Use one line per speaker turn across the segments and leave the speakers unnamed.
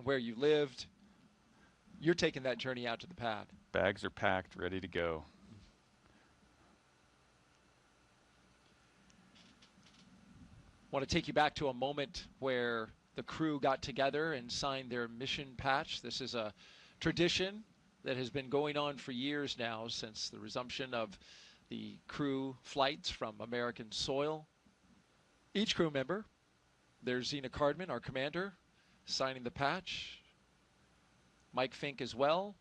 where you lived. You're taking that journey out to the pad.
Bags are packed, ready to go.
Want to take you back to a moment where the crew got together and signed their mission patch. This is a tradition that has been going on for years now, since the resumption of the crew flights from American soil. Each crew member, there's Zena Cardman, our commander, signing the patch. Mike Fink as well.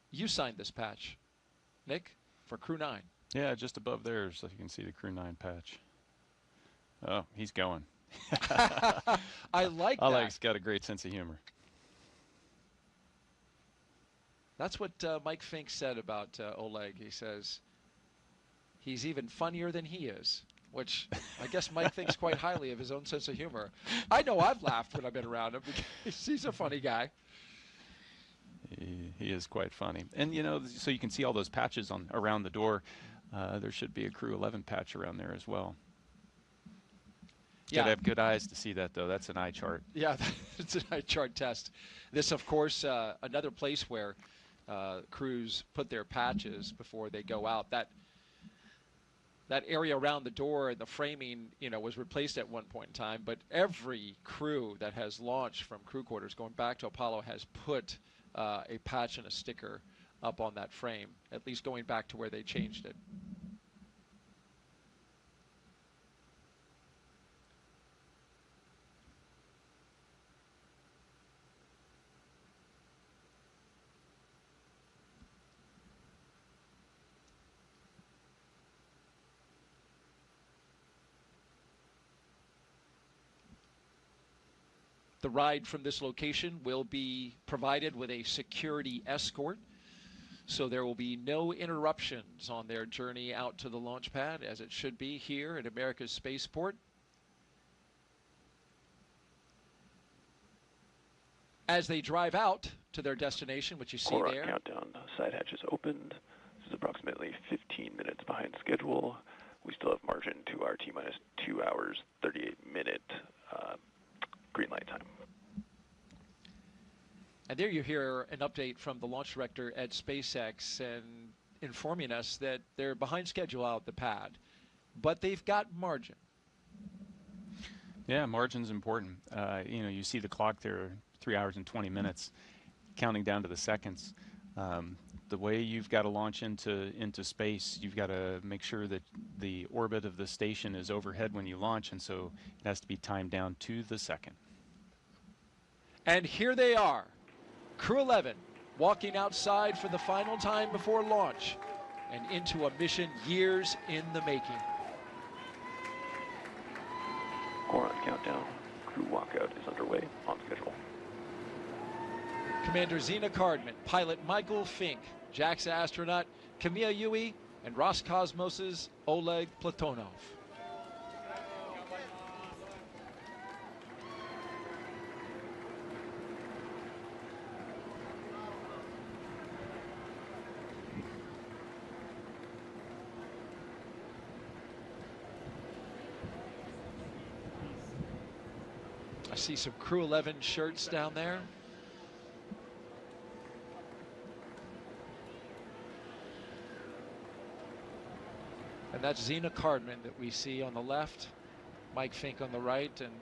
You signed this patch, Nick, for Crew 9.
Yeah, just above there, so you can see the Crew 9 patch. Oh, he's going.
I like that.
Oleg's got a great sense of humor.
That's what Mike Fink said about Oleg. He says he's even funnier than he is, which I guess Mike thinks quite highly of his own sense of humor. I know I've laughed when I've been around him because he's a funny guy.
He is quite funny. And, you know, so you can see all those patches on around the door. There should be a Crew-11 patch around there as well.
Yeah.
Gotta have good eyes to see that, though. That's an eye chart.
Yeah, it's an eye chart test. This, of course, another place where crews put their patches before they go out. That area around the door and the framing, you know, was replaced at one point in time. But every crew that has launched from crew quarters going back to Apollo has put a patch and a sticker up on that frame, at least going back to where they changed it. The ride from this location will be provided with a security escort, so there will be no interruptions on their journey out to the launch pad, as it should be here at America's Spaceport. As they drive out to their destination, which you see there.
Countdown, side hatches opened. This is approximately 15 minutes behind schedule. We still have margin to our T-minus 2 hours, 38-minute green light time.
And there you hear an update from the launch director at SpaceX and informing us that they're behind schedule out the pad, but they've got margin.
Yeah, margin's important. You know, you see the clock there, 3 hours and 20 minutes, counting down to the seconds. The way you've got to launch into space, you've got to make sure that the orbit of the station is overhead when you launch, and so it has to be timed down to the second.
And here they are, Crew-11, walking outside for the final time before launch and into a mission years in the making.
Coron countdown, crew walkout is underway, on schedule.
Commander Zena Cardman, pilot Michael Fink, JAXA astronaut Camille Yui, and Roscosmos's Oleg Platonov. I see some Crew-11 shirts down there. And that's Zena Cardman that we see on the left, Mike Fink on the right. And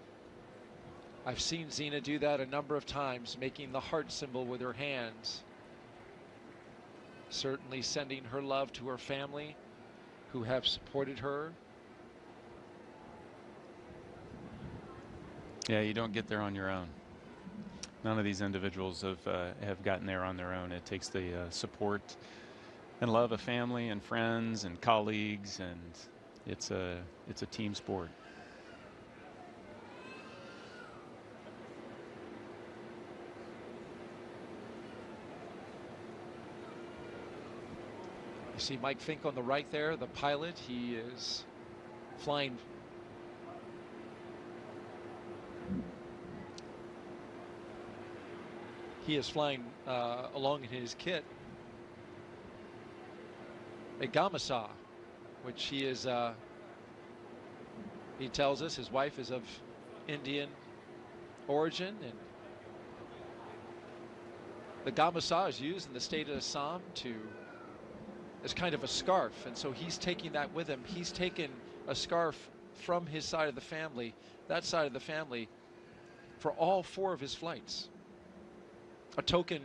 I've seen Zena do that a number of times, making the heart symbol with her hands. Certainly sending her love to her family who have supported her.
Yeah, you don't get there on your own. None of these individuals have gotten there on their own. It takes the support and love of family and friends and colleagues, and it's a team sport.
You see Mike Fink on the right there, the pilot. He is flying along in his kit a Gamasa, which he is, he tells us his wife is of Indian origin, and The gamusa is used in the state of Assam as kind of a scarf, and so he's taking that with him. He's taken a scarf from his side of the family, that side of the family, for all 4 of his flights. A token,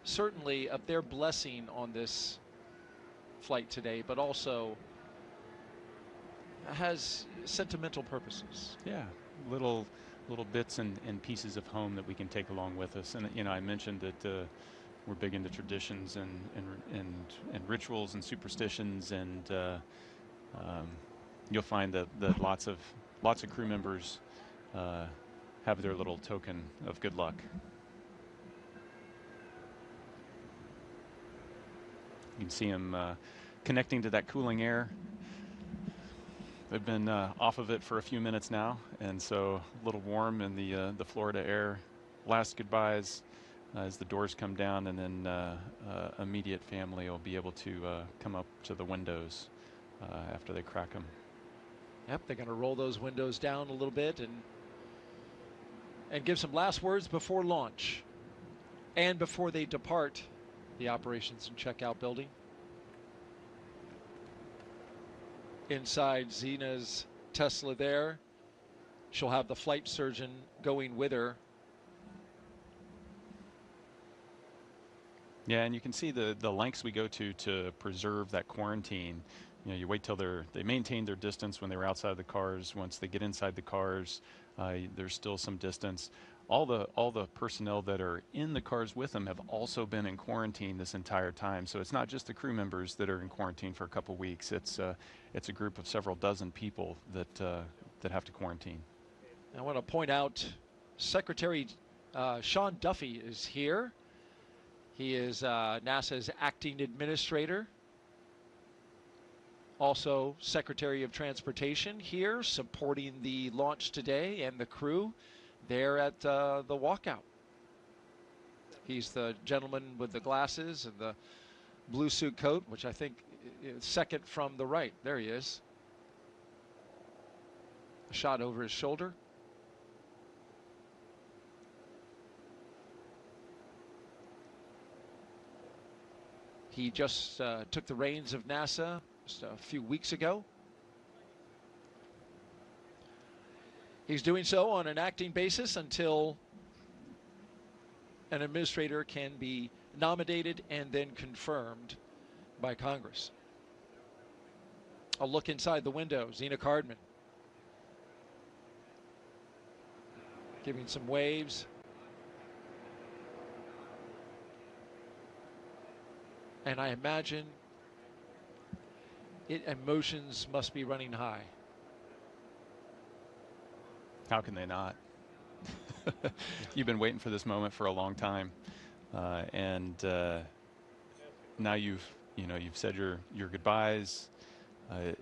certainly, of their blessing on this flight today, but also has sentimental purposes.
Yeah, little bits and pieces of home that we can take along with us. And I mentioned that we're big into traditions and rituals and superstitions, and you'll find that lots of crew members have their little token of good luck. You can see them connecting to that cooling air. They've been off of it for a few minutes now, and so a little warm in the Florida air. Last goodbyes as the doors come down, and then immediate family will be able to come up to the windows after they crack them.
Yep, they're going to roll those windows down a little bit and give some last words before launch and before they depart the operations and checkout building. Inside Zena's Tesla there, she'll have the flight surgeon going with her.
Yeah, and you can see the lengths we go to preserve that quarantine. You wait till they maintain their distance when they're outside the cars. Once they get inside the cars, there's still some distance. All the personnel that are in the cars with them have also been in quarantine this entire time. So it's not just the crew members that are in quarantine for a couple weeks. It's a group of several dozen people that have to quarantine.
I want to point out Secretary Sean Duffy is here. He is NASA's acting administrator. Also Secretary of Transportation here supporting the launch today and the crew there at the walkout. He's the gentleman with the glasses and the blue suit coat, which I think is second from the right. There he is. A shot over his shoulder. He just took the reins of NASA just a few weeks ago. He's doing so on an acting basis until an administrator can be nominated and then confirmed by Congress. A look inside the window, Zena Cardman giving some waves. And I imagine emotions must be running high.
How can they not? You've been waiting for this moment for a long time, and now you've said your goodbyes.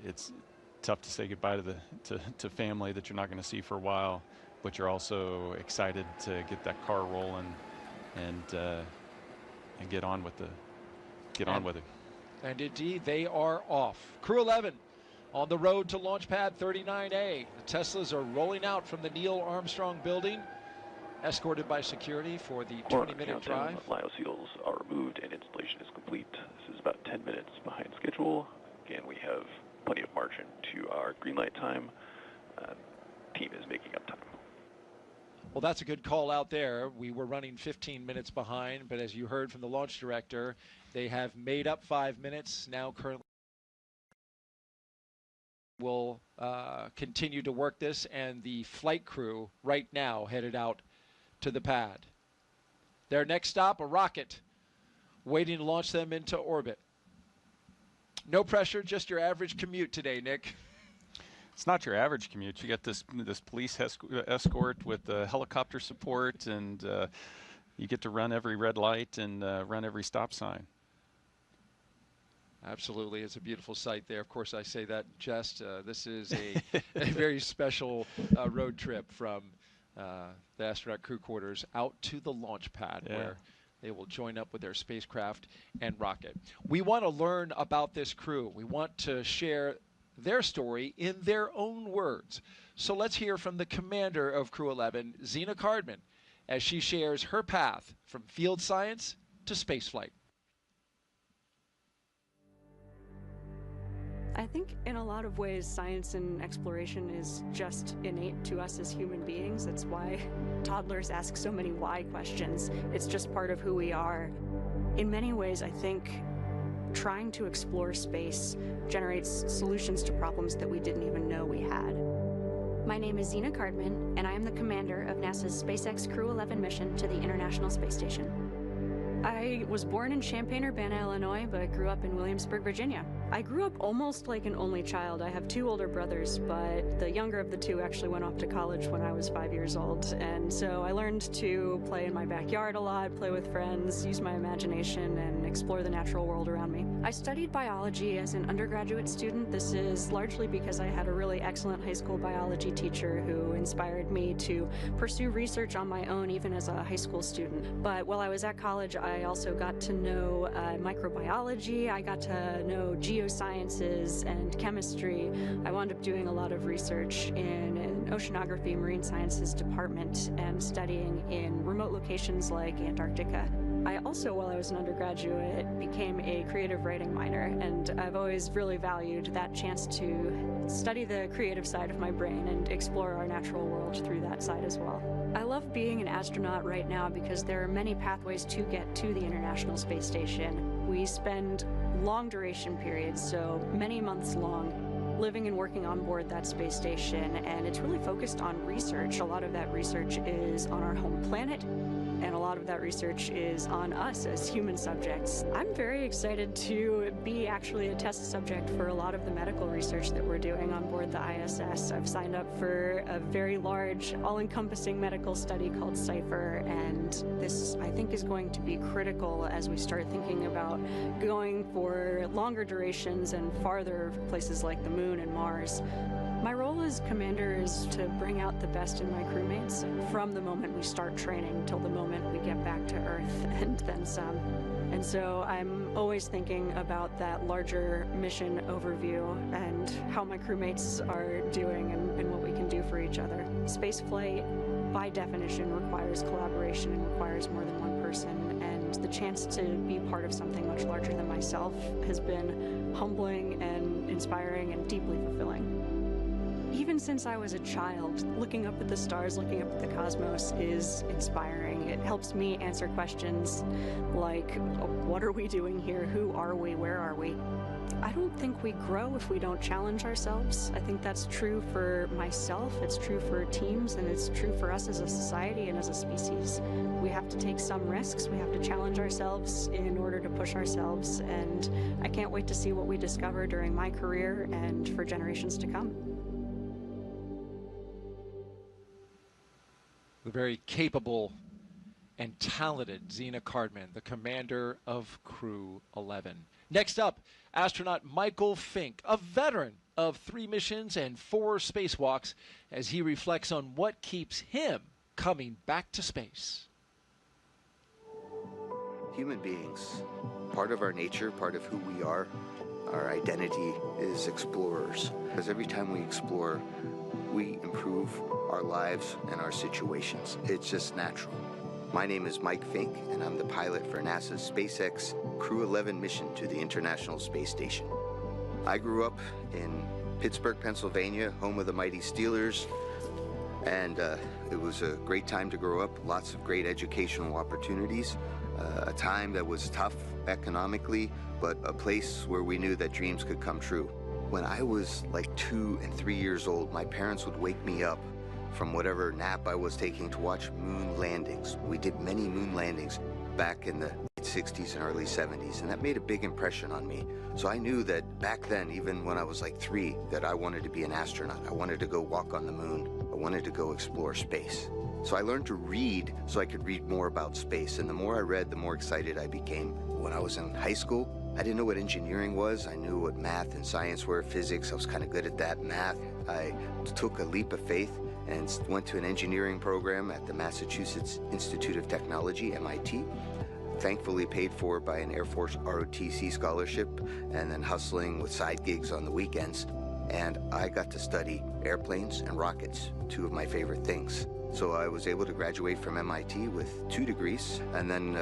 It's tough to say goodbye to family that you're not going to see for a while, but you're also excited to get that car rolling and get on with it.
And indeed, they are off. Crew-11 on the road to launch pad 39A. The Teslas are rolling out from the Neil Armstrong building, escorted by security for the 20-minute drive.
Lyoseals are removed and installation is complete. This is about 10 minutes behind schedule. Again, we have plenty of margin to our green light time. Team is making up time.
Well, that's a good call out there. We were running 15 minutes behind, but as you heard from the launch director, they have made up 5 minutes. Now currently will continue to work this, and the flight crew right now headed out to the pad. Their next stop, a rocket, waiting to launch them into orbit. No pressure, just your average commute today, Nick.
It's not your average commute. You get this police escort with helicopter support, and you get to run every red light and run every stop sign.
Absolutely. It's a beautiful sight there. Of course, I say that in jest. This is a very special road trip from the astronaut crew quarters out to the launch pad, where they will join up with their spacecraft and rocket. We want to learn about this crew. We want to share their story in their own words. So let's hear from the commander of Crew-11, Zena Cardman, as she shares her path from field science to spaceflight.
I think in a lot of ways, science and exploration is just innate to us as human beings. It's why toddlers ask so many why questions. It's just part of who we are. In many ways, I think trying to explore space generates solutions to problems that we didn't even know we had.
My name is Zena Cardman, and I am the commander of NASA's SpaceX Crew-11 mission to the International Space Station.
I was born in Champaign-Urbana, Illinois, but grew up in Williamsburg, Virginia. I grew up almost like an only child. I have two older brothers, but the younger of the two actually went off to college when I was 5 years old. And so I learned to play in my backyard a lot, play with friends, use my imagination, and explore the natural world around me. I studied biology as an undergraduate student. This is largely because I had a really excellent high school biology teacher who inspired me to pursue research on my own, even as a high school student. But while I was at college, I also got to know microbiology. I got to know geosciences and chemistry. I wound up doing a lot of research in an oceanography marine sciences department and studying in remote locations like Antarctica. I also, while I was an undergraduate, became a creative writing minor, and I've always really valued that chance to study the creative side of my brain and explore our natural world through that side as well. I love being an astronaut right now because there are many pathways to get to the International Space Station. We spend long duration periods, so many months long, living and working on board that space station, and it's really focused on research. A lot of that research is on our home planet, and a lot of that research is on us as human subjects. I'm very excited to be actually a test subject for a lot of the medical research that we're doing on board the ISS. I've signed up for a very large, all-encompassing medical study called CIPHER, and this, I think, is going to be critical as we start thinking about going for longer durations and farther places like the Moon and Mars. My role as commander is to bring out the best in my crewmates from the moment we start training till the moment we get back to Earth and then some. And so I'm always thinking about that larger mission overview and how my crewmates are doing and what we can do for each other. Spaceflight, by definition, requires collaboration and requires more than one person, and the chance to be part of something much larger than myself has been humbling and inspiring and deeply fulfilling. Even since I was a child, looking up at the stars, looking up at the cosmos is inspiring. It helps me answer questions like, what are we doing here? Who are we? Where are we? I don't think we grow if we don't challenge ourselves. I think that's true for myself, it's true for teams, and it's true for us as a society and as a species. We have to take some risks, we have to challenge ourselves in order to push ourselves, and I can't wait to see what we discover during my career and for generations to come.
The very capable and talented Zena Cardman, the commander of Crew-11. Next up, astronaut Michael Fink, a veteran of 3 missions and 4 spacewalks, as he reflects on what keeps him coming back to space.
Human beings, part of our nature, part of who we are, our identity is explorers. Because every time we explore, we improve our lives and our situations. It's just natural. My name is Mike Fink, and I'm the pilot for NASA's SpaceX Crew-11 mission to the International Space Station. I grew up in Pittsburgh, Pennsylvania, home of the mighty Steelers, and it was a great time to grow up, lots of great educational opportunities, a time that was tough economically, but a place where we knew that dreams could come true. When I was like 2 and 3 years old, my parents would wake me up from whatever nap I was taking to watch moon landings. We did many moon landings back in the late 60s and early 70s, and that made a big impression on me. So I knew that back then, even when I was like 3, that I wanted to be an astronaut. I wanted to go walk on the moon. I wanted to go explore space. So I learned to read so I could read more about space, and the more I read, the more excited I became. When I was in high school, I didn't know what engineering was. I knew what math and science were. Physics, I was kind of good at that. Math, I took a leap of faith and went to an engineering program at the Massachusetts Institute of Technology, MIT. Thankfully paid for by an Air Force ROTC scholarship, and then hustling with side gigs on the weekends. And I got to study airplanes and rockets, 2 of my favorite things. So I was able to graduate from MIT with 2 degrees, and then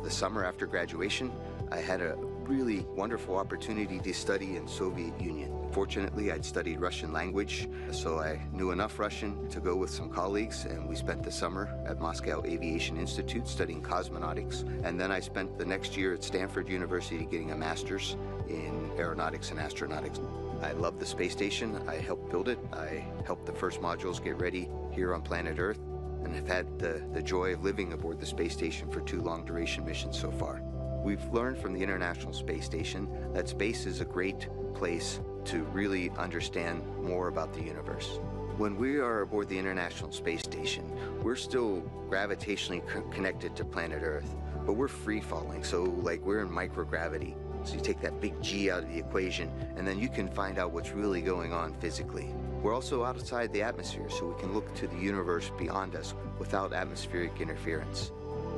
the summer after graduation, I had a really wonderful opportunity to study in Soviet Union. Fortunately, I'd studied Russian language, so I knew enough Russian to go with some colleagues, and we spent the summer at Moscow Aviation Institute studying cosmonautics. And then I spent the next year at Stanford University getting a master's in aeronautics and astronautics. I love the space station. I helped build it. I helped the first modules get ready here on planet Earth, and have had the joy of living aboard the space station for 2 long-duration missions so far. We've learned from the International Space Station that space is a great place to really understand more about the universe. When we are aboard the International Space Station, we're still gravitationally connected to planet Earth, but we're free-falling, so like we're in microgravity. So you take that big G out of the equation, and then you can find out what's really going on physically. We're also outside the atmosphere, so we can look to the universe beyond us without atmospheric interference.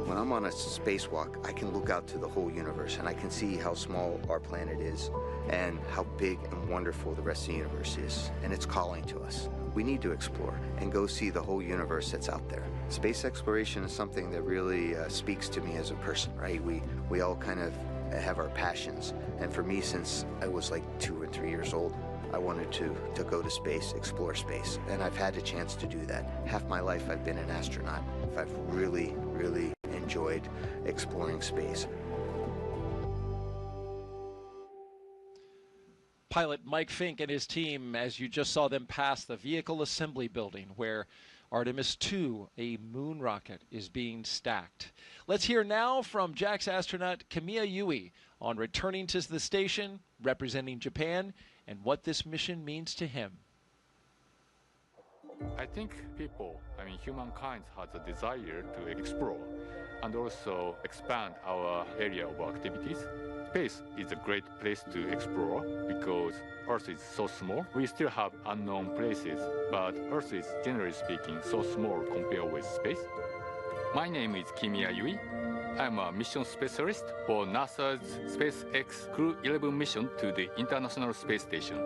When I'm on a spacewalk, I can look out to the whole universe, and I can see how small our planet is and how big and wonderful the rest of the universe is, and it's calling to us. We need to explore and go see the whole universe that's out there. Space exploration is something that really speaks to me as a person, right? We all kind of have our passions, and for me, since I was like 2 or 3 years old, I wanted to go to space, explore space, and I've had a chance to do that. Half my life I've been an astronaut. I've really, really enjoyed exploring space.
Pilot Mike Fink and his team, as you just saw them pass the vehicle assembly building where Artemis II, a moon rocket, is being stacked. Let's hear now from JAXA astronaut Kamiya Yui on returning to the station, representing Japan, and what this mission means to him.
I think humankind has a desire to explore and also expand our area of activities. Space is a great place to explore because Earth is so small. We still have unknown places, but Earth is, generally speaking, so small compared with space. My name is Kamiya Yui. I'm a mission specialist for NASA's SpaceX Crew-11 mission to the International Space Station.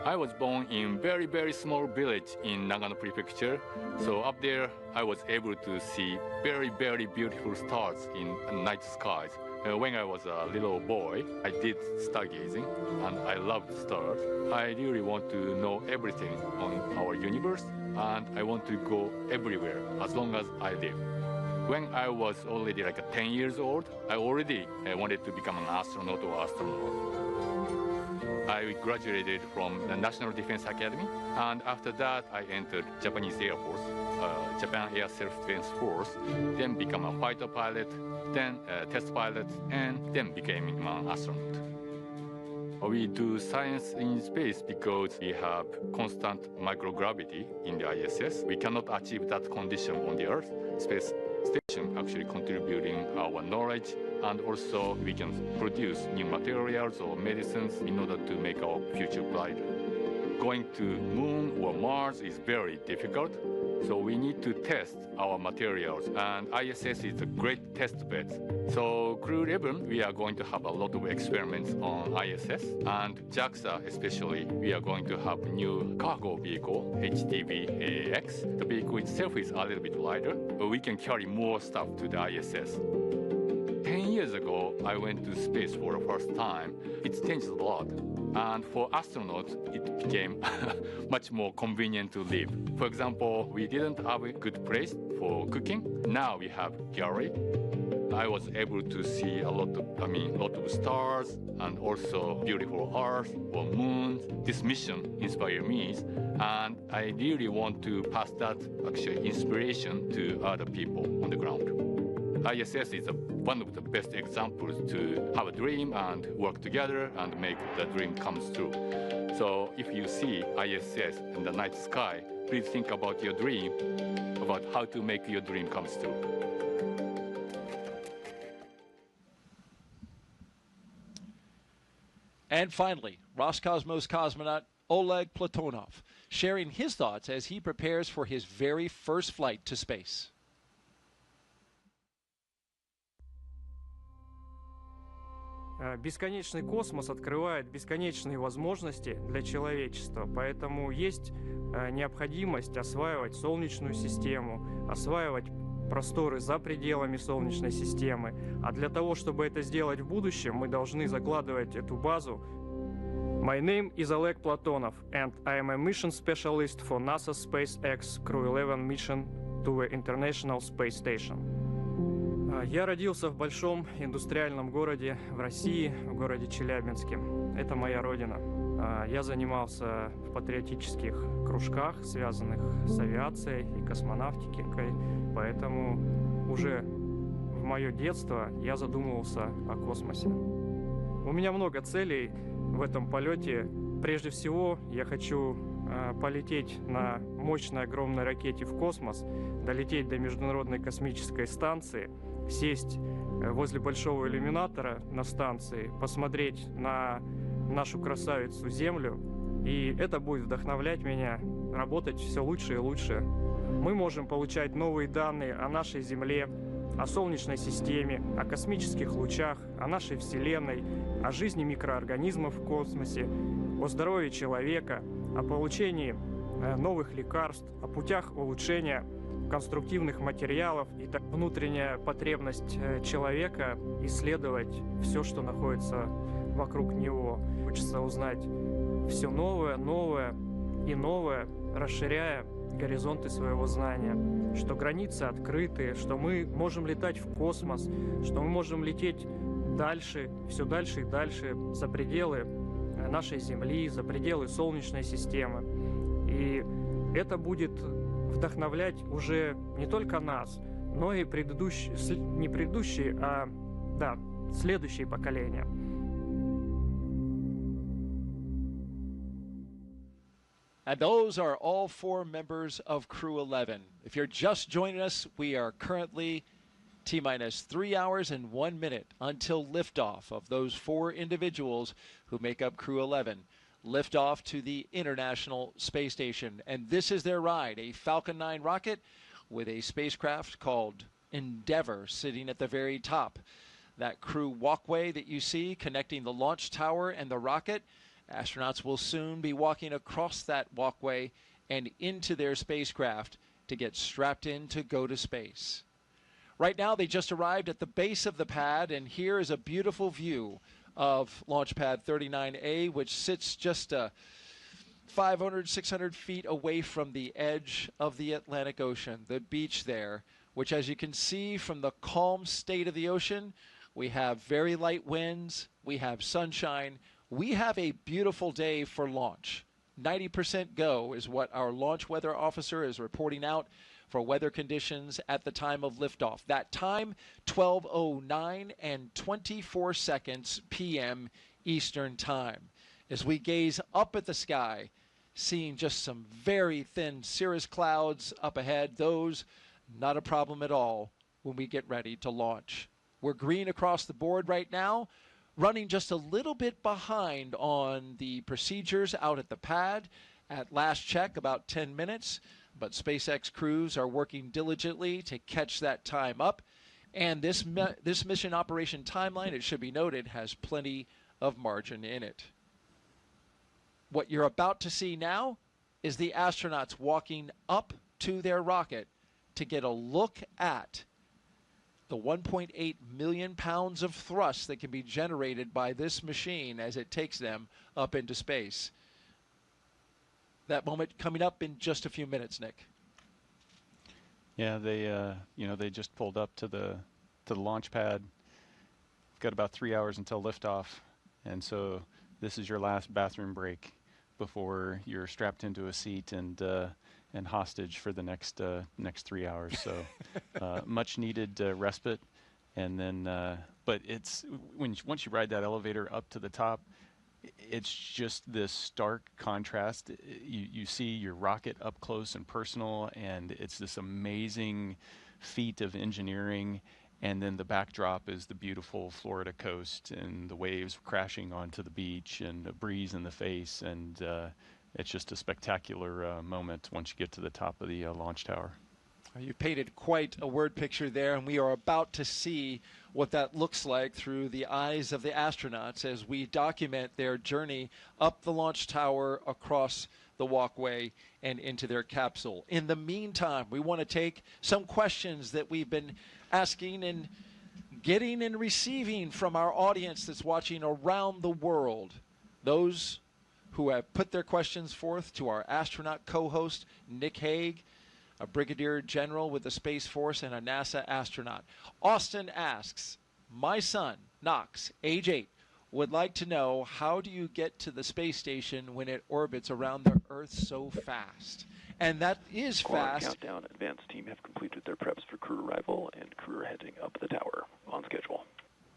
I was born in very, very small village in Nagano Prefecture. So up there, I was able to see very, very beautiful stars in night skies. When I was a little boy, I did stargazing, and I loved stars. I really want to know everything on our universe, and I want to go everywhere as long as I live. When I was already like 10 years old, I already wanted to become an astronaut or astronaut. I graduated from the National Defense Academy, and after that I entered Japanese Air Force, Japan Air Self-Defense Force, then become a fighter pilot, then a test pilot, and then became an astronaut. We do science in space because we have constant microgravity in the ISS. We cannot achieve that condition on the Earth. Space station actually contributing our knowledge, and also we can produce new materials or medicines in order to make our future brighter. Going to Moon or Mars is very difficult, so we need to test our materials, and ISS is a great test bed. So Crew-11, we are going to have a lot of experiments on ISS, and JAXA especially, we are going to have a new cargo vehicle, HDV-AX. The vehicle itself is a little bit lighter, but we can carry more stuff to the ISS. 10 years ago, I went to space for the first time. It changed a lot. And for astronauts, it became much more convenient to live. For example, we didn't have a good place for cooking. Now we have gallery. I was able to see a lot of stars and also beautiful Earth or moon. This mission inspired me, and I really want to pass that inspiration to other people on the ground. ISS is one of the best examples to have a dream and work together and make the dream come true. So if you see ISS in the night sky, please think about your dream, about how to make your dream come true.
And finally, Roscosmos cosmonaut Oleg Platonov, sharing his thoughts as he prepares for his very first flight to space.
Бесконечный космос открывает бесконечные возможности для человечества, поэтому есть необходимость осваивать Солнечную систему, осваивать просторы за пределами Солнечной системы. А для того, чтобы это сделать в будущем, мы должны закладывать эту базу. My name is Oleg Platonov, and I am a mission specialist for NASA's SpaceX Crew-11 mission to the International Space Station. Я родился в большом индустриальном городе в России, в городе Челябинске. Это моя родина. Я занимался в патриотических кружках, связанных с авиацией и космонавтикой, поэтому уже в мое детство я задумывался о космосе. У меня много целей в этом полете. Прежде всего, я хочу полететь на мощной огромной ракете в космос, долететь до Международной космической станции, сесть возле большого иллюминатора на станции, посмотреть на нашу красавицу Землю, и это будет вдохновлять меня работать все лучше и лучше. Мы можем получать новые данные о нашей Земле, о Солнечной системе, о космических лучах, о нашей Вселенной, о жизни микроорганизмов в космосе, о здоровье человека, о получении новых лекарств, о путях улучшения конструктивных материалов и внутренняя потребность человека исследовать все, что находится вокруг него. Хочется узнать все новое, новое и новое, расширяя горизонты своего знания, что границы открыты, что мы можем летать в космос, что мы можем лететь дальше, все дальше и дальше, за пределы нашей Земли, за пределы Солнечной системы. И это будет вдохновлять уже не только нас, но и следующие поколения.
And those are all 4 members of Crew-11. If you're just joining us, we are currently T-minus 3 hours and 1 minute until liftoff of those 4 individuals who make up Crew-11. Liftoff to the International Space Station. And this is their ride, a Falcon 9 rocket with a spacecraft called Endeavour sitting at the very top. That crew walkway that you see connecting the launch tower and the rocket, astronauts will soon be walking across that walkway and into their spacecraft to get strapped in to go to space. Right now, they just arrived at the base of the pad, and here is a beautiful view of Launch Pad 39A, which sits just 500, 600 feet away from the edge of the Atlantic Ocean, the beach there, which, as you can see from the calm state of the ocean, we have very light winds, we have sunshine, we have a beautiful day for launch. 90% go is what our launch weather officer is reporting out for weather conditions at the time of liftoff. That time, 12:09 and 24 seconds p.m. Eastern Time. As we gaze up at the sky, seeing just some very thin cirrus clouds up ahead, those not a problem at all when we get ready to launch. We're green across the board right now, running just a little bit behind on the procedures out at the pad. At last check, about 10 minutes. But SpaceX crews are working diligently to catch that time up. And this mission operation timeline, it should be noted, has plenty of margin in it. What you're about to see now is the astronauts walking up to their rocket to get a look at the 1.8 million pounds of thrust that can be generated by this machine as it takes them up into space. That moment coming up in just a few minutes, Nick.
Yeah, they just pulled up to the launch pad. We've got about 3 hours until liftoff, and so this is your last bathroom break before you're strapped into a seat and hostage for the next 3 hours. So much needed respite, and then but it's once you ride that elevator up to the top, it's just this stark contrast. You see your rocket up close and personal, and it's this amazing feat of engineering. And then the backdrop is the beautiful Florida coast and the waves crashing onto the beach and a breeze in the face. And it's just a spectacular moment once you get to the top of the launch tower.
You painted quite a word picture there, and we are about to see what that looks like through the eyes of the astronauts as we document their journey up the launch tower, across the walkway, and into their capsule. In the meantime, we want to take some questions that we've been asking and getting and receiving from our audience that's watching around the world. Those who have put their questions forth to our astronaut co-host, Nick Hague, a brigadier general with the Space Force and a NASA astronaut. Austin asks, my son, Knox, age 8, would like to know, how do you get to the space station when it orbits around the Earth so fast? And that is fast.
Countdown, advanced team have completed their preps for crew arrival, and crew are heading up the tower on schedule.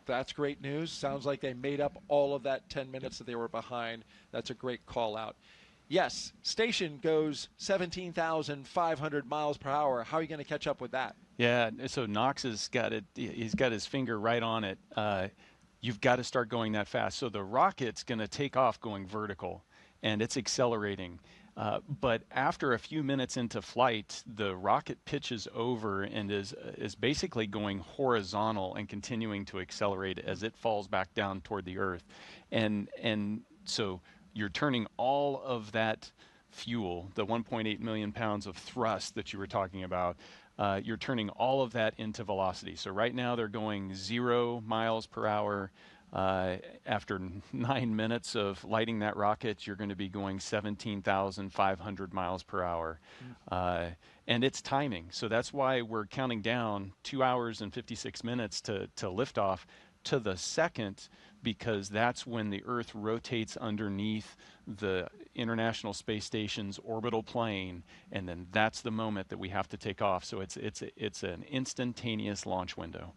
That's great news. Sounds like they made up all of that 10 minutes that they were behind. That's a great call out. Yes, station goes 17,500 miles per hour. How are you going to catch up with that?
Yeah, so Knox has got it. He's got his finger right on it. You've got to start going that fast. So the rocket's going to take off going vertical, and it's accelerating. But after a few minutes into flight, the rocket pitches over and is basically going horizontal and continuing to accelerate as it falls back down toward the Earth. And so you're turning all of that fuel, the 1.8 million pounds of thrust that you were talking about, you're turning all of that into velocity. So right now they're going 0 miles per hour. After 9 minutes of lighting that rocket, you're going to be going 17,500 miles per hour. And it's timing. So that's why we're counting down 2 hours and 56 minutes to liftoff to the second, because that's when the Earth rotates underneath the International Space Station's orbital plane, and then that's the moment that we have to take off. So it's an instantaneous launch window.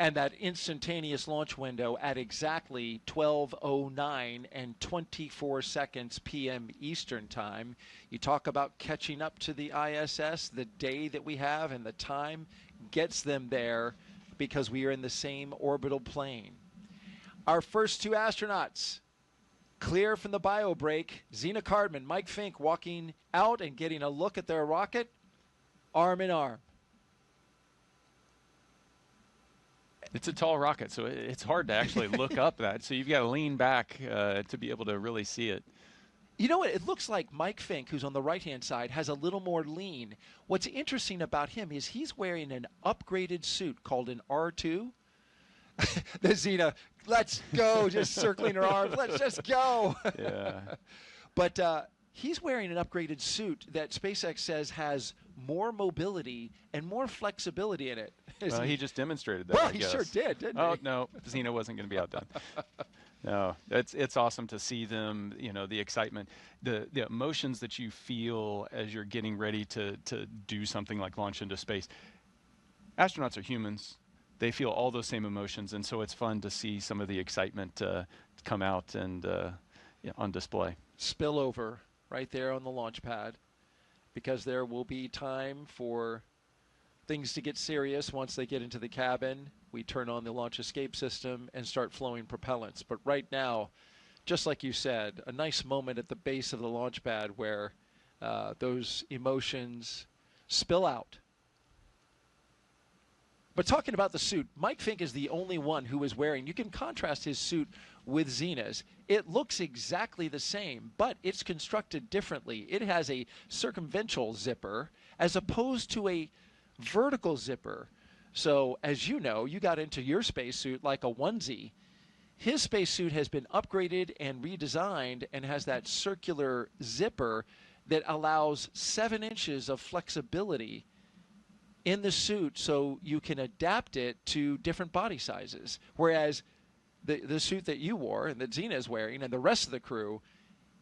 And that instantaneous launch window at exactly 12:09 and 24 seconds p.m. Eastern Time. You talk about catching up to the ISS, the day that we have and the time gets them there because we are in the same orbital plane. Our first two astronauts clear from the bio break. Zena Cardman, Mike Fink walking out and getting a look at their rocket, arm in arm.
It's a tall rocket, so it's hard to actually look up that. So you've got to lean back to be able to really see it.
You know what? It looks like Mike Fink, who's on the right-hand side, has a little more lean. What's interesting about him is he's wearing an upgraded suit called an R2. The Zena, let's go, just circling her arms. Let's just go.
Yeah.
But he's wearing an upgraded suit that SpaceX says has more mobility and more flexibility in it.
Well, he just demonstrated that.
Well,
I
he
guess.
sure did, didn't he?
Oh, no, Zena wasn't going to be outdone. No, it's awesome to see them, you know, the excitement, the emotions that you feel as you're getting ready to do something like launch into space. Astronauts are humans. They feel all those same emotions, and so it's fun to see some of the excitement come out and on display.
Spillover right there on the launch pad, because there will be time for things to get serious once they get into the cabin. We turn on the launch escape system and start flowing propellants. But right now, just like you said, a nice moment at the base of the launch pad where those emotions spill out. But talking about the suit, Mike Fink is the only one who is wearing, you can contrast his suit with Zena's. It looks exactly the same, but it's constructed differently. It has a circumventual zipper as opposed to a vertical zipper. So as you know, you got into your spacesuit like a onesie. His spacesuit has been upgraded and redesigned and has that circular zipper that allows 7 inches of flexibility in the suit, so you can adapt it to different body sizes. Whereas the suit that you wore and that Zena is wearing and the rest of the crew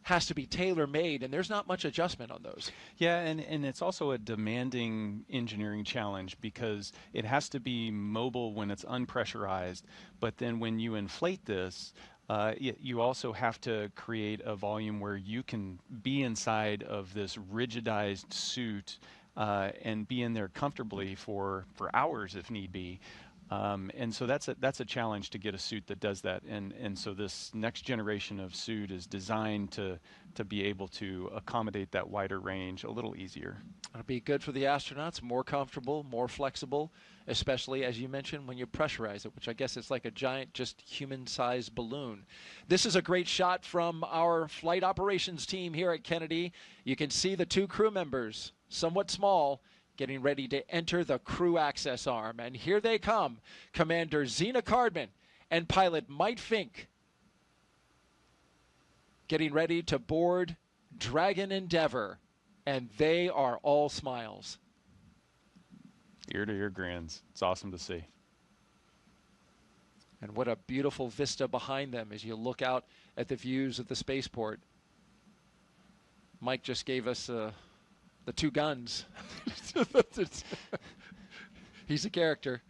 has to be tailor-made, and there's not much adjustment on those.
Yeah, and it's also a demanding engineering challenge because it has to be mobile when it's unpressurized, but then when you inflate this, you also have to create a volume where you can be inside of this rigidized suit and be in there comfortably for hours if need be. And so that's a challenge to get a suit that does that. And so this next generation of suit is designed to be able to accommodate that wider range a little easier.
It'll be good for the astronauts, more comfortable, more flexible, especially, as you mentioned, when you pressurize it, which I guess is like a giant, just human-sized balloon. This is a great shot from our flight operations team here at Kennedy. You can see the 2 crew members, somewhat small, getting ready to enter the crew access arm. And here they come, Commander Zena Cardman and pilot Mike Fink, getting ready to board Dragon Endeavour. And they are all smiles.
Ear-to-ear grins. It's awesome to see.
And what a beautiful vista behind them as you look out at the views of the spaceport. Mike just gave us the 2 guns. He's a character.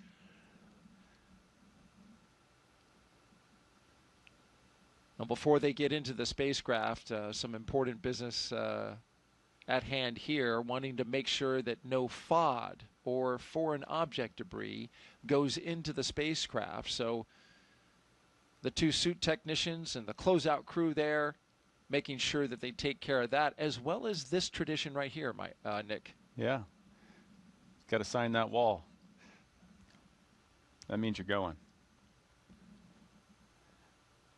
Now, before they get into the spacecraft, some important business at hand here, wanting to make sure that no FOD or foreign object debris goes into the spacecraft. So the 2 suit technicians and the closeout crew there, making sure that they take care of that, as well as this tradition right here, Nick.
Yeah. Got to sign that wall. That means you're going.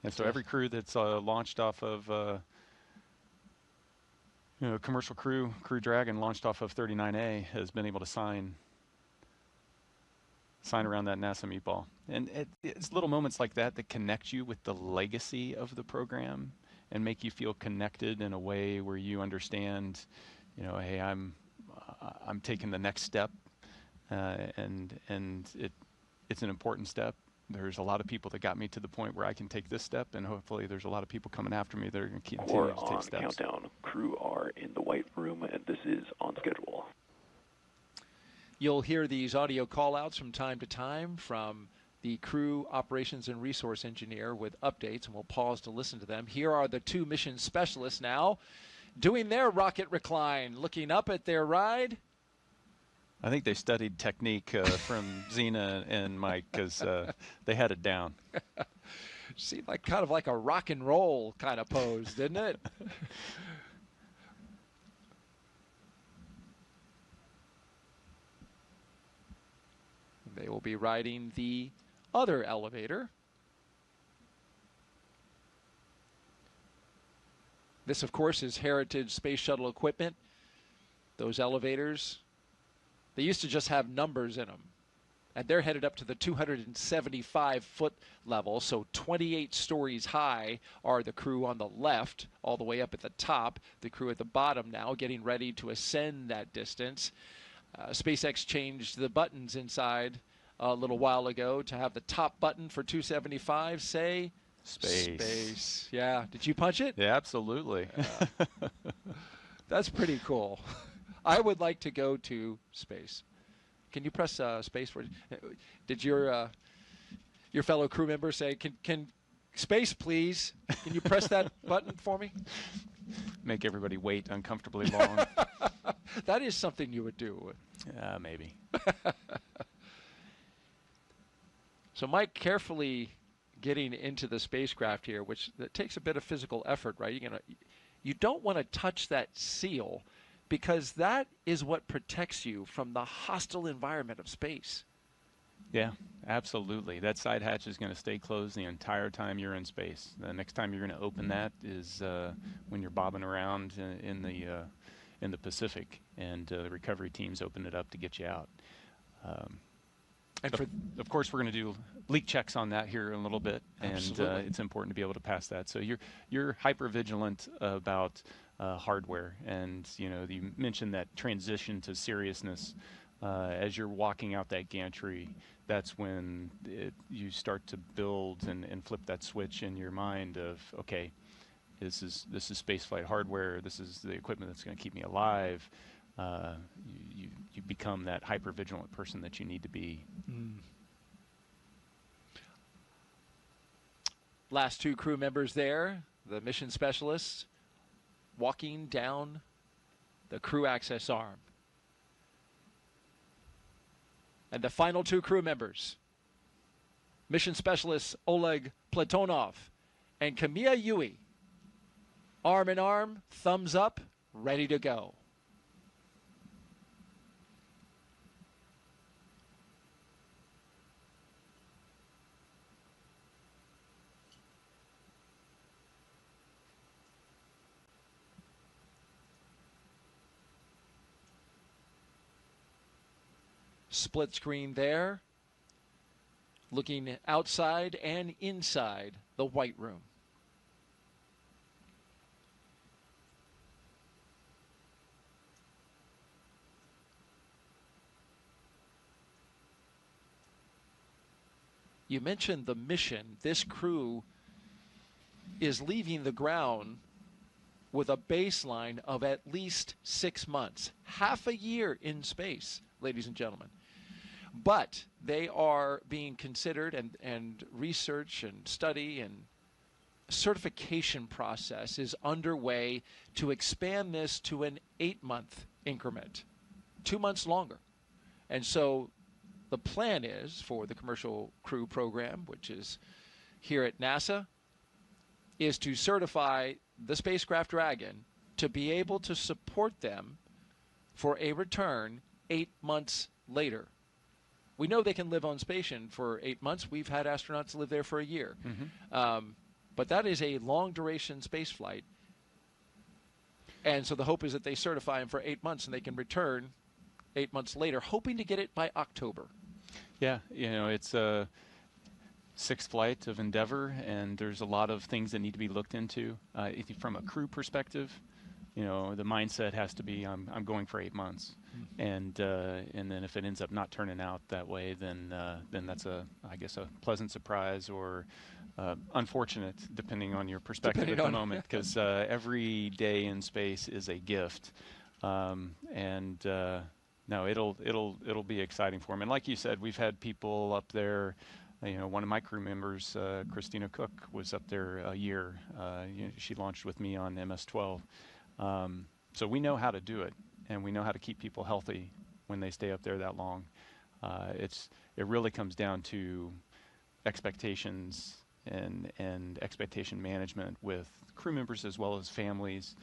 And so every crew that's launched off of commercial Crew Dragon launched off of 39A has been able to sign around that NASA meatball. And it's little moments like that that connect you with the legacy of the program and make you feel connected in a way where you understand, hey, I'm taking the next step, and it's an important step. There's a lot of people that got me to the point where I can take this step, and hopefully there's a lot of people coming after me that are going to continue to take steps.
Countdown. Crew are in the white room, and this is on schedule.
You'll hear these audio call-outs from time to time from the crew operations and resource engineer with updates, and we'll pause to listen to them. Here are the 2 mission specialists now doing their rocket recline, looking up at their ride.
I think they studied technique from Zena and Mike because they had it down.
Seemed like kind of like a rock and roll kind of pose, didn't it? They will be riding the other elevator. This, of course, is Heritage Space Shuttle equipment. Those elevators, they used to just have numbers in them. And they're headed up to the 275-foot level, so 28 stories high are the crew on the left, all the way up at the top. The crew at the bottom now getting ready to ascend that distance. SpaceX changed the buttons inside a little while ago to have the top button for 275 say Space. Yeah. Did you punch it?
Yeah, absolutely.
That's pretty cool. I would like to go to space. Can you press space for it? Did your fellow crew member say, can space please? Can you press that button for me?
Make everybody wait uncomfortably long.
That is something you would do.
Maybe.
So Mike carefully getting into the spacecraft here, which that takes a bit of physical effort, right? You don't want to touch that seal because that is what protects you from the hostile environment of space.
Yeah, absolutely. That side hatch is going to stay closed the entire time you're in space. The next time you're going to open that is when you're bobbing around in the Pacific, and the recovery teams open it up to get you out. And of course, we're going to do leak checks on that here in a little bit, and it's important to be able to pass that. So you're hyper vigilant about hardware, and you mentioned that transition to seriousness as you're walking out that gantry. That's when you start to build and flip that switch in your mind of, okay, this is spaceflight hardware. This is the equipment that's going to keep me alive. You become that hyper vigilant person that you need to be.
Last 2 crew members there, the mission specialists, walking down the crew access arm. And the final 2 crew members mission specialists Oleg Platonov and Kamiya Yui, arm in arm, thumbs up, ready to go. Split screen there, looking outside and inside the White Room. You mentioned the mission. This crew is leaving the ground with a baseline of at least 6 months, half a year in space, ladies and gentlemen. But they are being considered, and research and study and certification process is underway to expand this to an 8-month increment, 2 months longer. And so the plan is for the Commercial Crew program, which is here at NASA, is to certify the spacecraft Dragon to be able to support them for a return 8 months later. We know they can live on station for 8 months. We've had astronauts live there for a year. But that is a long-duration space flight. And so the hope is that they certify them for 8 months and they can return 8 months later, hoping to get it by October.
Yeah, you know, it's a 6th flight of Endeavour, and there's a lot of things that need to be looked into. From a crew perspective, you know, the mindset has to be, I'm going for 8 months. And then if it ends up not turning out that way, then that's I guess a pleasant surprise, or unfortunate, depending on your perspective at the moment, because every day in space is a gift. No, it'll be exciting for them. And like you said, we've had people up there. You know, one of my crew members, Christina Cook, was up there a year. She launched with me on MS-12. So we know how to do it, and we know how to keep people healthy when they stay up there that long. It really comes down to expectations and expectation management with crew members as well as families,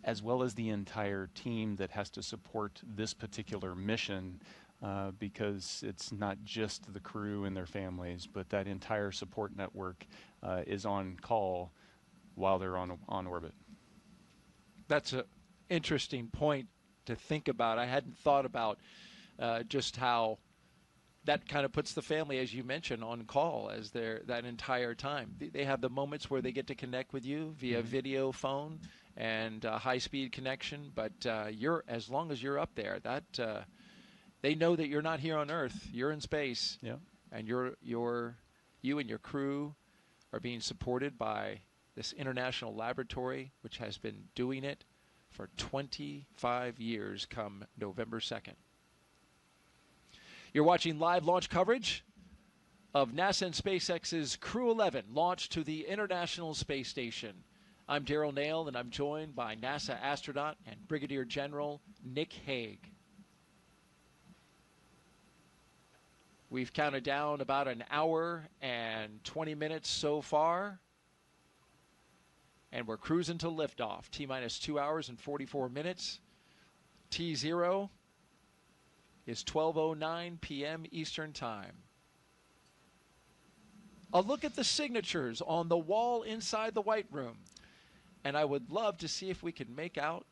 as well as the entire team that has to support this particular mission, because it's not just the crew and their families, but that entire support network is on call while they're on orbit.
That's an interesting point to think about. I hadn't thought about just how that kind of puts the family, as you mentioned, on call as that entire time. They have the moments where they get to connect with you via video phone and high-speed connection, but as long as you're up there, they know that you're not here on Earth. You're in space, and you and your crew are being supported by this international laboratory, which has been doing it for 25 years come November 2nd. You're watching live launch coverage of NASA and SpaceX's Crew-11 launch to the International Space Station. I'm Daryl Nail, and I'm joined by NASA astronaut and Brigadier General Nick Hague. We've counted down about an hour and 20 minutes so far, and we're cruising to liftoff. T-minus 2 hours and 44 minutes. T0 is 12:09 p.m. Eastern Time. A look at the signatures on the wall inside the White Room. And I would love to see if we can make out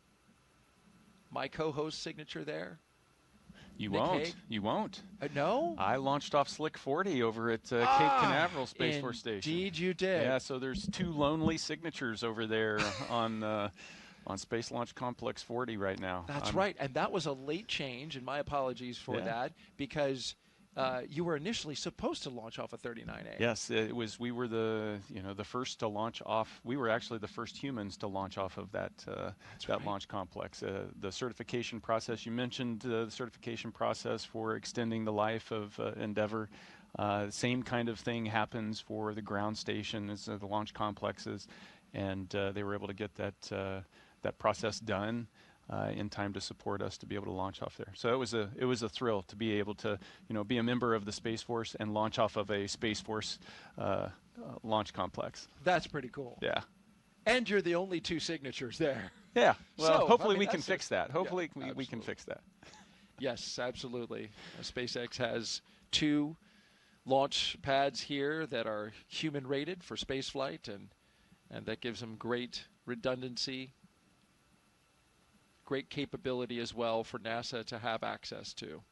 my co-host's signature there.
You
Nick
won't.
Hague?
You won't.
No?
I launched off Slick 40 over at Cape Canaveral Space Force Station.
Indeed you did.
Yeah, so there's 2 lonely signatures over there on Space Launch Complex 40 right now.
That's right, and that was a late change, and my apologies for that, because you were initially supposed to launch off a 39A.
Yes, it was. We were the first to launch off. We were actually the first humans to launch off of that launch complex. The certification process, you mentioned the certification process for extending the life of Endeavour. Same kind of thing happens for the ground station as the launch complexes, and they were able to get that process done. in time to support us to be able to launch off there. So it was a thrill to be able to, you know, be a member of the Space Force and launch off of a Space Force launch complex.
That's pretty cool.
Yeah.
And you're the only two signatures there.
Yeah. Well,
So,
hopefully
I mean,
we can
that's
fix that. Hopefully
yeah,
we can fix that.
Yes, absolutely. SpaceX has 2 launch pads here that are human rated for space flight, and that gives them great redundancy, great capability as well for NASA to have access to.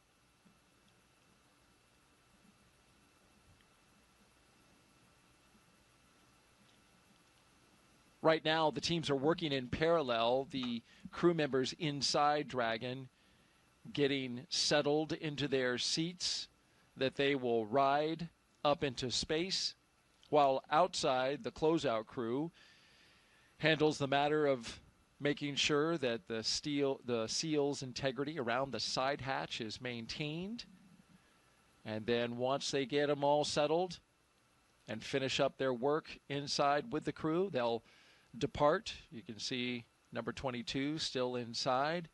Right now, the teams are working in parallel. The crew members inside Dragon getting settled into their seats that they will ride up into space, while outside the closeout crew handles the matter of making sure that the seal's integrity around the side hatch is maintained. And then once they get them all settled and finish up their work inside with the crew, they'll depart. You can see number 22 still inside.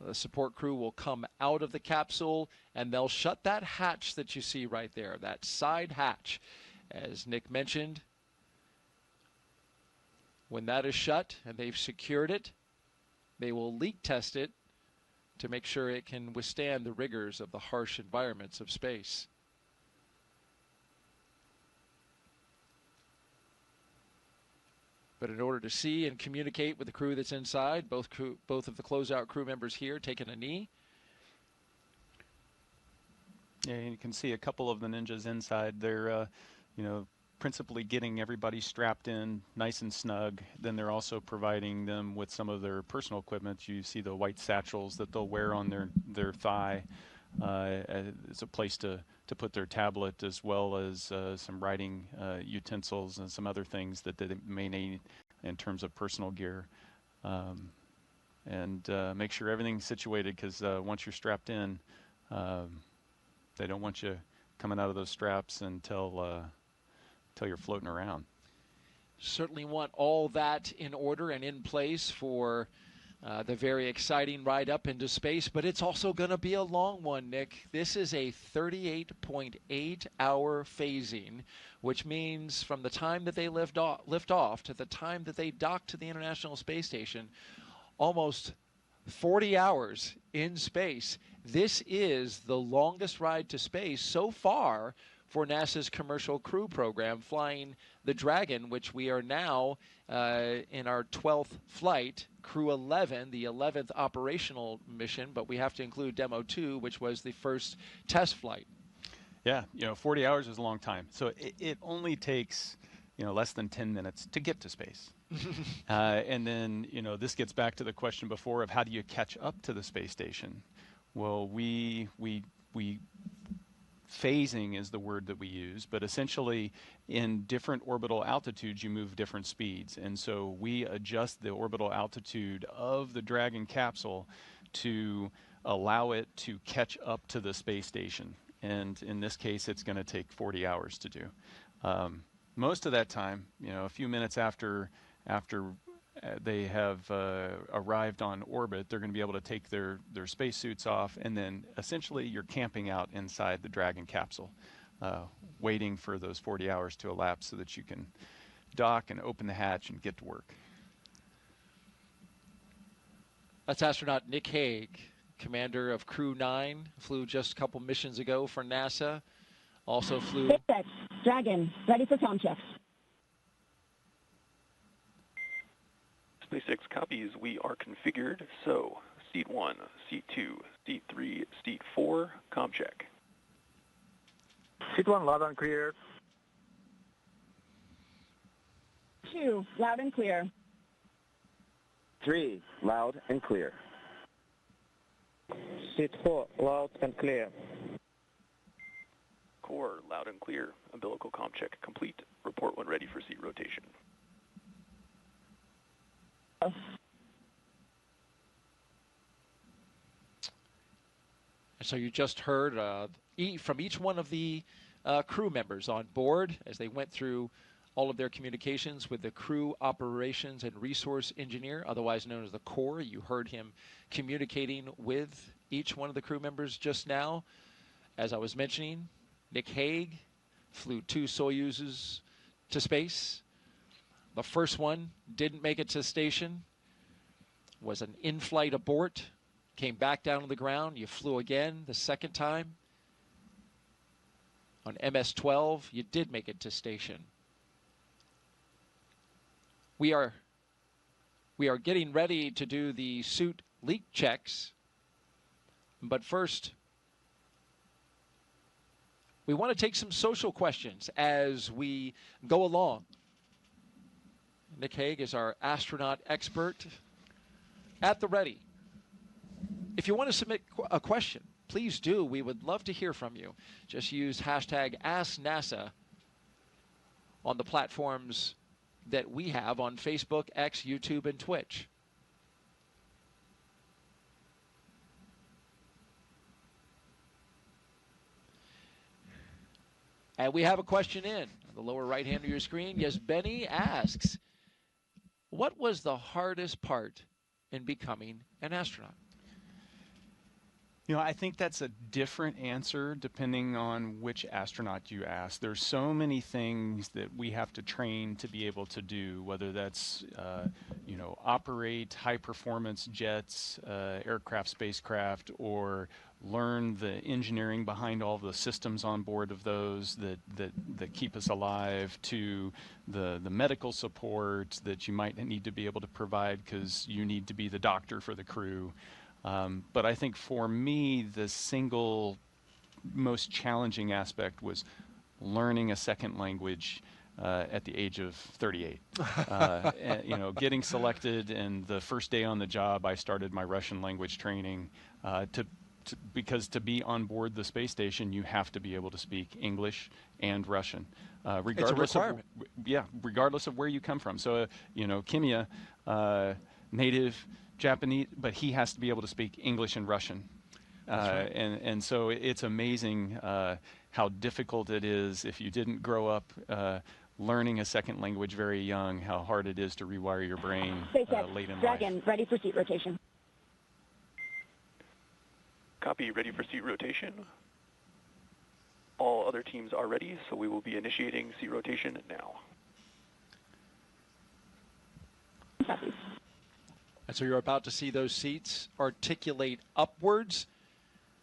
The support crew will come out of the capsule, and they'll shut that hatch that you see right there, that side hatch. As Nick mentioned, when that is shut and they've secured it, they will leak test it to make sure it can withstand the rigors of the harsh environments of space. But in order to see and communicate with the crew that's inside, both of the closeout crew members here taking a knee.
Yeah, you can see a couple of the ninjas inside. They're, you know, principally getting everybody strapped in nice and snug. Then they're also providing them with some of their personal equipment. You see the white satchels that they'll wear on their thigh. It's a place to put their tablet, as well as some writing utensils and some other things that they may need in terms of personal gear. And make sure everything's situated, because once you're strapped in, they don't want you coming out of those straps until you're floating around.
Certainly want all that in order and in place for the very exciting ride up into space, but it's also going to be a long one, Nick. This is a 38.8-hour phasing, which means from the time that they lift off to the time that they dock to the International Space Station, almost 40 hours in space. This is the longest ride to space so far for NASA's commercial crew program, flying the Dragon, which we are now in our 12th flight, Crew-11, the 11th operational mission, but we have to include Demo 2, which was the first test flight.
Yeah, you know, 40 hours is a long time. So it only takes, you know, less than 10 minutes to get to space. And then, you know, this gets back to the question before of how do you catch up to the space station? Well, we phasing is the word that we use, but essentially in different orbital altitudes you move different speeds, and so we adjust the orbital altitude of the Dragon capsule to allow it to catch up to the space station, and in this case it's going to take 40 hours to do. Most of that time, you know, a few minutes after they have arrived on orbit, they're going to be able to take their spacesuits off, and then essentially you're camping out inside the Dragon capsule, waiting for those 40 hours to elapse so that you can dock and open the hatch and get to work.
That's astronaut Nick Hague, commander of Crew-9, flew just a couple missions ago for NASA. Also flew...
SpaceX Dragon, ready for sound checks.
SpaceX copies, we are configured, so seat 1, seat 2, seat 3, seat 4, comm check.
Seat 1, loud and clear.
2, loud and clear.
3, loud and clear. Seat 4, loud and clear.
Core, loud and clear. Umbilical comm check complete. Report when ready for seat rotation.
So you just heard from each one of the crew members on board as they went through all of their communications with the Crew Operations and Resource Engineer, otherwise known as the Core. You heard him communicating with each one of the crew members just now. As I was mentioning, Nick Hague flew 2 Soyuzes to space. The first one didn't make it to station, was an in-flight abort, came back down to the ground. You flew again the second time. On MS-12, you did make it to station. We are getting ready to do the suit leak checks, but first, we want to take some social questions as we go along. Nick Hague is our astronaut expert at the ready. If you want to submit a question, please do. We would love to hear from you. Just use hashtag AskNASA on the platforms that we have on Facebook, X, YouTube, and Twitch. And we have a question in the lower right hand of your screen. Yes, Benny asks, what was the hardest part in becoming an astronaut?
You know, I think that's a different answer depending on which astronaut you ask. There's so many things that we have to train to be able to do, whether that's, you know, operate high-performance jets, aircraft, spacecraft, or learn the engineering behind all the systems on board of those that keep us alive, to the medical support that you might need to be able to provide because you need to be the doctor for the crew. But I think for me, the single most challenging aspect was learning a second language at the age of 38. And, you know, getting selected, and the first day on the job, I started my Russian language training because to be on board the space station, you have to be able to speak English and Russian, regardless
it's a requirement.
regardless of where you come from. So, you know, Kimia, native Japanese, but he has to be able to speak English and Russian.
Right.
And so it's amazing how difficult it is if you didn't grow up learning a second language very young, how hard it is to rewire your brain late in life.
Dragon, ready for seat rotation.
Copy, ready for seat rotation. All other teams are ready, so we will be initiating seat rotation now.
Copy.
And so you're about to see those seats articulate upwards.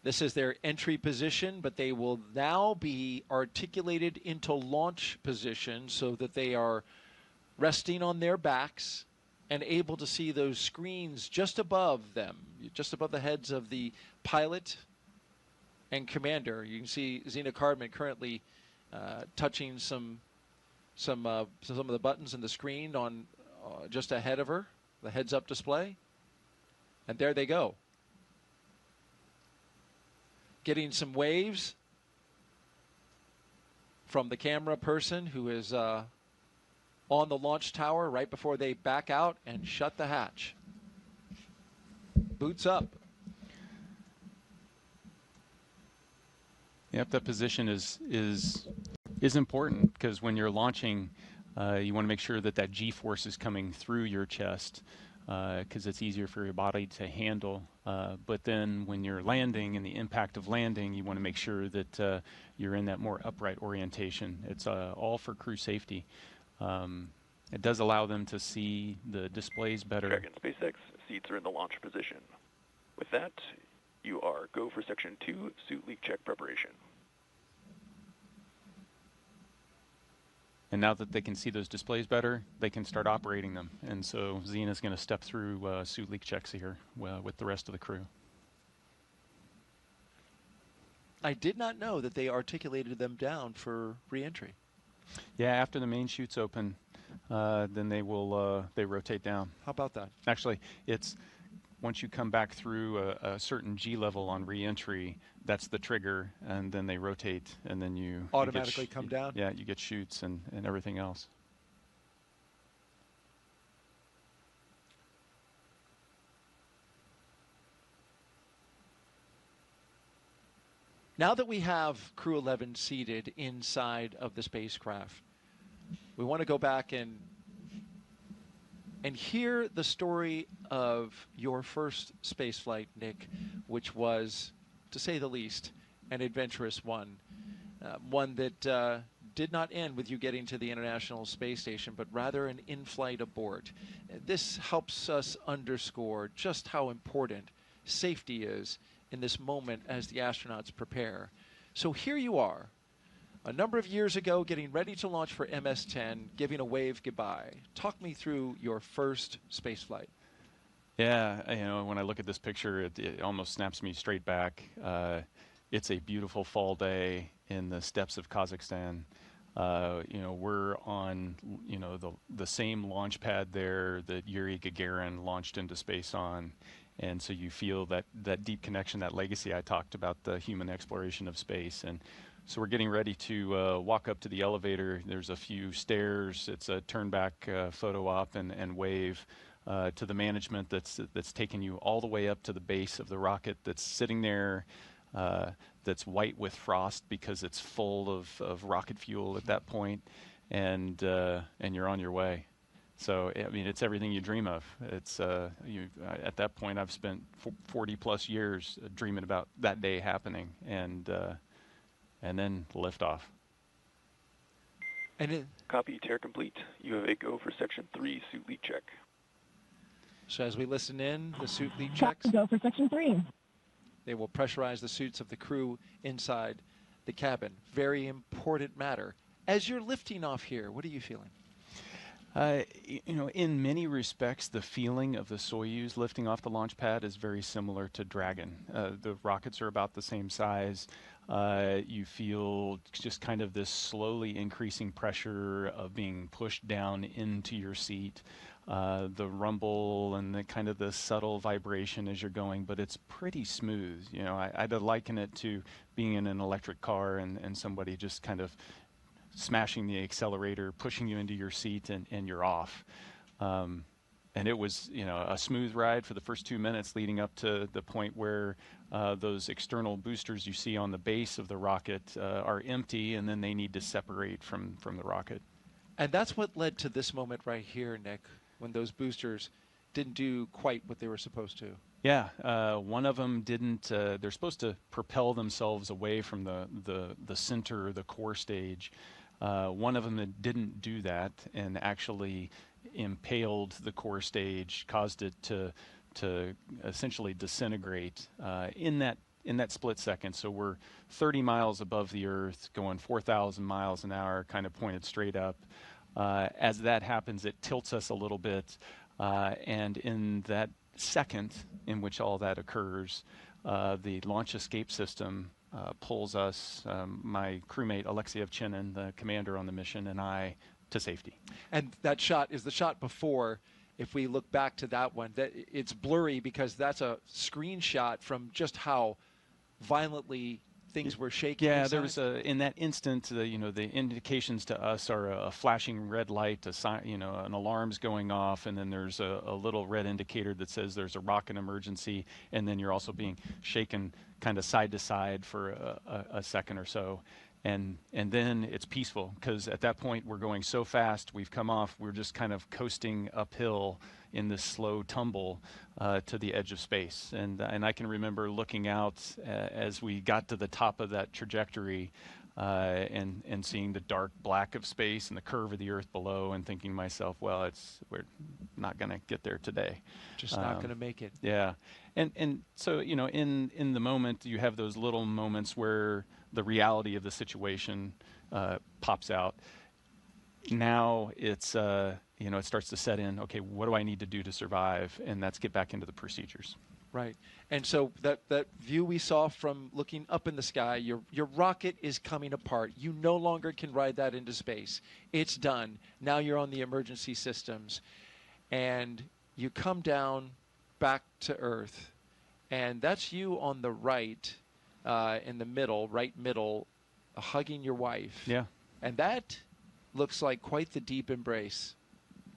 This is their entry position, but they will now be articulated into launch position so that they are resting on their backs and able to see those screens just above them, just above the heads of the pilot and commander. You can see Zena Cardman currently touching some of the buttons in the screen on just ahead of her, the heads-up display, and there they go. Getting some waves from the camera person who is on the launch tower right before they back out and shut the hatch. Boots up.
Yep, that position is important, because when you're launching, you want to make sure that that G-force is coming through your chest, because it's easier for your body to handle. But then when you're landing and the impact of landing, you want to make sure that you're in that more upright orientation. It's all for crew safety. It does allow them to see the displays better.
Dragon SpaceX, seats are in the launch position. With that, you are go for Section 2, suit leak check preparation.
And now that they can see those displays better, they can start operating them. And so Zena's going to step through suit leak checks here with the rest of the crew.
I did not know that they articulated them down for re-entry.
Yeah, after the main chutes open, then they will they rotate down.
How about that?
Actually, it's once you come back through a certain G level on re-entry, that's the trigger, and then they rotate, and then you
automatically come down?
Yeah, you get chutes and everything else.
Now that we have Crew 11 seated inside of the spacecraft, we want to go back and hear the story of your first space flight, Nick, which was, to say the least, an adventurous one. One that did not end with you getting to the International Space Station, but rather an in-flight abort. This helps us underscore just how important safety is in this moment as the astronauts prepare. So here you are, a number of years ago, getting ready to launch for MS-10, giving a wave goodbye. Talk me through your first space flight.
Yeah, you know, when I look at this picture, it almost snaps me straight back. It's a beautiful fall day in the steppes of Kazakhstan. You know, we're on, you know, the same launch pad there that Yuri Gagarin launched into space on. And so you feel that deep connection, that legacy I talked about, the human exploration of space. And so we're getting ready to walk up to the elevator. There's a few stairs. It's a turn back photo op and wave to the management that's taken you all the way up to the base of the rocket that's sitting there, that's white with frost because it's full of rocket fuel at that point, and you're on your way. So I mean, it's everything you dream of. It's at that point I've spent 40 plus years dreaming about that day happening, and then liftoff.
And
Copy, tear complete. You have a go for Section 3 suit leak check.
So as we listen in, the suit leak checks.
Go for Section 3.
They will pressurize the suits of the crew inside the cabin. Very important matter. As you're lifting off here, what are you feeling?
You know, in many respects, the feeling of the Soyuz lifting off the launch pad is very similar to Dragon. The rockets are about the same size. You feel just kind of this slowly increasing pressure of being pushed down into your seat. The rumble and the kind of the subtle vibration as you're going, but it's pretty smooth. You know, I'd liken it to being in an electric car and somebody just kind of smashing the accelerator, pushing you into your seat, and you're off. And it was, you know, a smooth ride for the first 2 minutes leading up to the point where those external boosters you see on the base of the rocket are empty, and then they need to separate from the rocket.
And that's what led to this moment right here, Nick, when those boosters didn't do quite what they were supposed to.
Yeah, one of them didn't. They're supposed to propel themselves away from the center, the core stage. One of them that didn't do that and actually impaled the core stage, caused it to essentially disintegrate in that split second. So we're 30 miles above the Earth, going 4,000 miles an hour, kind of pointed straight up. As that happens, it tilts us a little bit, and in that second in which all that occurs, the launch escape system pulls us, my crewmate Alexei Ovchinin, the commander on the mission, and I, to safety.
And that shot is the shot before. If we look back to that one, that it's blurry because that's a screenshot from just how violently things were shaking.
Yeah,
inside.
there was in that instant, you know, the indications to us are a flashing red light, you know, an alarm's going off, and then there's a little red indicator that says there's a rocket emergency, and then you're also being shaken kind of side to side for a second or so. And then it's peaceful, because at that point we're going so fast, we've come off, we're just kind of coasting uphill in this slow tumble to the edge of space. And I can remember looking out as we got to the top of that trajectory and seeing the dark black of space and the curve of the Earth below, and thinking to myself, well, we're not going to get there today.
Just not going to make it.
Yeah. And so, you know, in the moment, you have those little moments where the reality of the situation pops out. Now it's, you know, it starts to set in, okay, what do I need to do to survive? And that's get back into the procedures.
Right. And so that view we saw from looking up in the sky, your rocket is coming apart. You no longer can ride that into space. It's done. Now you're on the emergency systems. And you come down back to Earth. And that's you on the right, in the middle, right middle, hugging your wife.
Yeah.
And that looks like quite the deep embrace.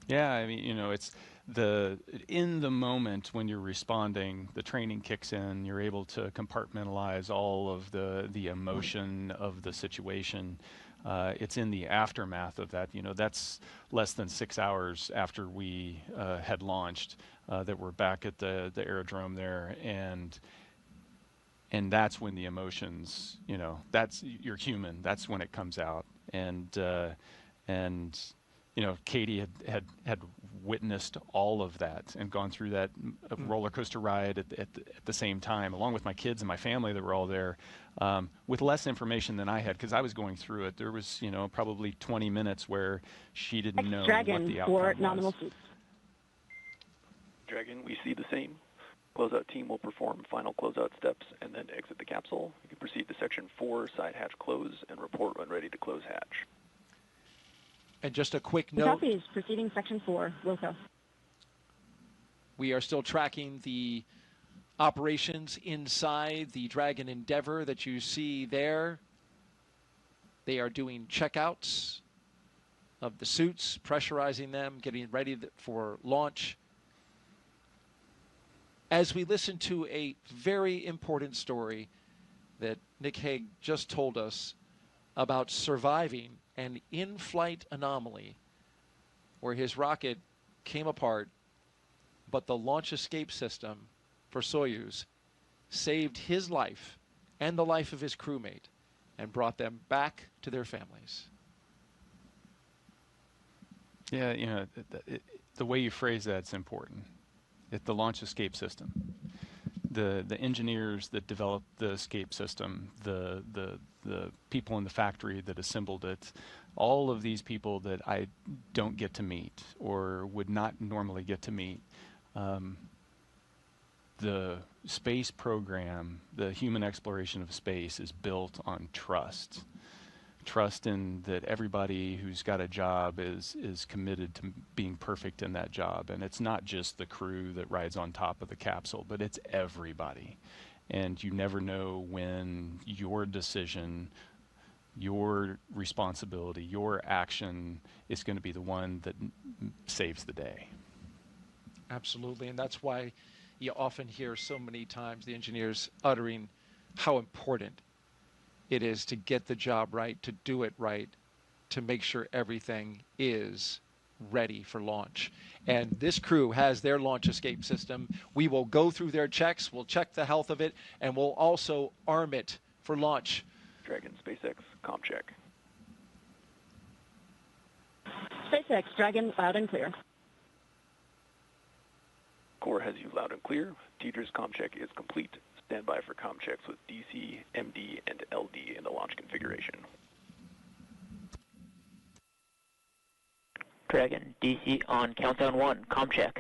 Yeah, I mean, you know, it's in the moment when you're responding, the training kicks in. You're able to compartmentalize all of the emotion of the situation. It's in the aftermath of that. That's less than 6 hours after we had launched that we're back at the aerodrome there, and that's when the emotions, that's, you're human. That's when it comes out, and Katie had witnessed all of that and gone through that roller coaster ride at the same time, along with my kids and my family that were all there, with less information than I had, because I was going through it. There was, probably 20 minutes where she didn't know what the outcome was.
Dragon, we see the same. Closeout team will perform final closeout steps and then exit the capsule. You can proceed to Section 4, side hatch close, and report when ready to close hatch.
And just a quick note.
Copies. Proceeding Section 4, Wilco.
We are still tracking the operations inside the Dragon Endeavour that you see there. They are doing checkouts of the suits, pressurizing them, getting ready for launch. As we listen to a very important story that Nick Hague just told us about surviving an in-flight anomaly where his rocket came apart, but the launch escape system for Soyuz saved his life and the life of his crewmate and brought them back to their families.
Yeah, the way you phrase that's important. The launch escape system. The engineers that developed the escape system, the people in the factory that assembled it, all of these people that I don't get to meet or would not normally get to meet. The space program, the human exploration of space, is built on trust. Trust in that everybody who's got a job is committed to being perfect in that job. And it's not just the crew that rides on top of the capsule, but it's everybody. And you never know when your decision, your responsibility, your action is going to be the one that saves the day.
Absolutely, and that's why you often hear so many times the engineers uttering how important it is to get the job right, to do it right, to make sure everything is ready for launch. And this crew has their launch escape system. We will go through their checks, we'll check the health of it, and we'll also arm it for launch.
Dragon, SpaceX, comm check.
SpaceX, Dragon, loud and clear.
Core has you loud and clear. Teeter's comm check is complete. Stand by for comm checks with DC, MD, and LD in the launch configuration.
Dragon, DC on countdown 1, comm check.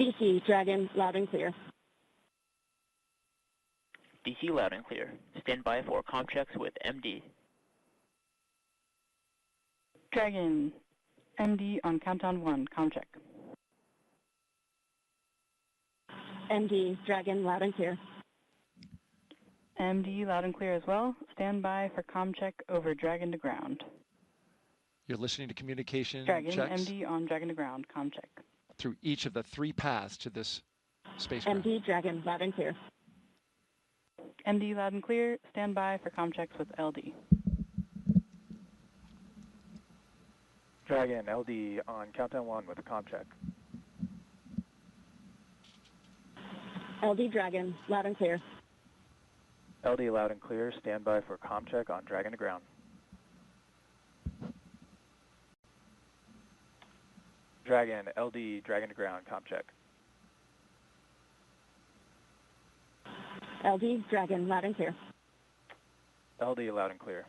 DC, Dragon, loud and clear.
DC loud and clear. Stand by for comm checks with MD.
Dragon, MD on countdown 1, comm check.
MD, Dragon, loud and clear.
MD loud and clear as well. Stand by for comm check over Dragon to ground.
You're listening to communication
Dragon,
checks
MD on Dragon to ground, comm check.
through each of the 3 paths to this spacecraft.
MD, Dragon, loud and clear.
MD loud and clear. Stand by for comm checks with LD.
Dragon, LD on countdown 1 with a comm check.
LD, Dragon, loud and clear.
LD loud and clear. Stand by for comm check on Dragon to ground. Dragon, LD, Dragon to ground, comm check.
LD, Dragon, loud and clear.
LD loud and clear.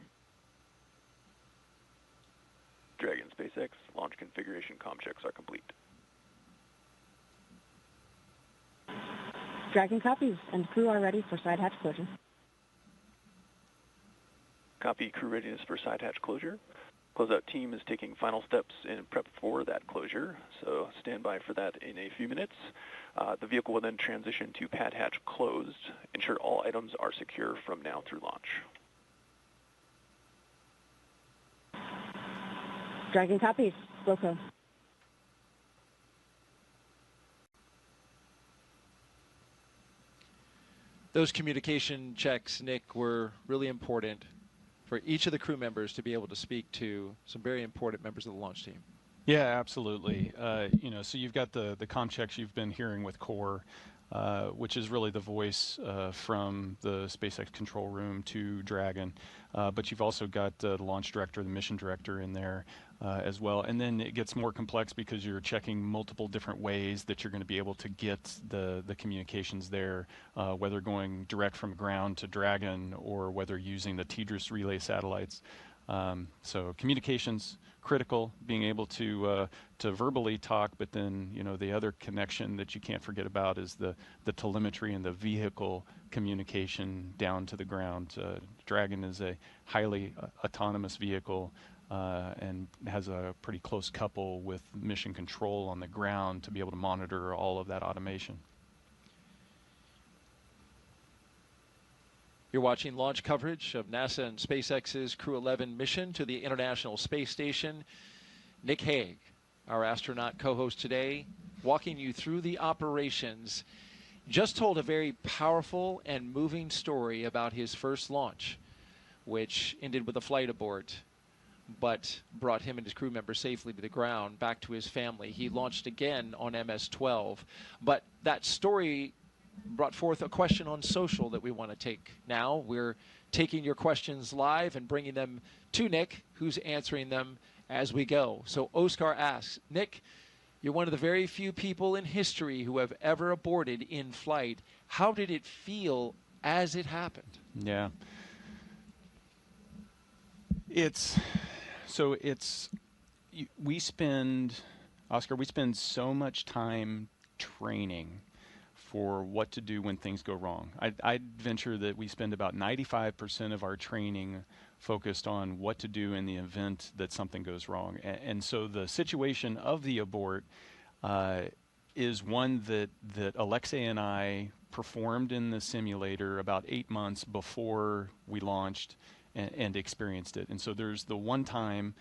Dragon, SpaceX, launch configuration comm checks are complete.
Dragon copies, and crew are ready for side hatch closure.
Copy, crew readiness for side hatch closure. Closeout team is taking final steps in prep for that closure, so stand by for that in a few minutes. The vehicle will then transition to pad hatch closed. Ensure all items are secure from now through launch.
Dragon copies. GoPro.
Those communication checks, Nick, were really important for each of the crew members to be able to speak to some very important members of the launch team.
Yeah, absolutely. You know, so you've got the comm checks you've been hearing with Core, which is really the voice from the SpaceX control room to Dragon. But you've also got the launch director, the mission director in there as well. And then it gets more complex because you're checking multiple different ways that you're going to be able to get the communications there, whether going direct from ground to Dragon or whether using the TDRS relay satellites. So communications critical, being able to verbally talk, but then the other connection that you can't forget about is the telemetry and the vehicle communication down to the ground. Dragon is a highly autonomous vehicle and has a pretty close couple with mission control on the ground to be able to monitor all of that automation.
You're watching launch coverage of NASA and SpaceX's Crew-11 mission to the International Space Station. Nick Hague, our astronaut co-host today, walking you through the operations. Just told a very powerful and moving story about his first launch, which ended with a flight abort, but brought him and his crew members safely to the ground, back to his family. He launched again on MS-12. But that story brought forth a question on social that we want to take now. We're taking your questions live and bringing them to Nick, who's answering them as we go. So Oscar asks, Nick, you're one of the very few people in history who have ever aborted in flight. How did it feel as it happened?
Yeah. We spend so much time training for what to do when things go wrong. I'd venture that we spend about 95% of our training focused on what to do in the event that something goes wrong. And so the situation of the abort is one that Alexei and I performed in the simulator about 8 months before we launched and experienced it. And so there's the one time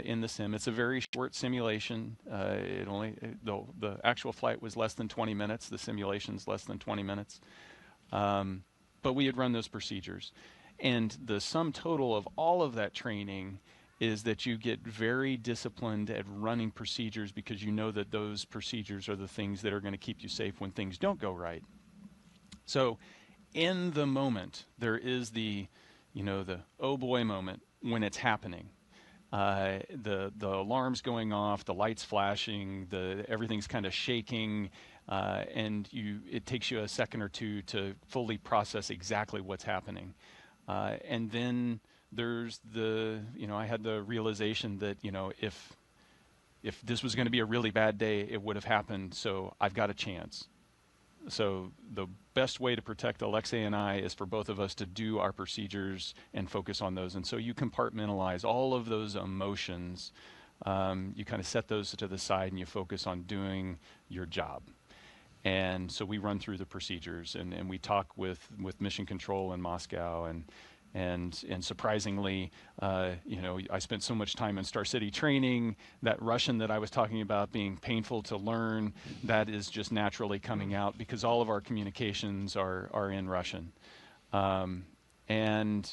in the sim. It's a very short simulation. The actual flight was less than 20 minutes. The simulation's less than 20 minutes. But we had run those procedures. And the sum total of all of that training is that you get very disciplined at running procedures because you know that those procedures are the things that are going to keep you safe when things don't go right. So in the moment, there is the oh boy moment when it's happening. The alarm's going off, the lights flashing, everything's kind of shaking, and it takes you a second or two to fully process exactly what's happening. And then there's I had the realization that if this was going to be a really bad day, it would have happened. So I've got a chance. So the best way to protect Alexei and I is for both of us to do our procedures and focus on those. And so you compartmentalize all of those emotions. You kind of set those to the side and you focus on doing your job. And so we run through the procedures and we talk with Mission Control in Moscow and surprisingly, I spent so much time in Star City training. That Russian that I was talking about being painful to learn, that is just naturally coming out because all of our communications are in Russian. And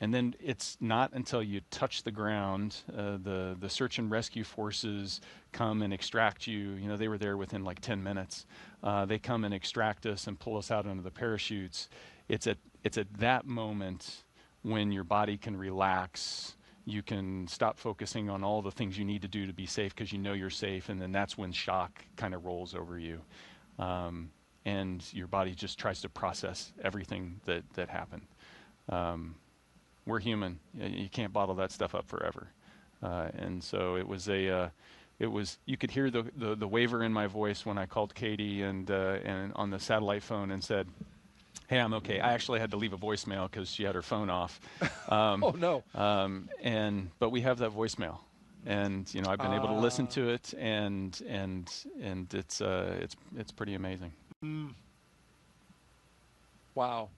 then it's not until you touch the ground, the search and rescue forces come and extract you. They were there within like 10 minutes. They come and extract us and pull us out under the parachutes. It's at that moment when your body can relax, you can stop focusing on all the things you need to do to be safe because you know you're safe, and then that's when shock kind of rolls over you. And your body just tries to process everything that happened. We're human. You can't bottle that stuff up forever. And so it was you could hear the waver in my voice when I called Katie and on the satellite phone and said, hey, I'm okay. I actually had to leave a voicemail because she had her phone off.
Oh no.
But we have that voicemail, and I've been able to listen to it, and it's pretty amazing.
Wow.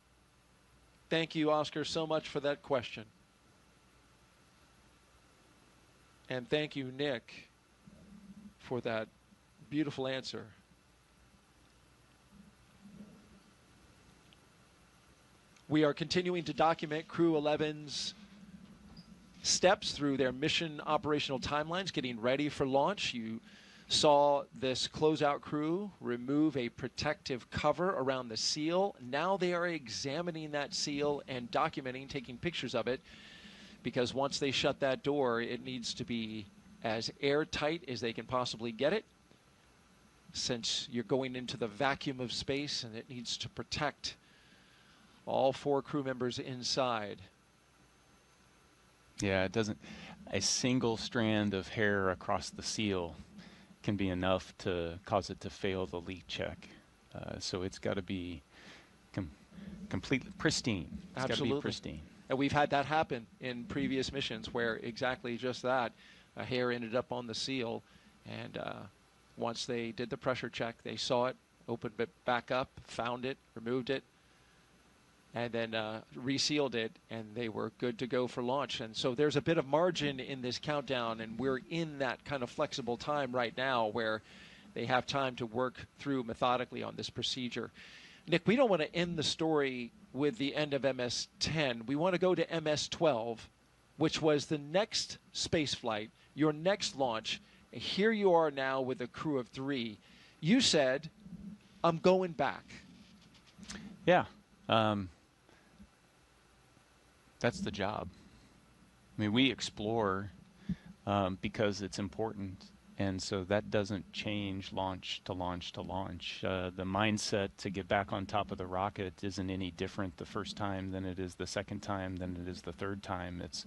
Thank you, Oscar, so much for that question. And thank you, Nick, for that beautiful answer. We are continuing to document Crew-11's steps through their mission operational timelines, getting ready for launch. You saw this closeout crew remove a protective cover around the seal. Now they are examining that seal and documenting, taking pictures of it, because once they shut that door, it needs to be as airtight as they can possibly get it, since you're going into the vacuum of space, and it needs to protect all 4 crew members inside.
Yeah, it doesn't. A single strand of hair across the seal can be enough to cause it to fail the leak check. So it's got to be completely pristine. It's got to be pristine.
And we've had that happen in previous missions where exactly just that. A hair ended up on the seal, and once they did the pressure check, they saw it, opened it back up, found it, removed it, and then resealed it, and they were good to go for launch. And so there's a bit of margin in this countdown, and we're in that kind of flexible time right now where they have time to work through methodically on this procedure. Nick, we don't want to end the story with the end of MS-10. We want to go to MS-12, which was the next space flight, your next launch. And here you are now with a crew of 3. You said, I'm going back.
Yeah. That's the job. I mean, we explore because it's important, and so that doesn't change launch to launch to launch. The mindset to get back on top of the rocket isn't any different the first time than it is the second time, than it is the third time. It's,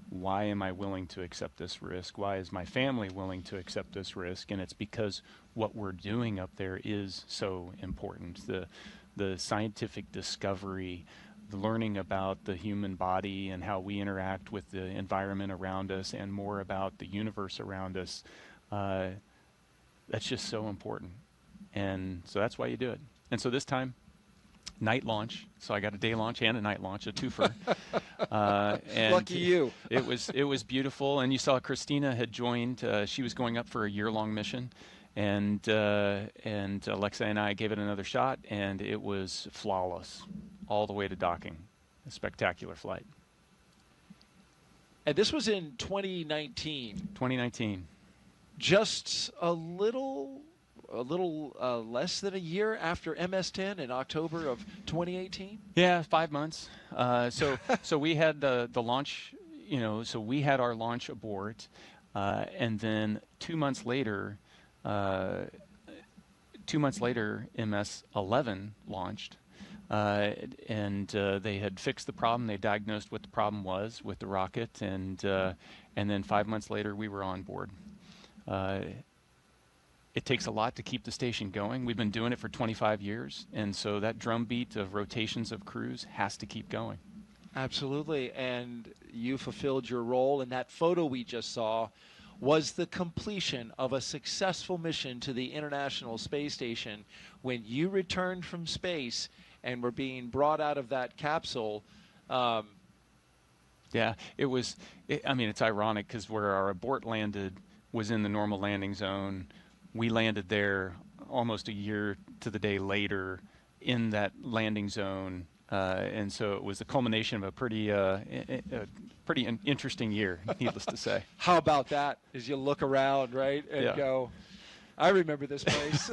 why am I willing to accept this risk? Why is my family willing to accept this risk? And it's because what we're doing up there is so important. The scientific discovery, the learning about the human body and how we interact with the environment around us, and more about the universe around us, that's just so important. And so that's why you do it. And so this time, night launch. So I got a day launch and a night launch, a twofer. And
lucky you.
It was beautiful. And you saw Christina had joined. She was going up for a year-long mission. And Alexa and I gave it another shot, and it was flawless all the way to docking. A spectacular flight.
And this was in 2019.
2019.
Just a little less than a year after MS-10 in October of 2018.
Yeah, 5 months. So we had the launch. So we had our launch abort, and then 2 months later. 2 months later, MS-11 launched, and they had fixed the problem. They diagnosed what the problem was with the rocket, and then 5 months later, we were on board. It takes a lot to keep the station going. We've been doing it for 25 years, and so that drumbeat of rotations of crews has to keep going.
Absolutely, and you fulfilled your role, and that photo we just saw was the completion of a successful mission to the International Space Station when you returned from space and were being brought out of that capsule.
Yeah, I mean, it's ironic because where our abort landed was in the normal landing zone. We landed there almost a year to the day later in that landing zone. And so it was the culmination of a pretty interesting year, needless to say.
How about that, as you look around, right, and go, I remember this place.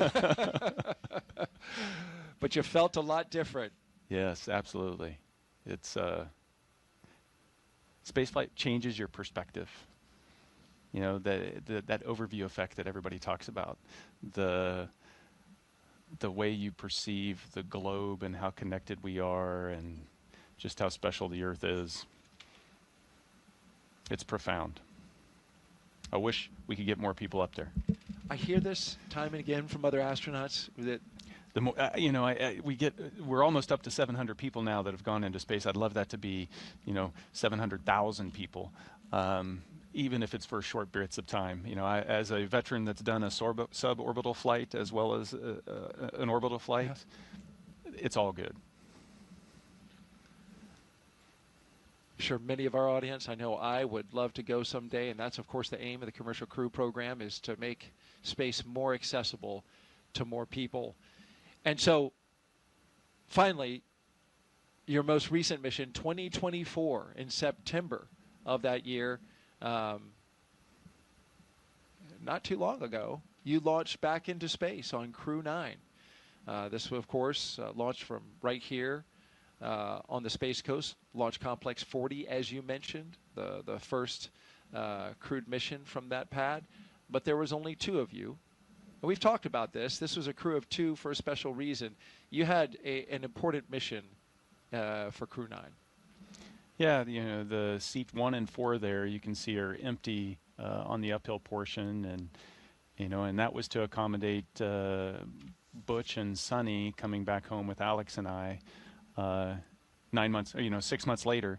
But you felt a lot different.
Yes, absolutely. It's spaceflight changes your perspective. That overview effect that everybody talks about, the way you perceive the globe and how connected we are and just how special the Earth is. It's profound. I wish we could get more people up there.
I hear this time and again from other astronauts that
the more, we're almost up to 700 people now that have gone into space. I'd love that to be, 700,000 people. Even if it's for short periods of time. As a veteran that's done a suborbital flight as well as an orbital flight, yes. It's all good.
sure many of our audience, I know I would love to go someday, and that's, of course, the aim of the Commercial Crew program, is to make space more accessible to more people. And so, finally, your most recent mission, 2024, in September of that year, not too long ago, you launched back into space on Crew-9. This, of course, launched from right here on the Space Coast, Launch Complex 40, as you mentioned, the first crewed mission from that pad. But there was only 2 of you. And we've talked about this. This was a crew of 2 for a special reason. You had an important mission for Crew-9.
Yeah, the seat 1 and 4 there, you can see, are empty on the uphill portion, and and that was to accommodate Butch and Sonny coming back home with Alex and I 6 months later.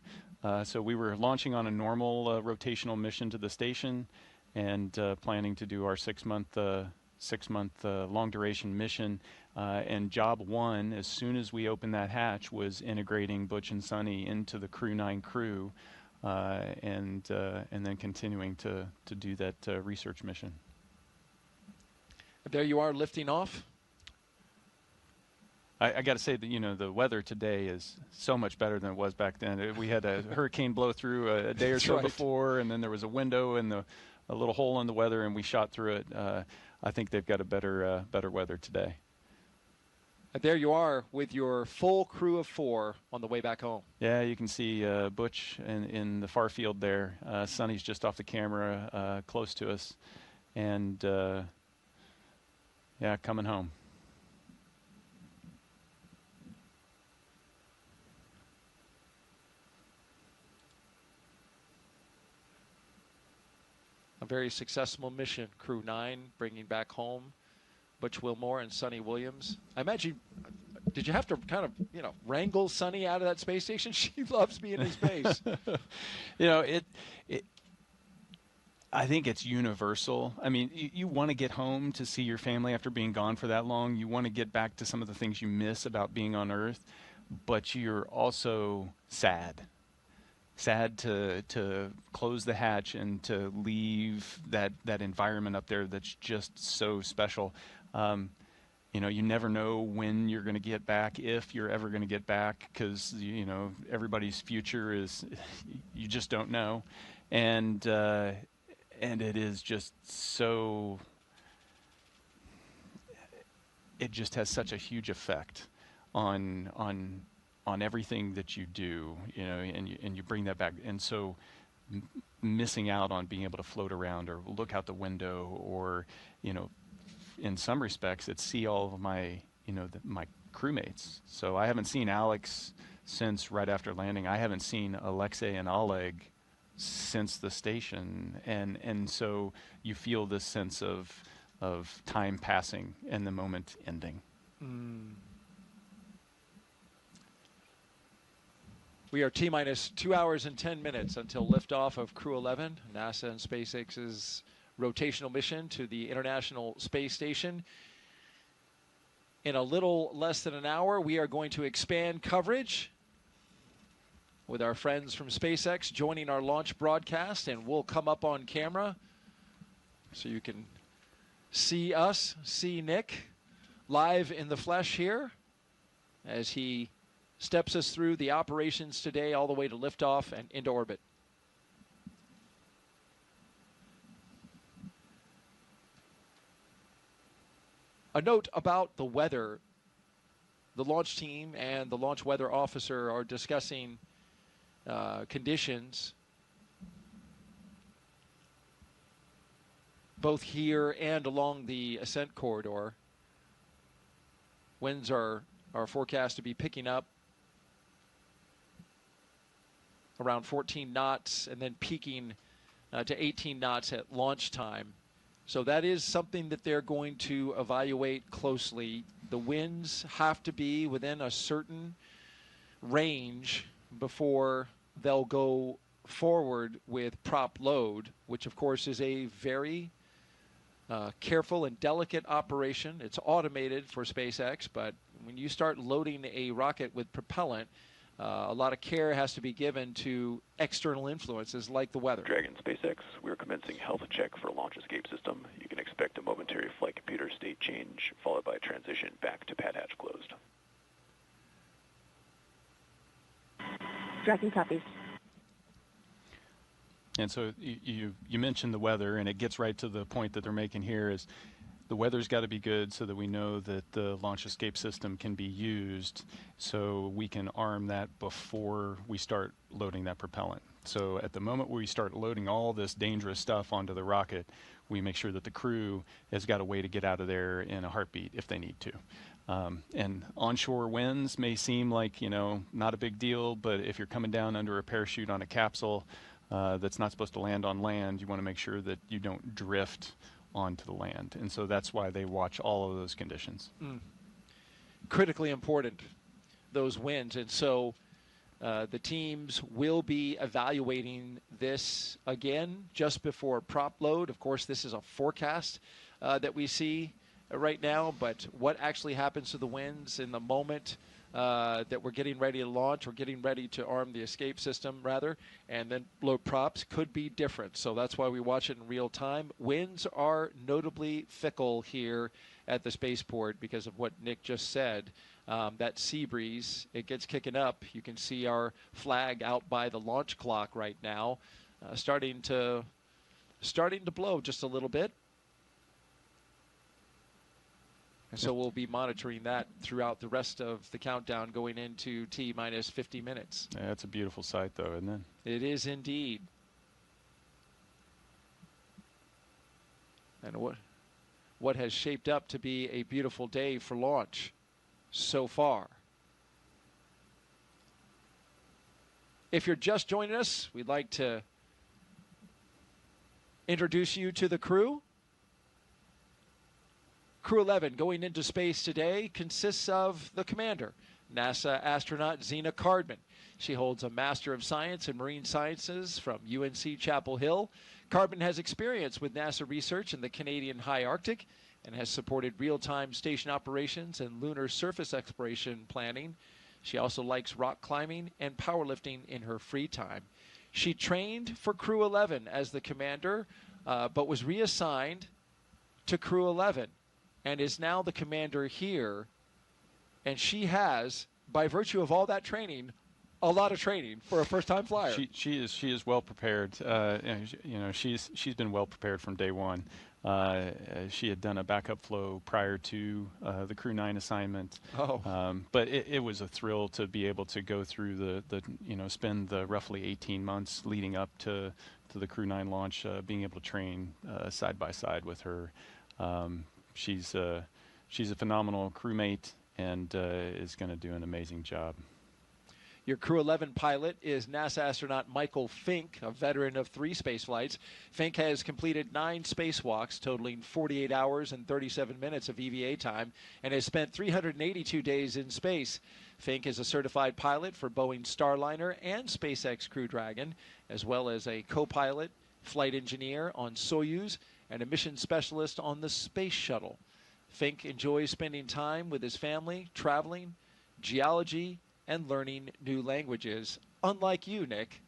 So we were launching on a normal rotational mission to the station, and planning to do our 6-month long duration mission. And job 1, as soon as we opened that hatch, was integrating Butch and Sonny into the Crew-9 crew, and then continuing to do that research mission.
There you are, lifting off.
I got to say that the weather today is so much better than it was back then. We had a hurricane blow through a day or so before, and then there was a window and a little hole in the weather, and we shot through it. I think they've got a better weather today.
And there you are with your full crew of 4 on the way back home.
Yeah, you can see Butch in the far field there. Sonny's just off the camera, close to us, and yeah, coming home.
A very successful mission, Crew-9, bringing back home Butch Wilmore and Sonny Williams. I imagine, did you have to kind of, wrangle Sonny out of that space station? She loves being in space.
I think it's universal. I mean, you want to get home to see your family after being gone for that long. You want to get back to some of the things you miss about being on Earth, but you're also sad to close the hatch and to leave that environment up there that's just so special. You never know when you're going to get back, if you're ever going to get back, because everybody's future is, you just don't know, and it is just so. It just has such a huge effect on everything that you do, and you bring that back. And so missing out on being able to float around or look out the window, or, in some respects, it's see all of my, my crewmates. So I haven't seen Alex since right after landing. I haven't seen Alexei and Oleg since the station. And so you feel this sense of time passing and the moment ending.
We are T-minus 2 hours and 10 minutes until liftoff of Crew-11, NASA and SpaceX's rotational mission to the International Space Station. In a little less than an hour, we are going to expand coverage with our friends from SpaceX joining our launch broadcast, and we'll come up on camera so you can see us, see Nick live in the flesh here as he steps us through the operations today all the way to liftoff and into orbit. A note about the weather. The launch team and the launch weather officer are discussing conditions both here and along the ascent corridor. Winds are forecast to be picking up around 14 knots and then peaking to 18 knots at launch time. So that is something that they're going to evaluate closely. The winds have to be within a certain range before they'll go forward with prop load, which of course is a very careful and delicate operation. It's automated for SpaceX, but when you start loading a rocket with propellant, a lot of care has to be given to external influences like the weather.
Dragon SpaceX, we're commencing health check for launch escape system. You can expect a momentary flight computer state change, followed by transition back to pad hatch closed.
Dragon copies.
And so you mentioned the weather, and it gets right to the point that they're making here is the weather's got to be good so that we know that the launch escape system can be used, so we can arm that before we start loading that propellant. So at the moment we start loading all this dangerous stuff onto the rocket, we make sure that the crew has got a way to get out of there in a heartbeat if they need to. And onshore winds may seem like, not a big deal, but if you're coming down under a parachute on a capsule that's not supposed to land on land, you want to make sure that you don't drift onto the land. And so that's why they watch all of those conditions.
Critically important, those winds. And so the teams will be evaluating this again just before prop load. Of course, this is a forecast that we see right now, but what actually happens to the winds in the moment that we're getting ready to launch or getting ready to arm the escape system, rather, and then load props could be different. So that's why we watch it in real time. Winds are notably fickle here at the spaceport because of what Nick just said. That sea breeze, it gets kicking up. You can see our flag out by the launch clock right now, starting to blow just a little bit. And so we'll be monitoring that throughout the rest of the countdown going into T-minus 50 minutes.
Yeah, it's a beautiful sight, though, isn't it?
It is indeed. And what has shaped up to be a beautiful day for launch so far. If you're just joining us, we'd like to introduce you to the crew. Crew-11 going into space today consists of the commander, NASA astronaut Zena Cardman. She holds a Master of Science in Marine Sciences from UNC Chapel Hill. Cardman has experience with NASA research in the Canadian High Arctic and has supported real-time station operations and lunar surface exploration planning. She also likes rock climbing and powerlifting in her free time. She trained for Crew-11 as the commander, but was reassigned to Crew-11. And is now the commander here, and she has, by virtue of all that training, a lot of training for a first-time flyer.
She is well prepared. She's been well prepared from day one. She had done a backup flow prior to the Crew-9 assignment. But it was a thrill to be able to go through spend the roughly 18 months leading up to the Crew-9 launch, being able to train side by side with her. She's a phenomenal crewmate and is going to do an amazing job.
Your Crew-11 pilot is NASA astronaut Michael Fink, a veteran of 3 space flights. Fink has completed 9 spacewalks, totaling 48 hours and 37 minutes of EVA time, and has spent 382 days in space. Fink is a certified pilot for Boeing Starliner and SpaceX Crew-Dragon, as well as a co-pilot, flight engineer on Soyuz, and a mission specialist on the Space Shuttle. Fink enjoys spending time with his family, traveling, geology, and learning new languages. Unlike you, Nick,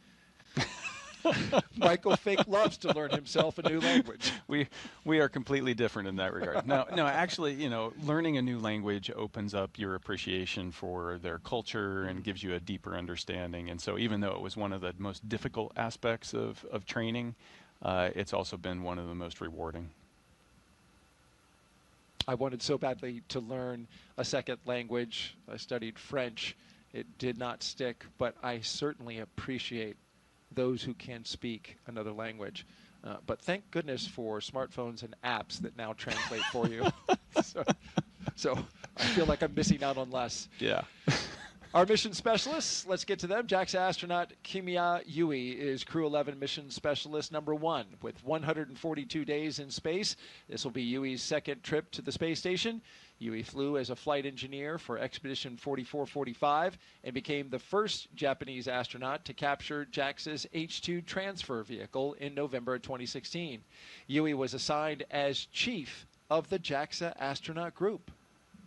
Michael Fink loves to learn himself a new language.
We are completely different in that regard. No, actually, learning a new language opens up your appreciation for their culture and gives you a deeper understanding. And so even though it was one of the most difficult aspects of training, it's also been one of the most rewarding.
I wanted so badly to learn a second language. I studied French. It did not stick, but I certainly appreciate those who can speak another language. But thank goodness for smartphones and apps that now translate for you. So I feel like I'm missing out on less.
Yeah.
Our mission specialists, let's get to them. JAXA astronaut Kimiya Yui is Crew-11 mission specialist number 1 with 142 days in space. This will be Yui's second trip to the space station. Yui flew as a flight engineer for Expedition 4445 and became the first Japanese astronaut to capture JAXA's H-2 transfer vehicle in November 2016. Yui was assigned as chief of the JAXA astronaut group.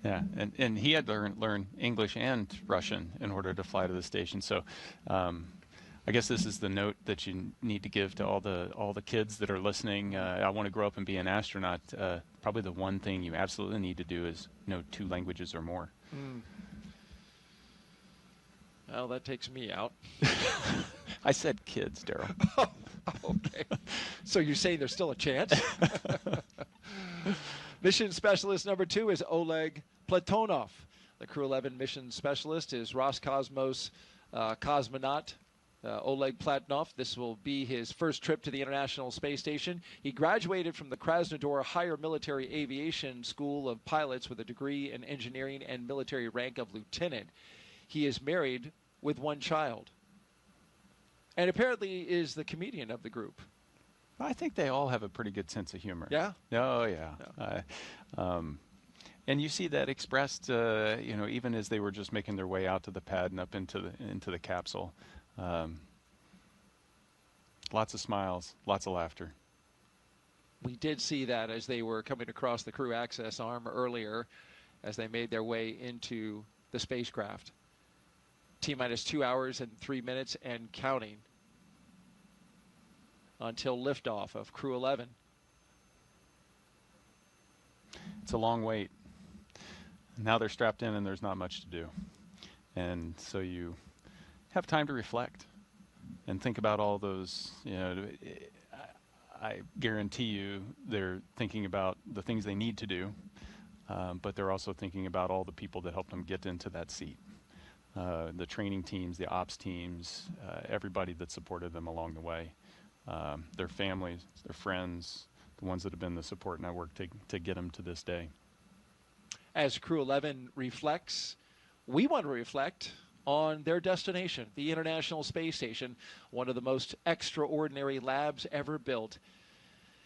Yeah, and he had to learn English and Russian in order to fly to the station. So I guess this is the note that you need to give to all the kids that are listening. I want to grow up and be an astronaut. Probably the one thing you absolutely need to do is know 2 languages or more.
Well, that takes me out.
I said kids, Daryl.
Okay. So you're saying there's still a chance? Mission specialist number 2 is Oleg Platonov. The Crew-11 mission specialist is Roscosmos cosmonaut Oleg Platonov. This will be his first trip to the International Space Station. He graduated from the Krasnodar Higher Military Aviation School of Pilots with a degree in engineering and military rank of lieutenant. He is married with 1 child, and apparently is the comedian of the group.
I think they all have a pretty good sense of humor.
Yeah?
Oh, yeah. And you see that expressed, even as they were just making their way out to the pad and up into the capsule. Lots of smiles, lots of laughter.
We did see that as they were coming across the crew access arm earlier, as they made their way into the spacecraft. T-minus 2 hours and 3 minutes and counting until liftoff of Crew-11.
It's a long wait. Now they're strapped in and there's not much to do. And so you have time to reflect and think about all those, I guarantee you they're thinking about the things they need to do, but they're also thinking about all the people that helped them get into that seat. The training teams, the ops teams, everybody that supported them along the way. Their families, their friends, the ones that have been the support network to get them to this day.
As Crew-11 reflects, we want to reflect on their destination, the International Space Station, one of the most extraordinary labs ever built.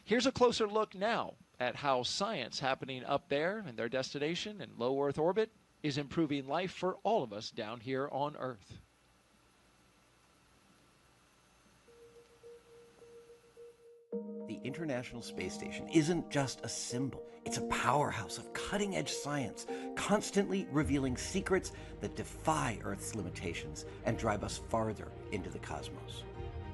Here's a closer look now at how science happening up there in their destination in low Earth orbit is improving life for all of us down here on Earth.
The International Space Station isn't just a symbol. It's a powerhouse of cutting-edge science, constantly revealing secrets that defy Earth's limitations and drive us farther into the cosmos.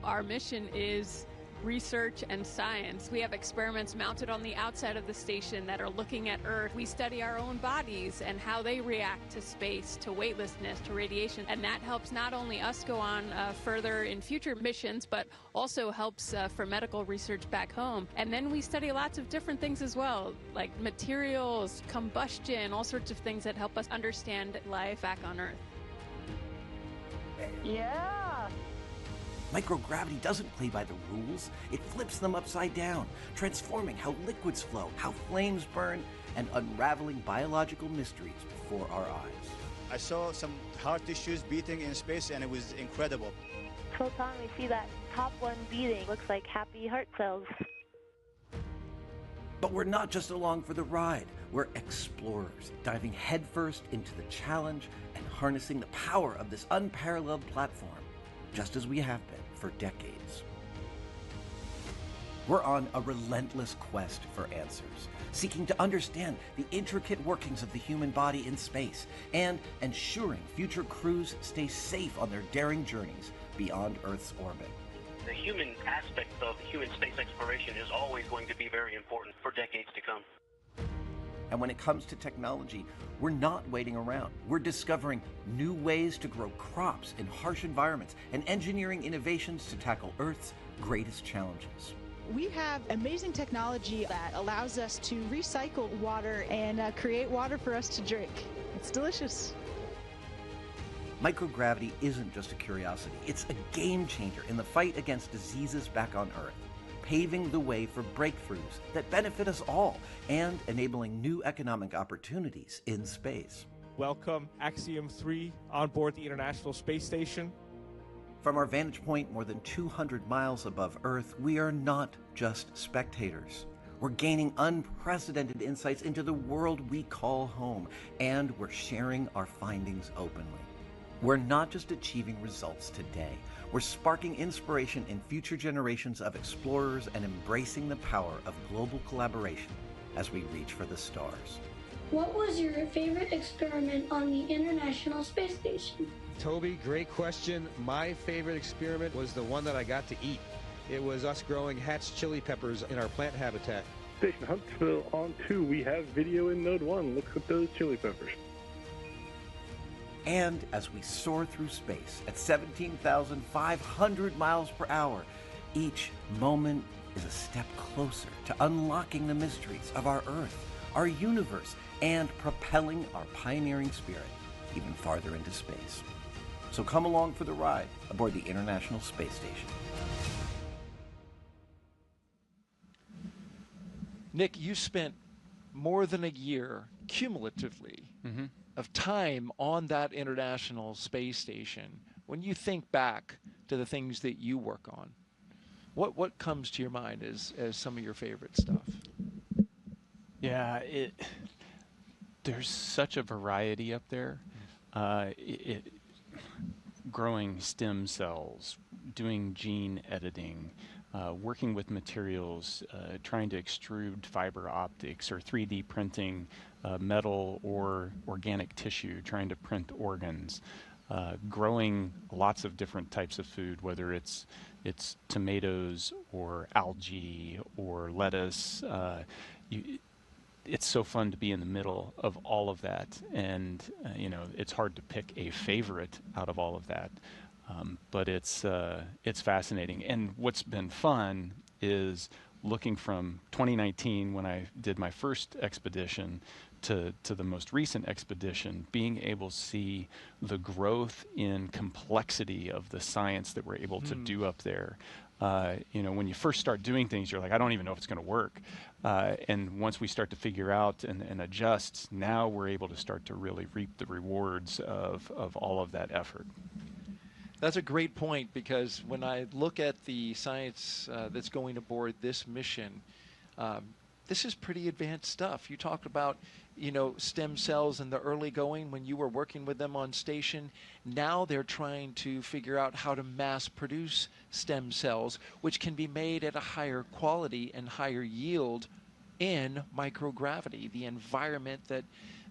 Our mission is research and science. We have experiments mounted on the outside of the station that are looking at Earth. We study our own bodies and how they react to space, to weightlessness, to radiation, and that helps not only us go on further in future missions, but also helps for medical research back home. And then we study lots of different things as well, like materials, combustion, all sorts of things that help us understand life back on Earth.
Yeah!
Microgravity doesn't play by the rules. It flips them upside down, transforming how liquids flow, how flames burn, and unraveling biological mysteries before our eyes.
I saw some heart tissues beating in space, and it was incredible.
Photon, we see that top one beating. Looks like happy heart cells.
But we're not just along for the ride. We're explorers, diving headfirst into the challenge and harnessing the power of this unparalleled platform, just as we have been for decades. We're on a relentless quest for answers, seeking to understand the intricate workings of the human body in space and ensuring future crews stay safe on their daring journeys beyond Earth's orbit.
The human aspect of human space exploration is always going to be very important for decades to come.
And when it comes to technology, we're not waiting around. We're discovering new ways to grow crops in harsh environments and engineering innovations to tackle Earth's greatest challenges.
We have amazing technology that allows us to recycle water and create water for us to drink. It's delicious.
Microgravity isn't just a curiosity. It's a game changer in the fight against diseases back on Earth, paving the way for breakthroughs that benefit us all and enabling new economic opportunities in space.
Welcome, Axiom 3, on board the International Space Station.
From our vantage point more than 200 miles above Earth, we are not just spectators. We're gaining unprecedented insights into the world we call home, and we're sharing our findings openly. We're not just achieving results today. We're sparking inspiration in future generations of explorers and embracing the power of global collaboration as we reach for the stars.
What was your favorite experiment on the International Space Station?
Toby, great question. My favorite experiment was the one that I got to eat. It was us growing hatch chili peppers in our plant habitat.
Station Huntsville on 2. We have video in Node 1. Look at those chili peppers.
And as we soar through space at 17,500 miles per hour, each moment is a step closer to unlocking the mysteries of our Earth, our universe, and propelling our pioneering spirit even farther into space. So come along for the ride aboard the International Space Station.
Nick, you spent more than a year cumulatively of time on that International Space Station. When you think back to the things that you work on, what comes to your mind as some of your favorite stuff?
Yeah, there's such a variety up there. Growing stem cells, doing gene editing, working with materials, trying to extrude fiber optics or 3D printing metal or organic tissue, trying to print organs, growing lots of different types of food, whether it's tomatoes or algae or lettuce. It's so fun to be in the middle of all of that, and it's hard to pick a favorite out of all of that. But it's fascinating. And what's been fun is looking from 2019, when I did my first expedition, to the most recent expedition, being able to see the growth in complexity of the science that we're able to do up there. When you first start doing things, you're like, I don't even know if it's going to work. And once we start to figure out and adjust, now we're able to start to really reap the rewards of all of that effort.
That's a great point, because when I look at the science that's going aboard this mission, this is pretty advanced stuff. You talked about, stem cells in the early going when you were working with them on station. Now they're trying to figure out how to mass produce stem cells, which can be made at a higher quality and higher yield in microgravity, the environment that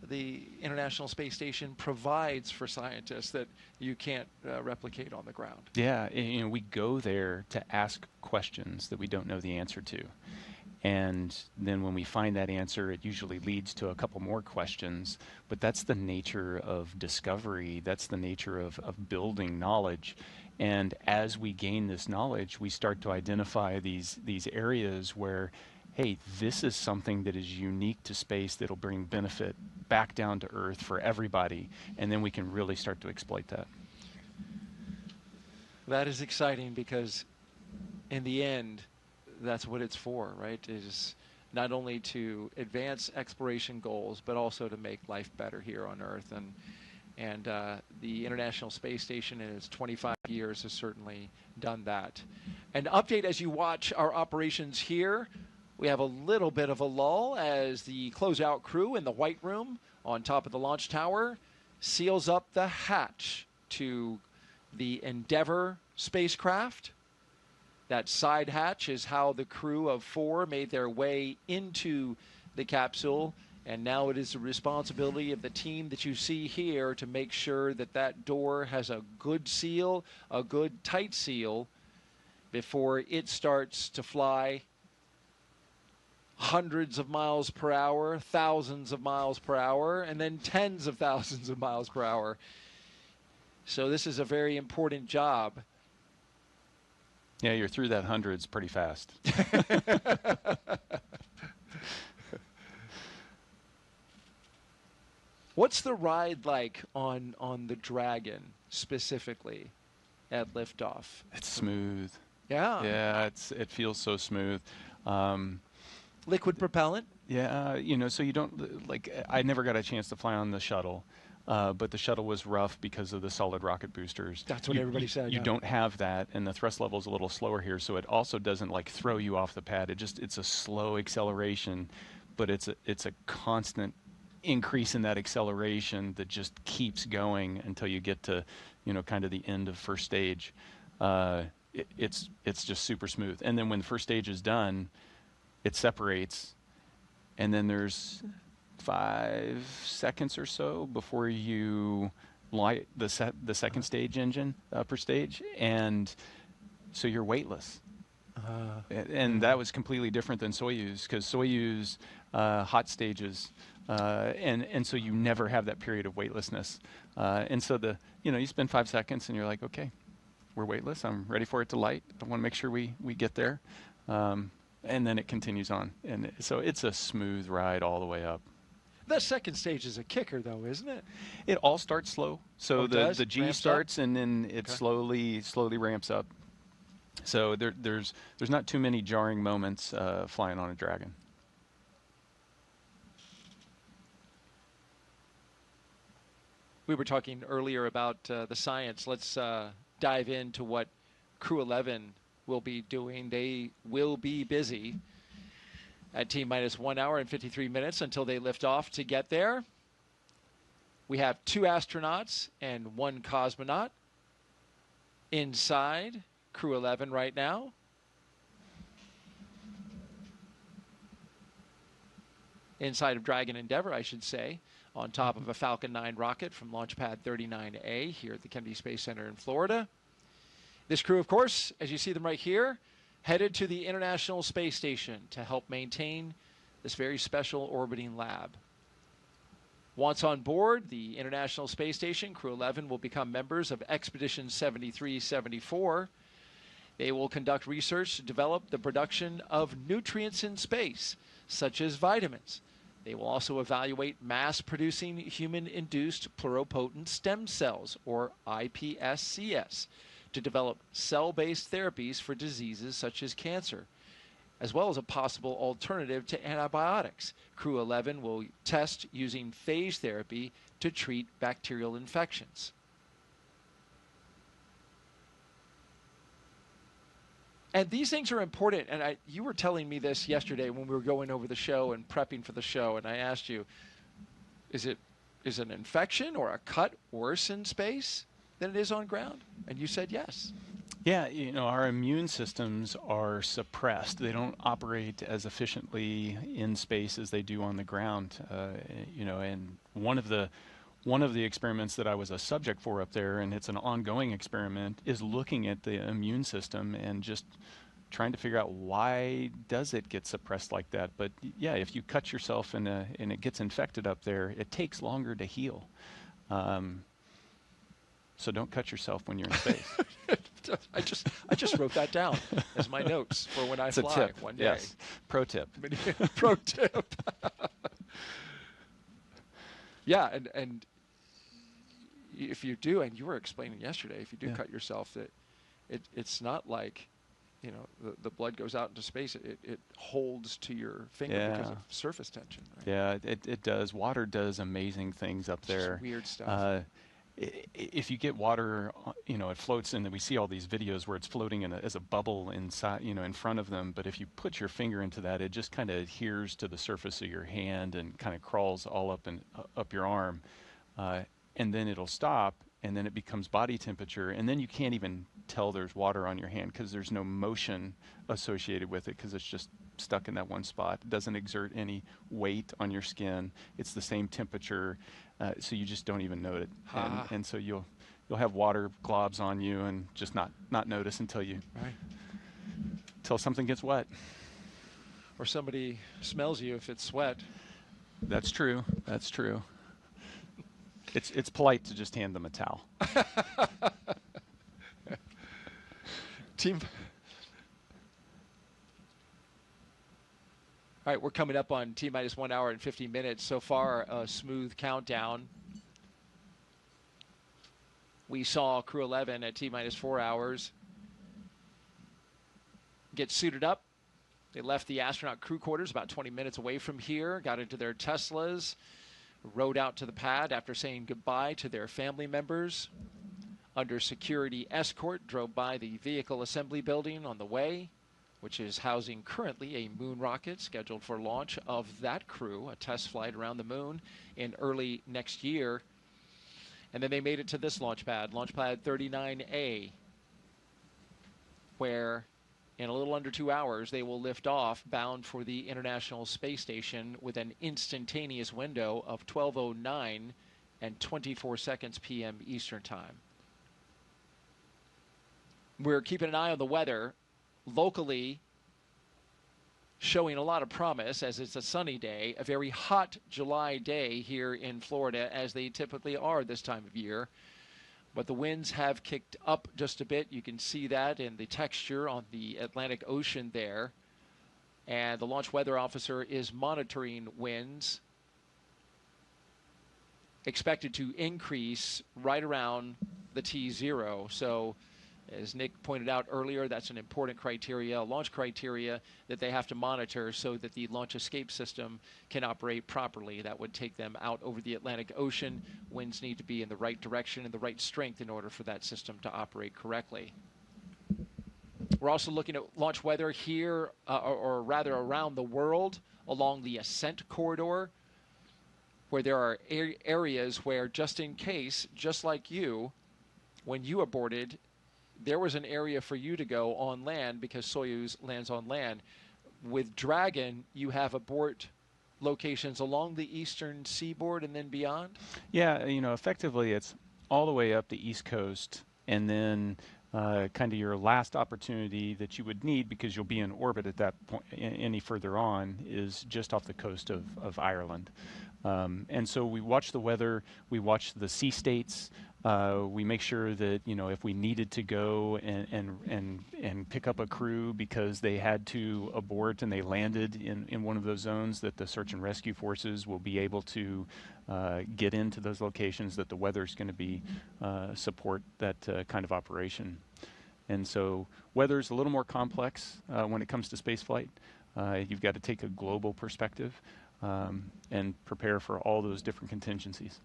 the International Space Station provides for scientists that you can't replicate on the ground.
Yeah, we go there to ask questions that we don't know the answer to. And then when we find that answer, it usually leads to a couple more questions. But that's the nature of discovery. That's the nature of building knowledge. And as we gain this knowledge, we start to identify these areas where, hey, this is something that is unique to space that'll bring benefit back down to Earth for everybody. And then we can really start to exploit that.
That is exciting, because in the end, that's what it's for, right? It is not only to advance exploration goals, but also to make life better here on Earth. And the International Space Station in its 25 years has certainly done that. An update as you watch our operations here. We have a little bit of a lull as the closeout crew in the White Room on top of the launch tower seals up the hatch to the Endeavour spacecraft. That side hatch is how the crew of 4 made their way into the capsule, and now it is the responsibility of the team that you see here to make sure that that door has a good seal, a good tight seal, before it starts to fly hundreds of miles per hour, thousands of miles per hour, and then tens of thousands of miles per hour. So this is a very important job.
Yeah, you're through that hundreds pretty fast.
What's the ride like on the Dragon specifically at liftoff?
It's smooth.
Yeah.
Yeah, it feels so smooth.
Liquid propellant?
Yeah, so you don't, I never got a chance to fly on the shuttle. But the shuttle was rough because of the solid rocket boosters.
That's what everybody said.
You don't have that, and the thrust level is a little slower here, so it also doesn't throw you off the pad. It's a slow acceleration, but it's a constant increase in that acceleration that just keeps going until you get to kind of the end of first stage. It's just super smooth. And then when the first stage is done, it separates, and then there's 5 seconds or so before you light the second stage engine, upper stage, and so you're weightless. And that was completely different than Soyuz, because Soyuz hot stages, and so you never have that period of weightlessness. And so you spend 5 seconds and you're like, okay, we're weightless. I'm ready for it to light. I want to make sure we get there, and then it continues on. And so it's a smooth ride all the way up.
The second stage is a kicker, though, isn't it?
It all starts slow. So the G
ramps
starts
up?
and then it slowly ramps up. So there's not too many jarring moments flying on a Dragon.
We were talking earlier about the science. Let's dive into what Crew-11 will be doing. They will be busy at T-minus 1 hour and 53 minutes until they lift off to get there. We have 2 astronauts and 1 cosmonaut inside Crew-11 right now. Inside of Dragon Endeavour, I should say, on top of a Falcon 9 rocket from Launch Pad 39A here at the Kennedy Space Center in Florida. This crew, of course, as you see them right here, headed to the International Space Station to help maintain this very special orbiting lab. Once on board the International Space Station, Crew-11 will become members of Expedition 73-74. They will conduct research to develop the production of nutrients in space, such as vitamins. They will also evaluate mass-producing human-induced pluripotent stem cells, or iPSCs, to develop cell-based therapies for diseases such as cancer, as well as a possible alternative to antibiotics. Crew-11 will test using phage therapy to treat bacterial infections. And these things are important, and you were telling me this yesterday when we were going over the show and prepping for the show, and I asked you, is an infection or a cut worse in space than it is on ground? And you said yes.
Yeah, our immune systems are suppressed. They don't operate as efficiently in space as they do on the ground. And one of the experiments that I was a subject for up there, and it's an ongoing experiment, is looking at the immune system and just trying to figure out why does it get suppressed like that. But yeah, if you cut yourself and it gets infected up there, it takes longer to heal. So don't cut yourself when you're in space.
I just wrote that down as my notes for when I fly
tip.
one day.
Yes. Pro tip.
Pro tip. Yeah, and if you do, and you were explaining yesterday, if you do cut yourself, it's not like, the blood goes out into space. It holds to your finger because of surface tension. Right?
Yeah, it does. Water does amazing things up there.
Just weird stuff.
If you get water, it floats, and we see all these videos where it's floating as a bubble inside, in front of them. But if you put your finger into that, it just kind of adheres to the surface of your hand and kind of crawls all up your arm, and then it'll stop, and then it becomes body temperature, and then you can't even tell there's water on your hand because there's no motion associated with it because it's just stuck in that one spot. It doesn't exert any weight on your skin. It's the same temperature. So you just don't even know it, and so you'll have water globs on you and just not notice until something gets wet,
or somebody smells you if it's sweat.
That's true. That's true. It's polite to just hand them a towel.
Team. All right, we're coming up on T-minus 1 hour and 50 minutes. So far, a smooth countdown. We saw Crew-11 at T-minus 4 hours get suited up. They left the astronaut crew quarters about 20 minutes away from here, got into their Teslas, rode out to the pad after saying goodbye to their family members. Under security escort, drove by the vehicle assembly building on the way, which is housing currently a moon rocket scheduled for launch of that crew, a test flight around the moon in early next year. And then they made it to this launch pad 39A, where In a little under 2 hours, they will lift off, bound for the International Space Station with an instantaneous window of 12:09 and 24 seconds p.m. Eastern Time. We're keeping an eye on the weather. Locally, showing a lot of promise as it's a sunny day, a very hot July day here in Florida, as they typically are this time of year. But the winds have kicked up just a bit. You can see that in the texture on the Atlantic Ocean there. And the launch weather officer is monitoring winds, expected to increase right around the T0. So, as Nick pointed out earlier, that's an important criteria, a launch criteria that they have to monitor so that the launch escape system can operate properly. That would take them out over the Atlantic Ocean. Winds need to be in the right direction and the right strength in order for that system to operate correctly. We're also looking at launch weather here, or rather around the world, along the ascent corridor, where there are areas where, just in case, just like you, when you aborted, there was an area for you to go on land because Soyuz lands on land. With Dragon, you have abort locations along the eastern seaboard and then beyond?
Yeah, you know, effectively it's all the way up the East Coast, and then kind of your last opportunity that you would need, because you'll be in orbit at that point any further on, is just off the coast of Ireland. And so we watch the weather, we watch the sea states, we make sure that, you know, if we needed to go and pick up a crew because they had to abort and they landed in one of those zones, that the search and rescue forces will be able to get into those locations, that the weather's going to be support that kind of operation. And so weather's a little more complex when it comes to spaceflight. You've got to take a global perspective and prepare for all those different contingencies.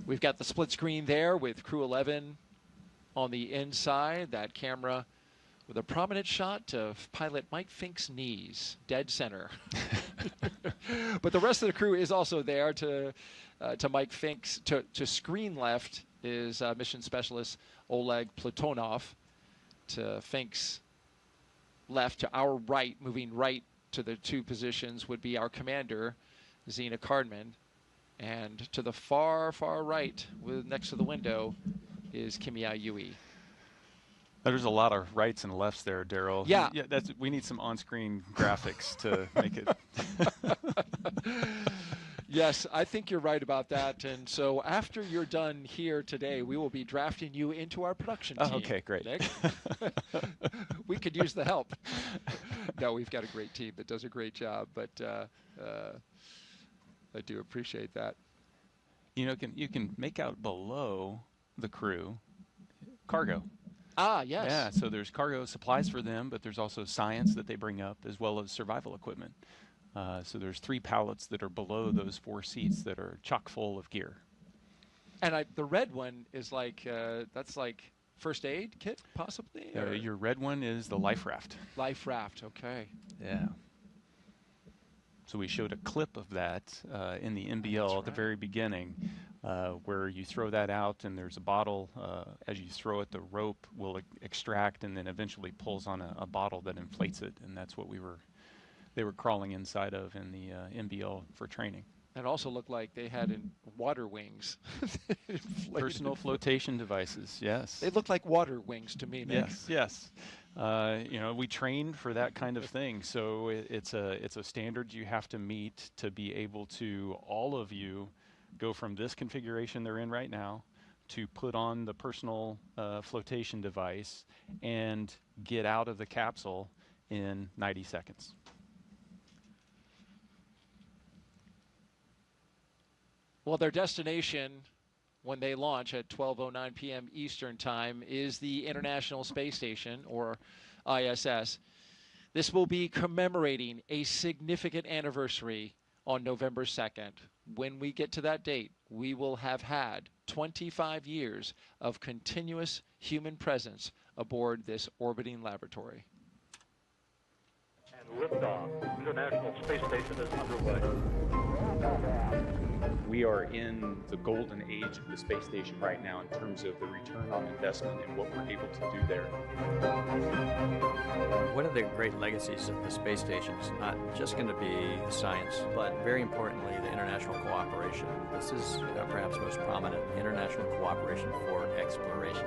We've got the split screen there with Crew-11 on the inside. That camera with a prominent shot of pilot Mike Fink's knees, dead center. But the rest of the crew is also there. To Mike Fink's, to screen left is mission specialist Oleg Platonov. To Fink's left, to our right, moving right to the two positions, would be our commander, Zena Cardman. And to the far, far right, next to the window, is Kimiya Yui.
There's a lot of rights and lefts there, Daryl.
Yeah.
We need some on-screen graphics to make it.
Yes, I think you're right about that. And so after you're done here today, we will be drafting you into our production team.
Oh, okay, great.
Nick. We could use the help. No, we've got a great team that does a great job, but I do appreciate that.
You know, you can make out below the crew cargo.
Ah, yes.
Yeah, so there's cargo supplies for them, but there's also science that they bring up, as well as survival equipment. So there's 3 pallets that are below those 4 seats that are chock full of gear.
And the red one is like, that's like first aid kit, possibly?
Your red one is the life raft.
Life raft, okay.
Yeah. So we showed a clip of that in the NBL at the very beginning, where you throw that out and there's a bottle. As you throw it, the rope will extract and then eventually pulls on a bottle that inflates it, and that's what they were crawling inside of in the NBL for training.
It also looked like they had water wings.
Personal flotation devices, yes.
They look like water wings to me, Nick.
Yes, yes. You know, we train for that kind of thing, so it's a standard you have to meet to be able to, all of you, go from this configuration they're in right now to put on the personal flotation device and get out of the capsule in 90 seconds.
Well, their destination when they launch at 12:09 p.m. Eastern Time is the International Space Station, or ISS. This will be commemorating a significant anniversary on November 2nd. When we get to that date, we will have had 25 years of continuous human presence aboard this orbiting laboratory.
And liftoff. International Space Station is underway.
We are in the golden age of the space station right now in terms of the return on investment and what we're able to do there.
One of the great legacies of the space station is not just going to be science, but very importantly, the international cooperation. This is perhaps most prominent, international cooperation for exploration.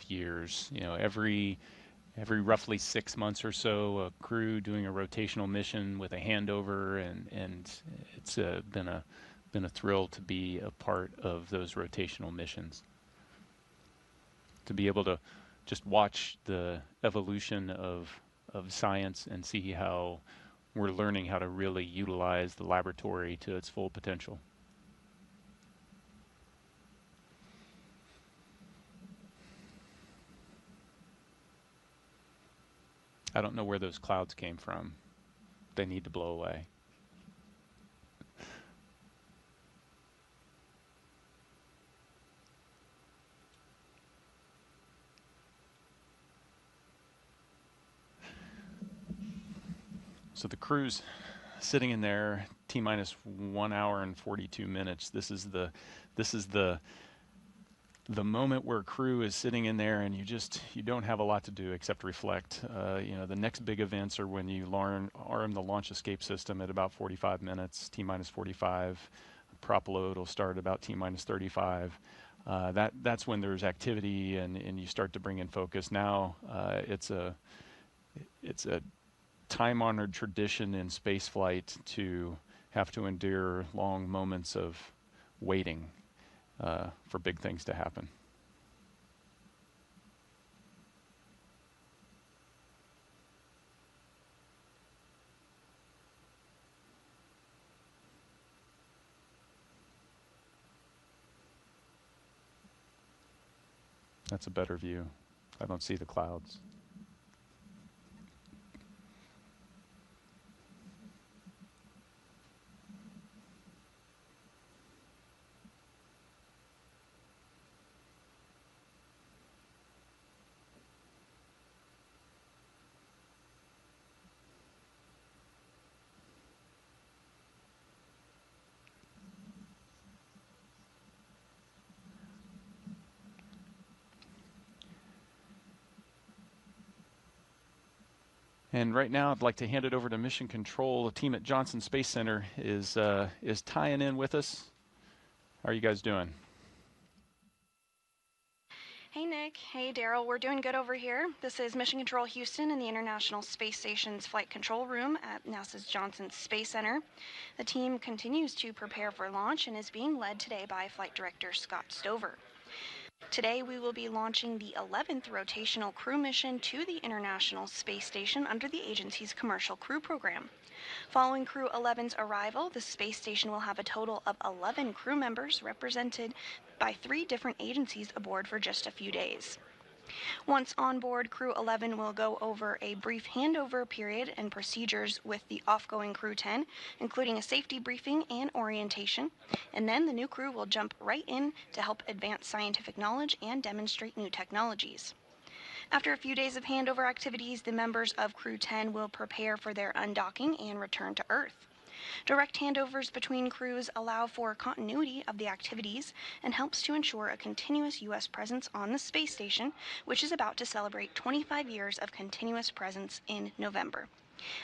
Years, you know, every roughly 6 months or so, a crew doing a rotational mission with a handover, and it's been a thrill to be a part of those rotational missions. To be able to just watch the evolution of science and see how we're learning how to really utilize the laboratory to its full potential. I don't know where those clouds came from. They need to blow away. So the crew's sitting in there, T-minus 1 hour and 42 minutes. This is the moment where crew is sitting in there and you don't have a lot to do except reflect. You know, the next big events are when you arm the launch escape system at about 45 minutes, T-minus 45. Prop load will start about T-minus 35. That's when there's activity and you start to bring in focus. Now it's a time-honored tradition in spaceflight to have to endure long moments of waiting for big things to happen. That's a better view. I don't see the clouds. And right now, I'd like to hand it over to Mission Control. The team at Johnson Space Center is tying in with us. How are you guys doing?
Hey Nick, hey Daryl, we're doing good over here. This is Mission Control Houston in the International Space Station's Flight Control Room at NASA's Johnson Space Center. The team continues to prepare for launch and is being led today by Flight Director Scott Stover. Today we will be launching the 11th rotational crew mission to the International Space Station under the agency's commercial crew program. Following Crew-11's arrival, the space station will have a total of 11 crew members represented by 3 different agencies aboard for just a few days. Once on board, Crew-11 will go over a brief handover period and procedures with the off-going Crew-10, including a safety briefing and orientation, and then the new crew will jump right in to help advance scientific knowledge and demonstrate new technologies. After a few days of handover activities, the members of Crew-10 will prepare for their undocking and return to Earth. Direct handovers between crews allow for continuity of the activities and helps to ensure a continuous U.S. presence on the space station, which is about to celebrate 25 years of continuous presence in November.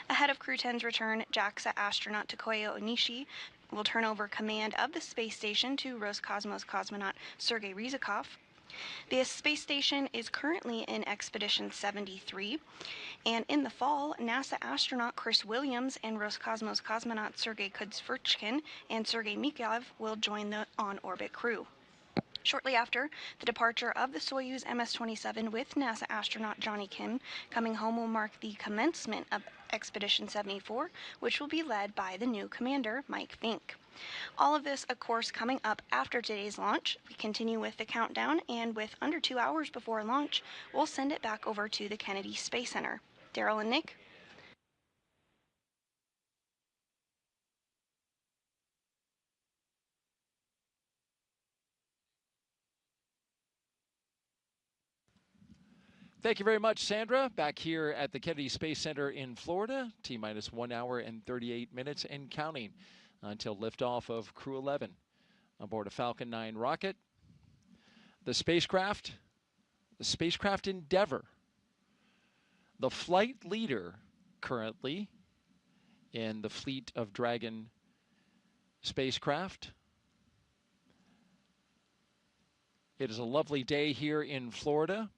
Ahead of Crew-10's return, JAXA astronaut Takuya Onishi will turn over command of the space station to Roscosmos cosmonaut Sergei Ryzhikov. The space station is currently in Expedition 73, and in the fall, NASA astronaut Chris Williams and Roscosmos cosmonaut Sergei Kudzverchkin and Sergei Mikhailov will join the on-orbit crew. Shortly after the departure of the Soyuz MS-27 with NASA astronaut Johnny Kim, coming home will mark the commencement of Expedition 74, which will be led by the new commander, Mike Fink. All of this, of course, coming up after today's launch. We continue with the countdown, and with under 2 hours before launch, we'll send it back over to the Kennedy Space Center. Daryl and Nick?
Thank you very much, Sandra. Back here at the Kennedy Space Center in Florida, T-minus 1 hour and 38 minutes and counting until liftoff of Crew-11 aboard a Falcon 9 rocket. The spacecraft Endeavour, the flight leader currently in the fleet of Dragon spacecraft. It is a lovely day here in Florida.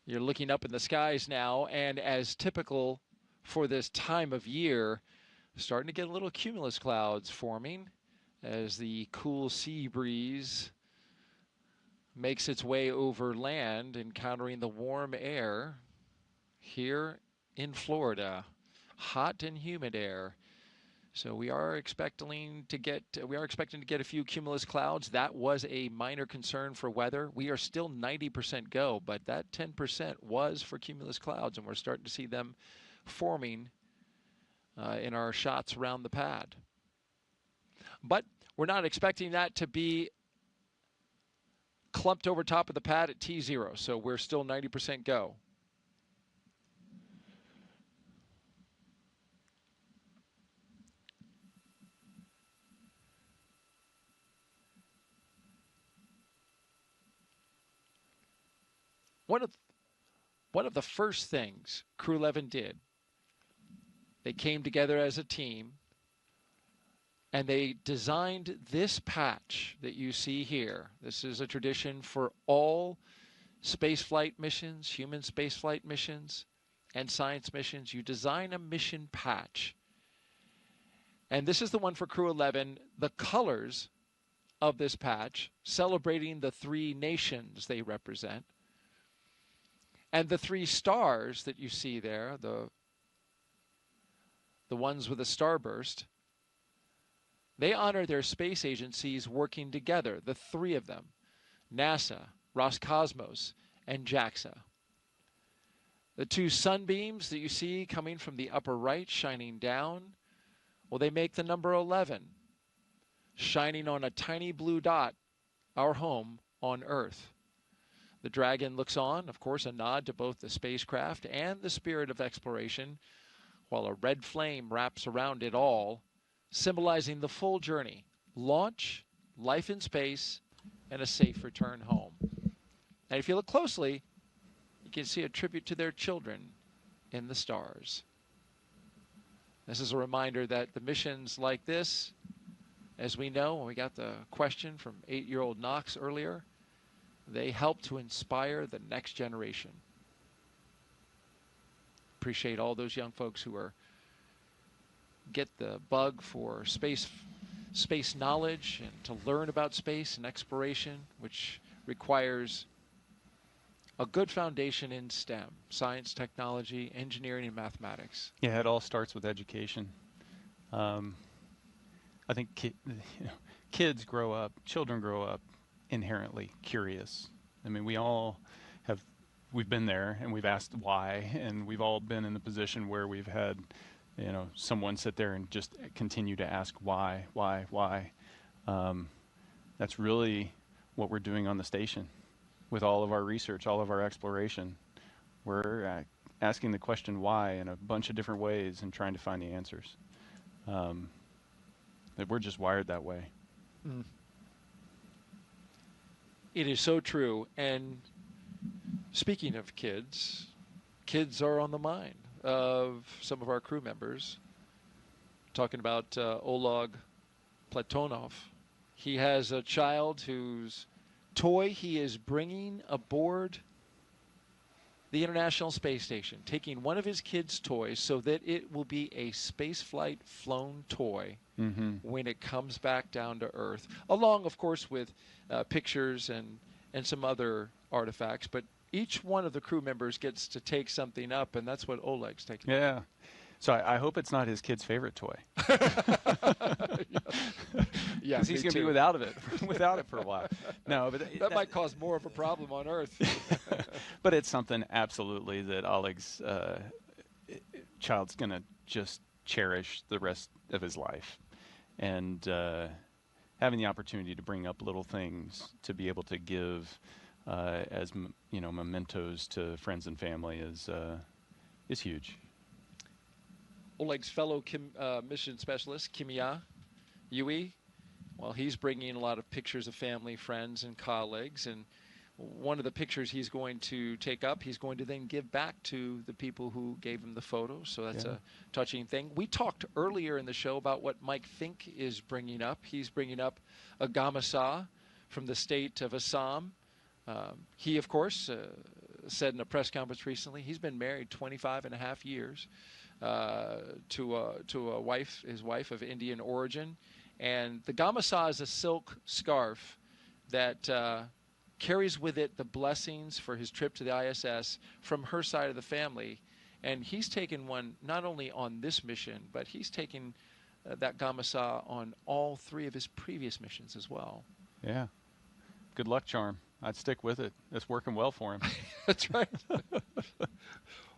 You're looking up in the skies now, and as typical for this time of year, starting to get a little cumulus clouds forming as the cool sea breeze makes its way over land, encountering the warm air here in Florida. Hot and humid air. So we are expecting to get a few cumulus clouds. That was a minor concern for weather. We are still 90% go, but that 10% was for cumulus clouds, and we're starting to see them forming in our shots around the pad. But we're not expecting that to be clumped over top of the pad at T0, so we're still 90% go. One of the first things Crew-11 did, they came together as a team, and they designed this patch that you see here. This is a tradition for all spaceflight missions, human spaceflight missions, and science missions. You design a mission patch. And this is the one for Crew-11. The colors of this patch, celebrating the 3 nations they represent. And the 3 stars that you see there, the ones with a starburst, they honor their space agencies working together, the 3 of them, NASA, Roscosmos, and JAXA. The 2 sunbeams that you see coming from the upper right, shining down, well, they make the number 11, shining on a tiny blue dot, our home on Earth. The Dragon looks on, of course, a nod to both the spacecraft and the spirit of exploration, while a red flame wraps around it all, symbolizing the full journey, launch, life in space, and a safe return home. And if you look closely, you can see a tribute to their children in the stars. This is a reminder that the missions like this, as we know, when we got the question from 8-year-old Knox earlier, they help to inspire the next generation. Appreciate all those young folks who get the bug for space knowledge and to learn about space and exploration, which requires a good foundation in STEM, science, technology, engineering, and mathematics.
Yeah, it all starts with education. I think kids grow up, children grow up inherently curious. I mean, we've been there and we've asked why, and we've all been in the position where we've had, someone sit there and just continue to ask why. That's really what we're doing on the station with all of our research, all of our exploration. We're asking the question why in a bunch of different ways and trying to find the answers. That we're just wired that way.
Mm. It is so true. And speaking of kids, kids are on the mind of some of our crew members. Talking about Oleg Platonov. He has a child whose toy he is bringing aboard the International Space Station, taking one of his kids' toys so that it will be a spaceflight flown toy when it comes back down to Earth, along, of course, with pictures and some other artifacts. But each one of the crew members gets to take something up, and that's what Oleg's taking.
Yeah. So I hope it's not his kid's favorite toy.
Yeah,
he's going to be without it for a while. No, but
that might cause more of a problem on Earth.
But it's something absolutely that Oleg's child's going to just cherish the rest of his life, and having the opportunity to bring up little things to be able to give as mementos to friends and family is huge.
Oleg's fellow mission specialist, Kimia Yui, well, he's bringing a lot of pictures of family, friends, and colleagues. And one of the pictures he's going to take up, he's going to then give back to the people who gave him the photo. So that's a touching thing. We talked earlier in the show about what Mike Fink is bringing up. He's bringing up a Gamasa from the state of Assam. He, of course, said in a press conference recently, he's been married 25 and a half years. To a wife, his wife of Indian origin, and the Gamasa is a silk scarf that carries with it the blessings for his trip to the ISS from her side of the family, and he's taken one not only on this mission, but he's taken that Gamasa on all 3 of his previous missions as well.
Yeah, good luck charm. I'd stick with it. It's working well for him.
That's right.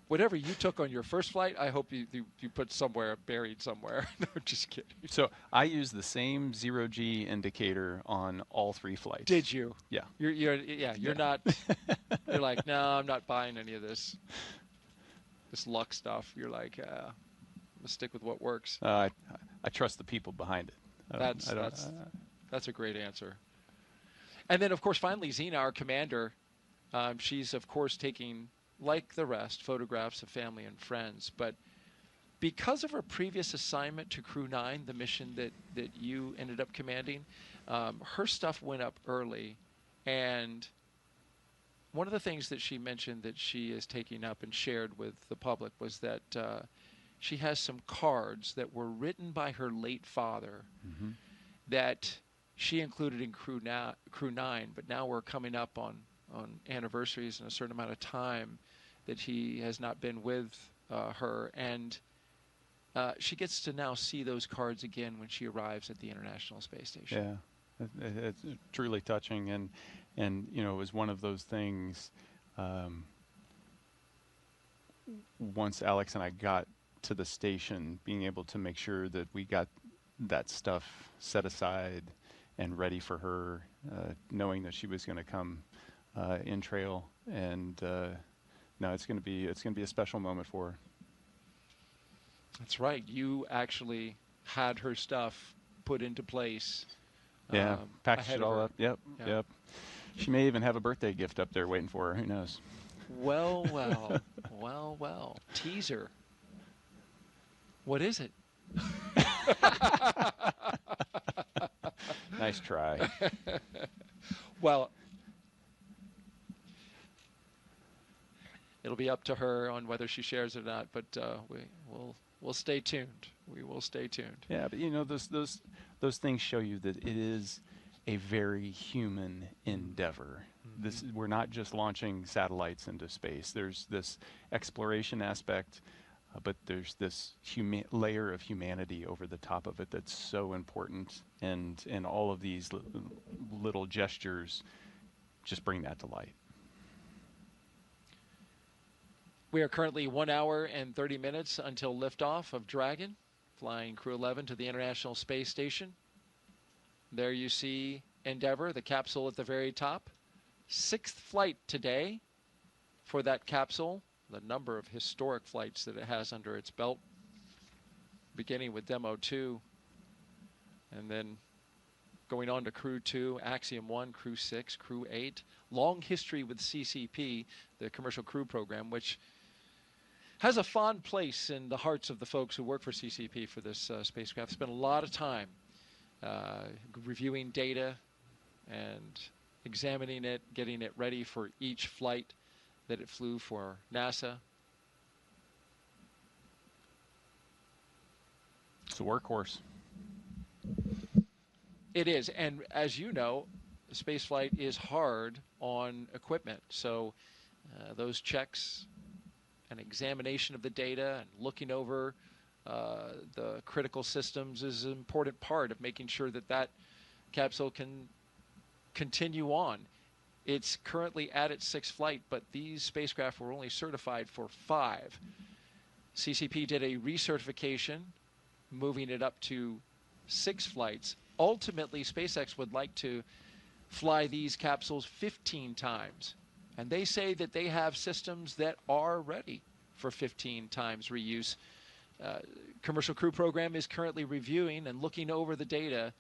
Whatever you took on your first flight, I hope you put somewhere, buried somewhere. No, just kidding.
So I used the same zero-G indicator on all 3 flights.
Did you?
Yeah.
You're not. You're like, no, I'm not buying any of this luck stuff. You're like, I'm gonna stick with what works.
I trust the people behind it.
That's a great answer. And then, of course, finally, Xena, our commander, she's of course taking, like the rest, photographs of family and friends. But because of her previous assignment to Crew 9, the mission that you ended up commanding, her stuff went up early. And one of the things that she mentioned that she is taking up and shared with the public was that she has some cards that were written by her late father that she included in Crew 9, but now we're coming up on anniversaries in a certain amount of time that he has not been with her, and she gets to now see those cards again when she arrives at the International Space Station.
Yeah, it's truly touching, and it was one of those things. Once Alex and I got to the station, being able to make sure that we got that stuff set aside and ready for her, knowing that she was going to come in trail, and no, it's going to be a special moment for her.
That's right. You actually had her stuff put into place.
Yeah, packaged it all up. Yep. She may even have a birthday gift up there waiting for her. Who knows?
Well. Teaser. What is it?
Nice try.
Well, it'll be up to her on whether she shares it or not, but we'll stay tuned. We will stay tuned.
Yeah, but those things show you that it is a very human endeavor. We're not just launching satellites into space. There's this exploration aspect, but there's this layer of humanity over the top of it that's so important, and all of these little gestures just bring that to light.
We are currently 1 hour and 30 minutes until liftoff of Dragon, flying Crew-11 to the International Space Station. There you see Endeavour, the capsule at the very top. 6th flight today for that capsule. The number of historic flights that it has under its belt, beginning with Demo 2, and then going on to Crew 2, Axiom 1, Crew 6, Crew 8. Long history with CCP, the Commercial Crew Program, which has a fond place in the hearts of the folks who work for CCP for this spacecraft. Spent a lot of time reviewing data and examining it, getting it ready for each flight. that it flew for NASA.
It's a workhorse.
It is, and as you know, spaceflight is hard on equipment. So those checks, an examination of the data, and looking over the critical systems is an important part of making sure that that capsule can continue on. It's currently at its 6th flight, but these spacecraft were only certified for 5. CCP did a recertification, moving it up to 6 flights. Ultimately, SpaceX would like to fly these capsules 15 times. And they say that they have systems that are ready for 15 times reuse. Commercial Crew program is currently reviewing and looking over the data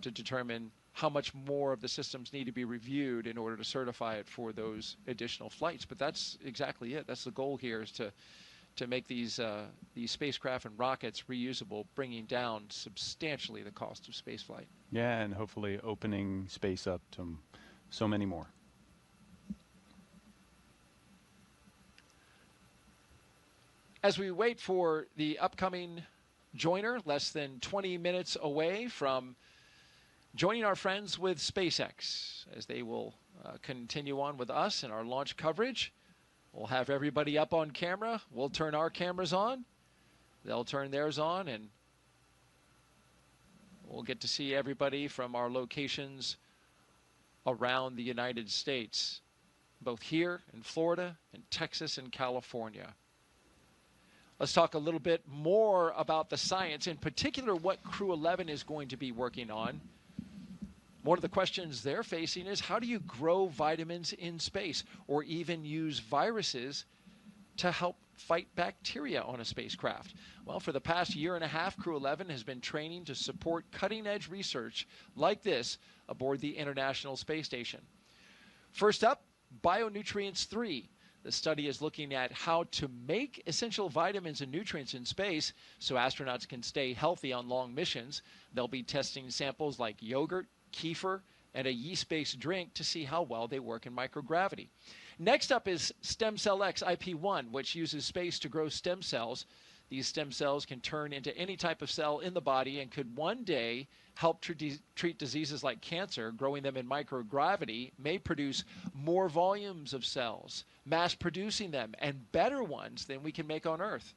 to determine how much more of the systems need to be reviewed in order to certify it for those additional flights. But that's exactly it. That's the goal here, is to make these spacecraft and rockets reusable, bringing down substantially the cost of spaceflight.
Yeah, and hopefully opening space up to so many more.
As we wait for the upcoming joiner, less than 20 minutes away from joining our friends with SpaceX, as they will continue on with us in our launch coverage. We'll have everybody up on camera. We'll turn our cameras on. They'll turn theirs on, and we'll get to see everybody from our locations around the United States, both here in Florida and Texas and California. Let's talk a little bit more about the science, in particular what Crew-11 is going to be working on. One of the questions they're facing is, how do you grow vitamins in space, or even use viruses to help fight bacteria on a spacecraft? Well, for the past year and a half, Crew-11 has been training to support cutting-edge research like this aboard the International Space Station. First up, Bionutrients 3. The study is looking at how to make essential vitamins and nutrients in space so astronauts can stay healthy on long missions. They'll be testing samples like yogurt, kefir, and a yeast-based drink to see how well they work in microgravity. Next up is Stem Cell X IP1, which uses space to grow stem cells. These stem cells can turn into any type of cell in the body and could one day help treat diseases like cancer. Growing them in microgravity may produce more volumes of cells, mass producing them, and better ones than we can make on Earth.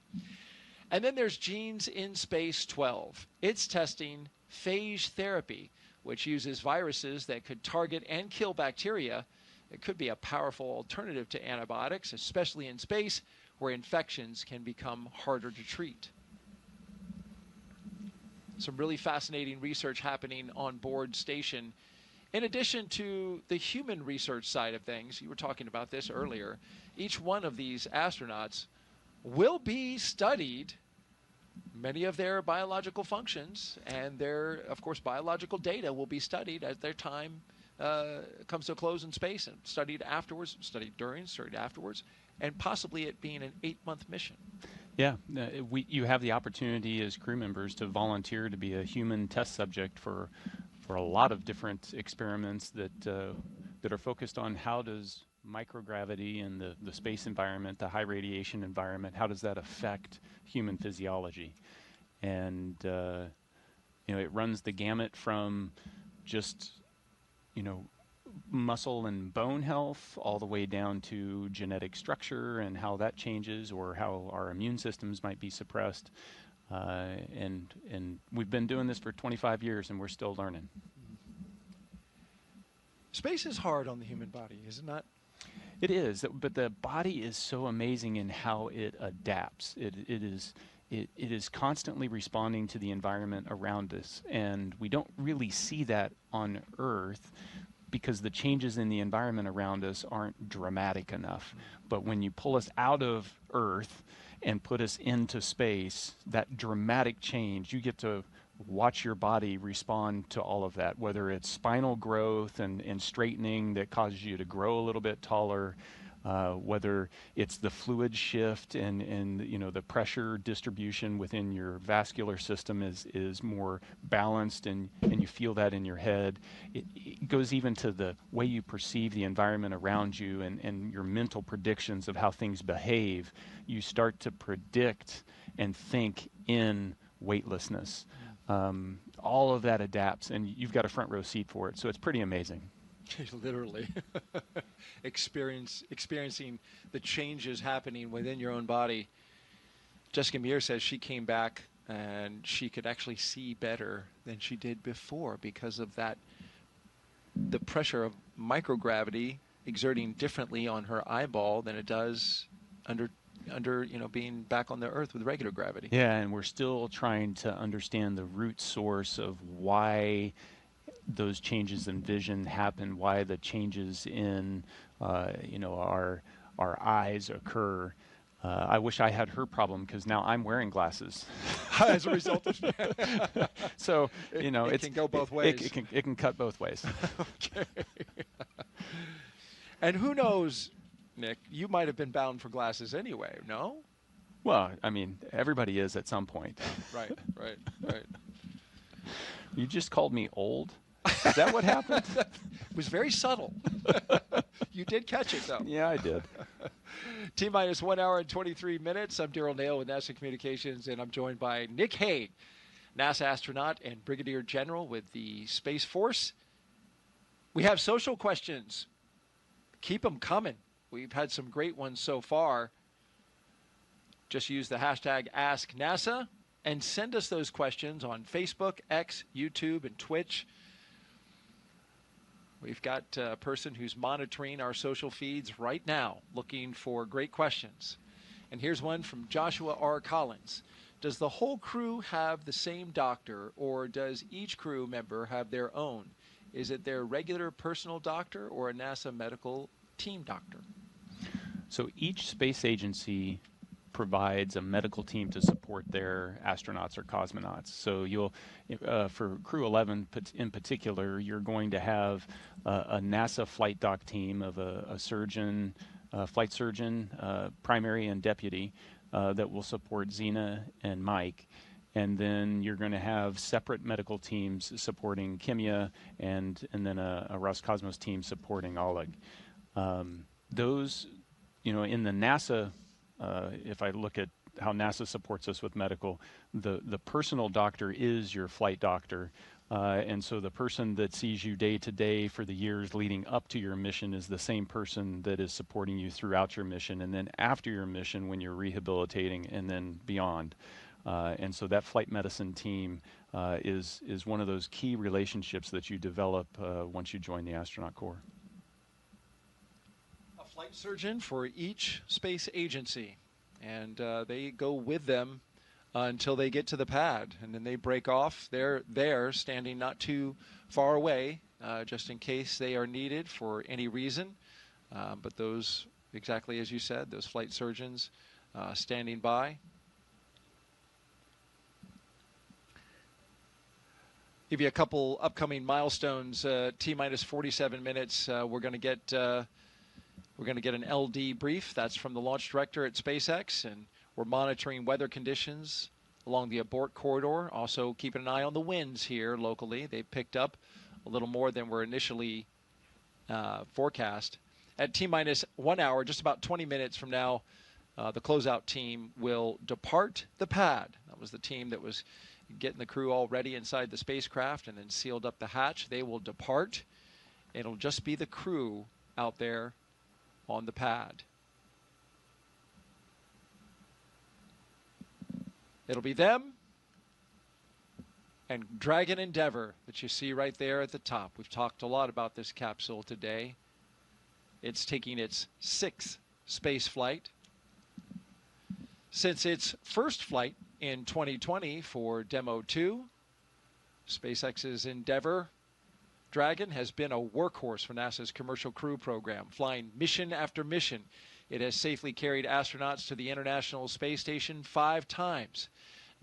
And then there's Genes in Space 12. It's testing phage therapy, which uses viruses that could target and kill bacteria. It could be a powerful alternative to antibiotics, especially in space, where infections can become harder to treat. Some really fascinating research happening on board station. In addition to the human research side of things, you were talking about this earlier, each one of these astronauts will be studied, many of their biological functions, and their, of course, biological data will be studied as their time comes to a close in space, and studied afterwards, studied during, studied afterwards, and possibly it being an 8-month mission.
Yeah, you have the opportunity as crew members to volunteer to be a human test subject for a lot of different experiments that are focused on how does microgravity and the space environment, the high radiation environment, how does that affect human physiology? And it runs the gamut from just muscle and bone health all the way down to genetic structure and how that changes, or how our immune systems might be suppressed. And we've been doing this for 25 years and we're still learning.
Space is hard on the human body, is it not?
It is, but the body is so amazing in how it adapts. It is constantly responding to the environment around us, and we don't really see that on Earth because the changes in the environment around us aren't dramatic enough. But when you pull us out of Earth and put us into space, that dramatic change, you get to watch your body respond to all of that, whether it's spinal growth and straightening that causes you to grow a little bit taller, whether it's the fluid shift and you know the pressure distribution within your vascular system is more balanced, and you feel that in your head. It goes even to the way you perceive the environment around you and your mental predictions of how things behave. You start to predict and think in weightlessness. All of that adapts, and you've got a front row seat for it, so it's pretty amazing.
Literally experiencing the changes happening within your own body. Jessica Muir says she came back and she could actually see better than she did before because of that, the pressure of microgravity exerting differently on her eyeball than it does under you know, being back on the Earth with regular gravity.
Yeah, and we're still trying to understand the root source of why those changes in vision happen, why the changes in you know, our eyes occur. I wish I had her problem, because now I'm wearing glasses
as a result of
so you know
it can go both ways.
It can cut both ways.
Okay. And who knows, Nick, you might have been bound for glasses anyway, no?
Well, I mean, everybody is at some point.
Right.
You just called me old? Is that what happened?
It was very subtle. You did catch it, though.
Yeah, I did.
T-minus 1 hour and 23 minutes. I'm Daryl Nail with NASA Communications, and I'm joined by Nick Hague, NASA astronaut and Brigadier General with the Space Force. We have social questions. Keep them coming. We've had some great ones so far. Just use the hashtag AskNASA and send us those questions on Facebook, X, YouTube, and Twitch. We've got a person who's monitoring our social feeds right now, looking for great questions. And here's one from Joshua R. Collins. Does the whole crew have the same doctor, or does each crew member have their own? Is it their regular personal doctor or a NASA medical team doctor?
So each space agency provides a medical team to support their astronauts or cosmonauts. So you'll, for Crew-11 in particular, you're going to have a NASA flight doc team of a surgeon, flight surgeon, primary and deputy, that will support Zena and Mike. And then you're going to have separate medical teams supporting Kimya, and then a Roscosmos team supporting Oleg. Those, you know, in the NASA, if I look at how NASA supports us with medical, the personal doctor is your flight doctor. And so the person that sees you day to day for the years leading up to your mission is the same person that is supporting you throughout your mission, and then after your mission when you're rehabilitating, and then beyond. And so that flight medicine team is one of those key relationships that you develop once you join the astronaut corps.
A flight surgeon for each space agency, and they go with them until they get to the pad, and then they break off. They're there, standing not too far away, just in case they are needed for any reason. But those, exactly as you said, those flight surgeons standing by. Give you a couple upcoming milestones. T-minus 47 minutes. We're going to get an LD brief. That's from the launch director at SpaceX, and we're monitoring weather conditions along the abort corridor. Also keeping an eye on the winds here locally. They picked up a little more than were initially forecast. At T-minus 1 hour, just about 20 minutes from now, the closeout team will depart the pad. That was the team that was getting the crew all ready inside the spacecraft and then sealed up the hatch. They will depart. It'll just be the crew out there on the pad. It'll be them and Dragon Endeavour that you see right there at the top. We've talked a lot about this capsule today. It's taking its 6th space flight. Since its first flight in 2020 for Demo 2, SpaceX's Endeavour Dragon has been a workhorse for NASA's Commercial Crew program, flying mission after mission. It has safely carried astronauts to the International Space Station 5 times.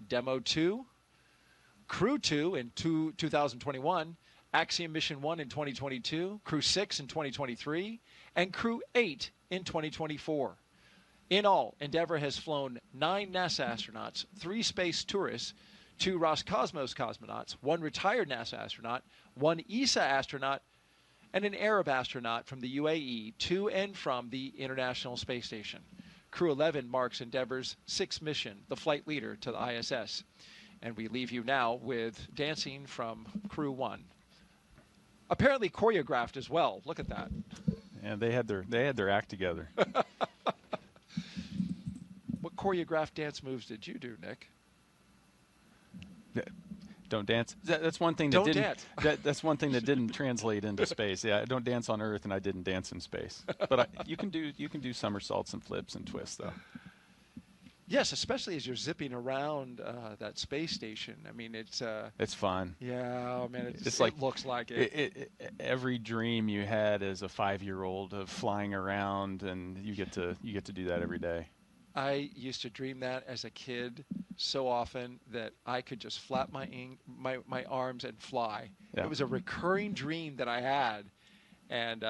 Demo 2, Crew 2 in 2021, Axiom Mission 1 in 2022, Crew-6 in 2023, and Crew-8 in 2024. In all, Endeavour has flown 9 NASA astronauts, 3 space tourists, 2 Roscosmos cosmonauts, 1 retired NASA astronaut, 1 ESA astronaut, and an Arab astronaut from the UAE to and from the International Space Station. Crew-11 marks Endeavour's 6th mission, the flight leader to the ISS. And we leave you now with dancing from Crew-1. Apparently choreographed as well. Look at that.
And they had their act together.
What choreographed dance moves did you do, Nick?
Don't dance. That's one thing that
Don't
didn't.
dance.
That's one thing that didn't translate into space. Yeah, I don't dance on Earth, and I didn't dance in space. But you can do somersaults and flips and twists, though.
Yes, especially as you're zipping around that space station. I mean, it's
fun.
Yeah, oh, man,
it's like,
it looks like it.
Every dream you had as a 5-year-old of flying around, and you get to do that every day.
I used to dream that as a kid so often that I could just flap my arms and fly.
Yeah.
It was a recurring dream that I had, and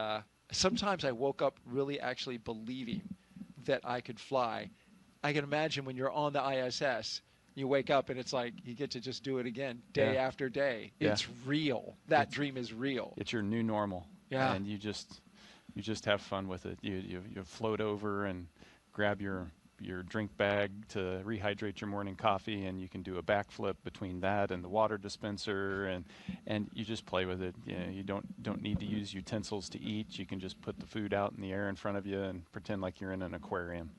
sometimes I woke up really actually believing that I could fly. I can imagine when you're on the ISS, you wake up and it's like you get to just do it again day after day.
Yeah.
It's real. That dream is real.
It's your new normal.
Yeah.
And you just have fun with it. You float over and grab your drink bag to rehydrate your morning coffee, and you can do a backflip between that and the water dispenser, and you just play with it. You don't need to use utensils to eat. You can just put the food out in the air in front of you and pretend like you're in an aquarium.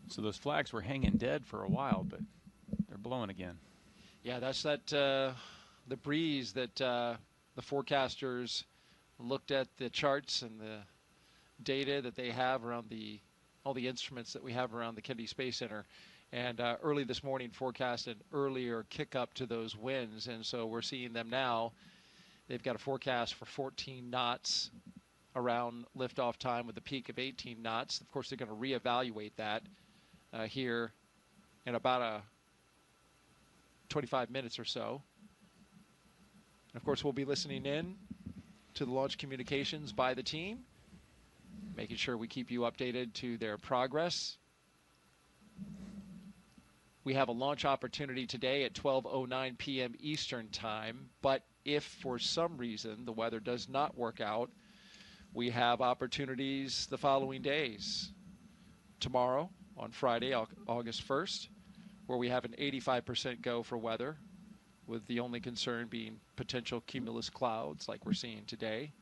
So those flags were hanging dead for a while, but they're blowing again.
Yeah, that's the breeze that the forecasters looked at the charts and the data that they have around all the instruments that we have around the Kennedy Space Center. And early this morning forecasted earlier kick up to those winds, and so we're seeing them now. They've got a forecast for 14 knots around liftoff time with a peak of 18 knots. Of course, they're going to reevaluate that here in about 25 minutes or so. And of course, we'll be listening in to the launch communications by the team, making sure we keep you updated to their progress. We have a launch opportunity today at 12:09 p.m. Eastern Time, but if for some reason the weather does not work out, we have opportunities the following days. Tomorrow, on Friday, August 1st, where we have an 85% go for weather, with the only concern being potential cumulus clouds like we're seeing today.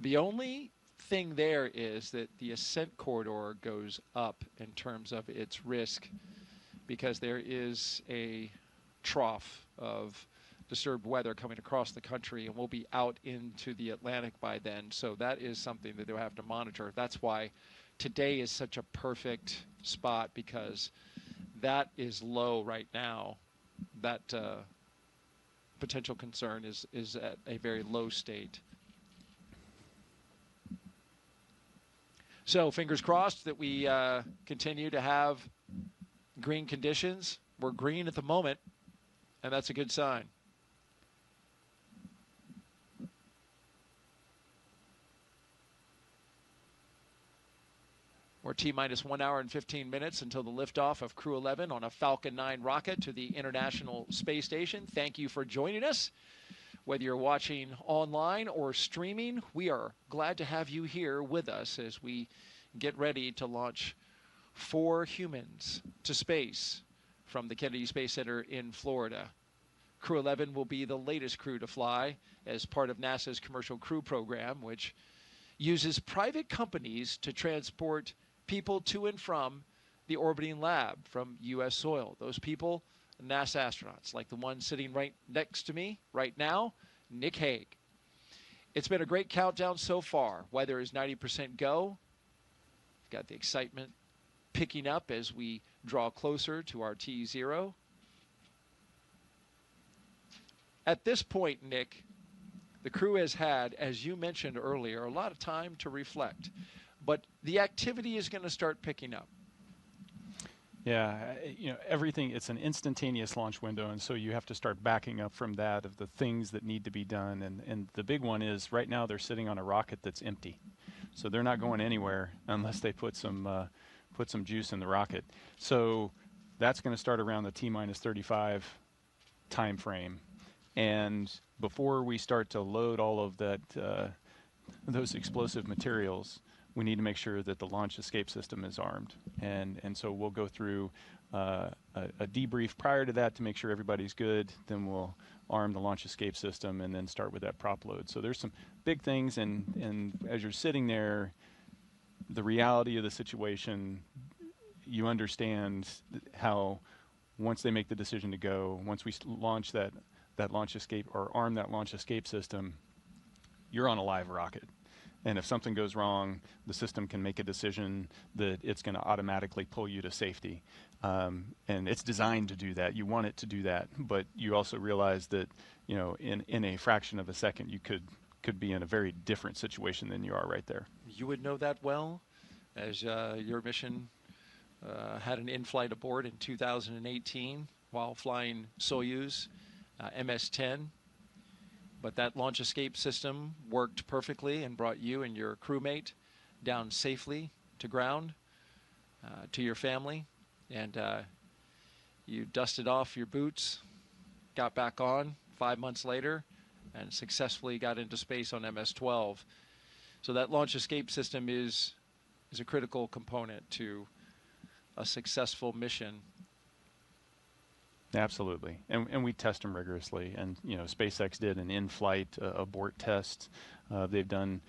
The only thing there is that the ascent corridor goes up in terms of its risk, because there is a trough of disturbed weather coming across the country, and we'll be out into the Atlantic by then. So that is something that they'll have to monitor. That's why today is such a perfect spot, because that is low right now. That potential concern is at a very low state. So fingers crossed that we continue to have green conditions. We're green at the moment, and that's a good sign. We're T-minus 1 hour and 15 minutes until the liftoff of Crew-11 on a Falcon 9 rocket to the International Space Station. Thank you for joining us. Whether you're watching online or streaming, we are glad to have you here with us as we get ready to launch 4 humans to space from the Kennedy Space Center in Florida. Crew-11 will be the latest crew to fly as part of NASA's Commercial Crew Program, which uses private companies to transport people to and from the orbiting lab from U.S. soil. Those people, NASA astronauts, like the one sitting right next to me right now, Nick Hague. It's been a great countdown so far. Weather is 90% go. We've got the excitement picking up as we draw closer to our T0. At this point, Nick, the crew has had, as you mentioned earlier, a lot of time to reflect. But the activity is going to start picking up.
Yeah, you know, everything, it's an instantaneous launch window, and so you have to start backing up from that of the things that need to be done. And the big one is right now they're sitting on a rocket that's empty. So they're not going anywhere unless they put some juice in the rocket. So that's going to start around the T-minus 35 time frame. And before we start to load all of that, those explosive materials, we need to make sure that the launch escape system is armed. And so we'll go through a debrief prior to that to make sure everybody's good. Then we'll arm the launch escape system and then start with that prop load. So there's some big things, and as you're sitting there, the reality of the situation, you understand how once they make the decision to go, once we launch that launch escape or arm that launch escape system, you're on a live rocket. And if something goes wrong, the system can make a decision that it's going to automatically pull you to safety. And it's designed to do that. You want it to do that. But you also realize that, you know, in a fraction of a second, you could be in a very different situation than you are right there.
You would know that well, as your mission had an in-flight abort in 2018 while flying Soyuz MS-10. But that launch escape system worked perfectly and brought you and your crewmate down safely to ground, to your family. And you dusted off your boots, got back on 5 months later, and successfully got into space on MS-12. So that launch escape system is a critical component to a successful mission.
Absolutely, and we test them rigorously. And you know, SpaceX did an in-flight abort test. They've done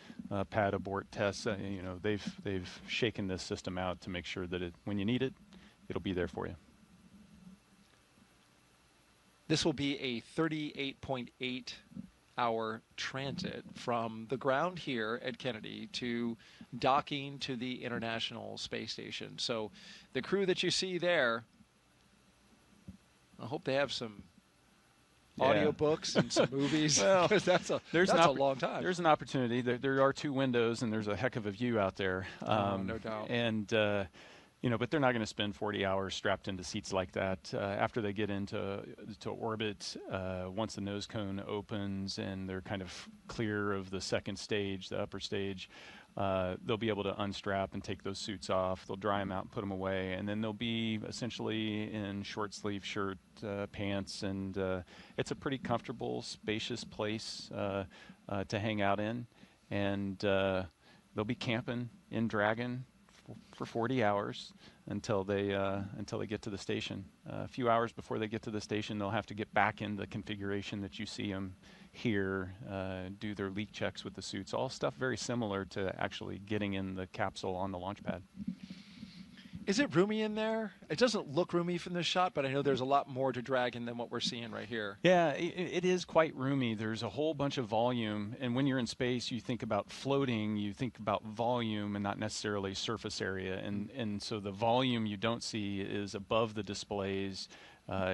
pad abort tests. You know, they've shaken this system out to make sure that when you need it, it'll be there for you.
This will be a 38.8 hour transit from the ground here at Kennedy to docking to the International Space Station. So the crew that you see there, I hope they have some audiobooks and some movies, because that's a long time.
There's an opportunity. There are 2 windows, and there's a heck of a view out there.
No doubt.
And you know, but they're not going to spend 40 hours strapped into seats like that. After they get into orbit, once the nose cone opens and they're kind of clear of the second stage, the upper stage, they'll be able to unstrap and take those suits off. They'll dry them out and put them away, and then they'll be essentially in short sleeve shirt, pants, and it's a pretty comfortable, spacious place to hang out in. And they'll be camping in Dragon for 40 hours until they get to the station. A few hours before they get to the station, they'll have to get back in the configuration that you see them here, do their leak checks with the suits, all stuff very similar to actually getting in the capsule on the launch pad.
Is it roomy in there? It doesn't look roomy from this shot, but I know there's a lot more to Dragon than what we're seeing right here.
Yeah, it is quite roomy. There's a whole bunch of volume, and when you're in space, you think about floating, you think about volume and not necessarily surface area, and so the volume you don't see is above the displays.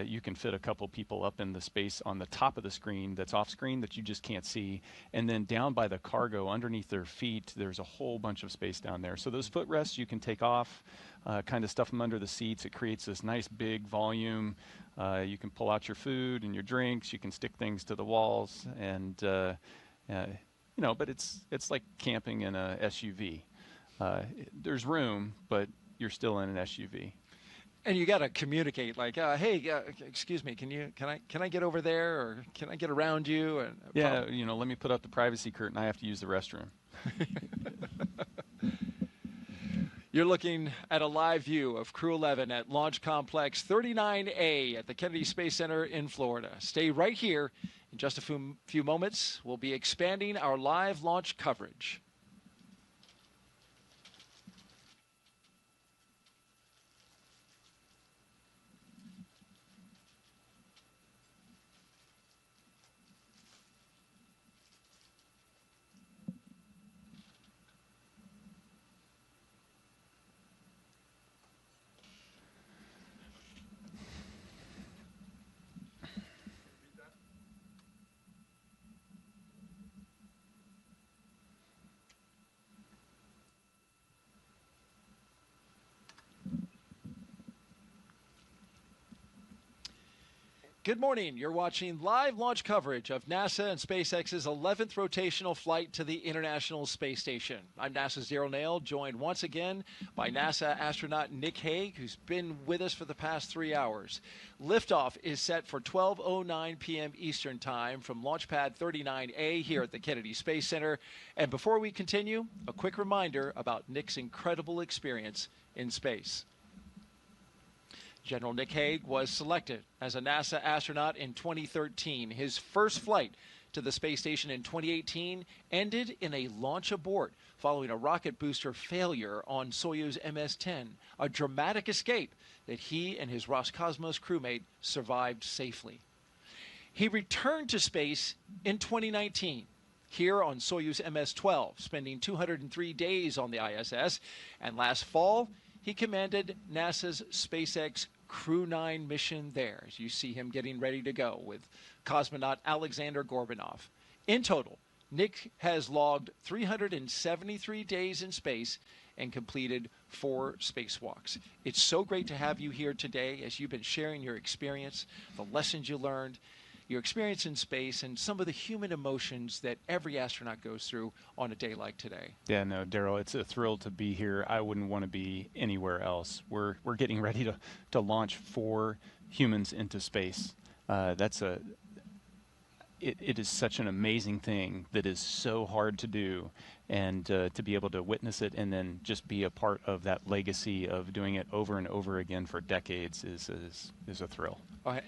You can fit a couple people up in the space on the top of the screen that's off screen that you just can't see. And then down by the cargo underneath their feet, there's a whole bunch of space down there. So those footrests you can take off, kind of stuff them under the seats. It creates this nice big volume. You can pull out your food and your drinks. You can stick things to the walls. And, you know, but it's like camping in a SUV. There's room, but you're still in an SUV.
And you got to communicate, like, hey, excuse me, can I get over there, or can I get around you? And
yeah, you know, let me put up the privacy curtain. I have to use the restroom.
You're looking at a live view of Crew-11 at Launch Complex 39A at the Kennedy Space Center in Florida. Stay right here. In just a few moments, we'll be expanding our live launch coverage. Good morning. You're watching live launch coverage of NASA and SpaceX's 11th rotational flight to the International Space Station. I'm NASA's Daryl Nail, joined once again by NASA astronaut Nick Hague, who's been with us for the past 3 hours. Liftoff is set for 12:09 p.m. Eastern Time from Launch Pad 39A here at the Kennedy Space Center. And before we continue, a quick reminder about Nick's incredible experience in space. General Nick Hague was selected as a NASA astronaut in 2013. His first flight to the space station in 2018 ended in a launch abort following a rocket booster failure on Soyuz MS-10, a dramatic escape that he and his Roscosmos crewmate survived safely. He returned to space in 2019. Here on Soyuz MS-12, spending 203 days on the ISS, and last fall, he commanded NASA's SpaceX Crew-11 mission there, as you see him getting ready to go with cosmonaut Alexander Gorbanov. In total, Nick has logged 373 days in space and completed 4 spacewalks. It's so great to have you here today as you've been sharing your experience, the lessons you learned, your experience in space, and some of the human emotions that every astronaut goes through on a day like today.
Yeah, no, Daryl, it's a thrill to be here. I wouldn't want to be anywhere else. We're getting ready to launch 4 humans into space. It is such an amazing thing that is so hard to do, and to be able to witness it and then just be a part of that legacy of doing it over and over again for decades is a thrill.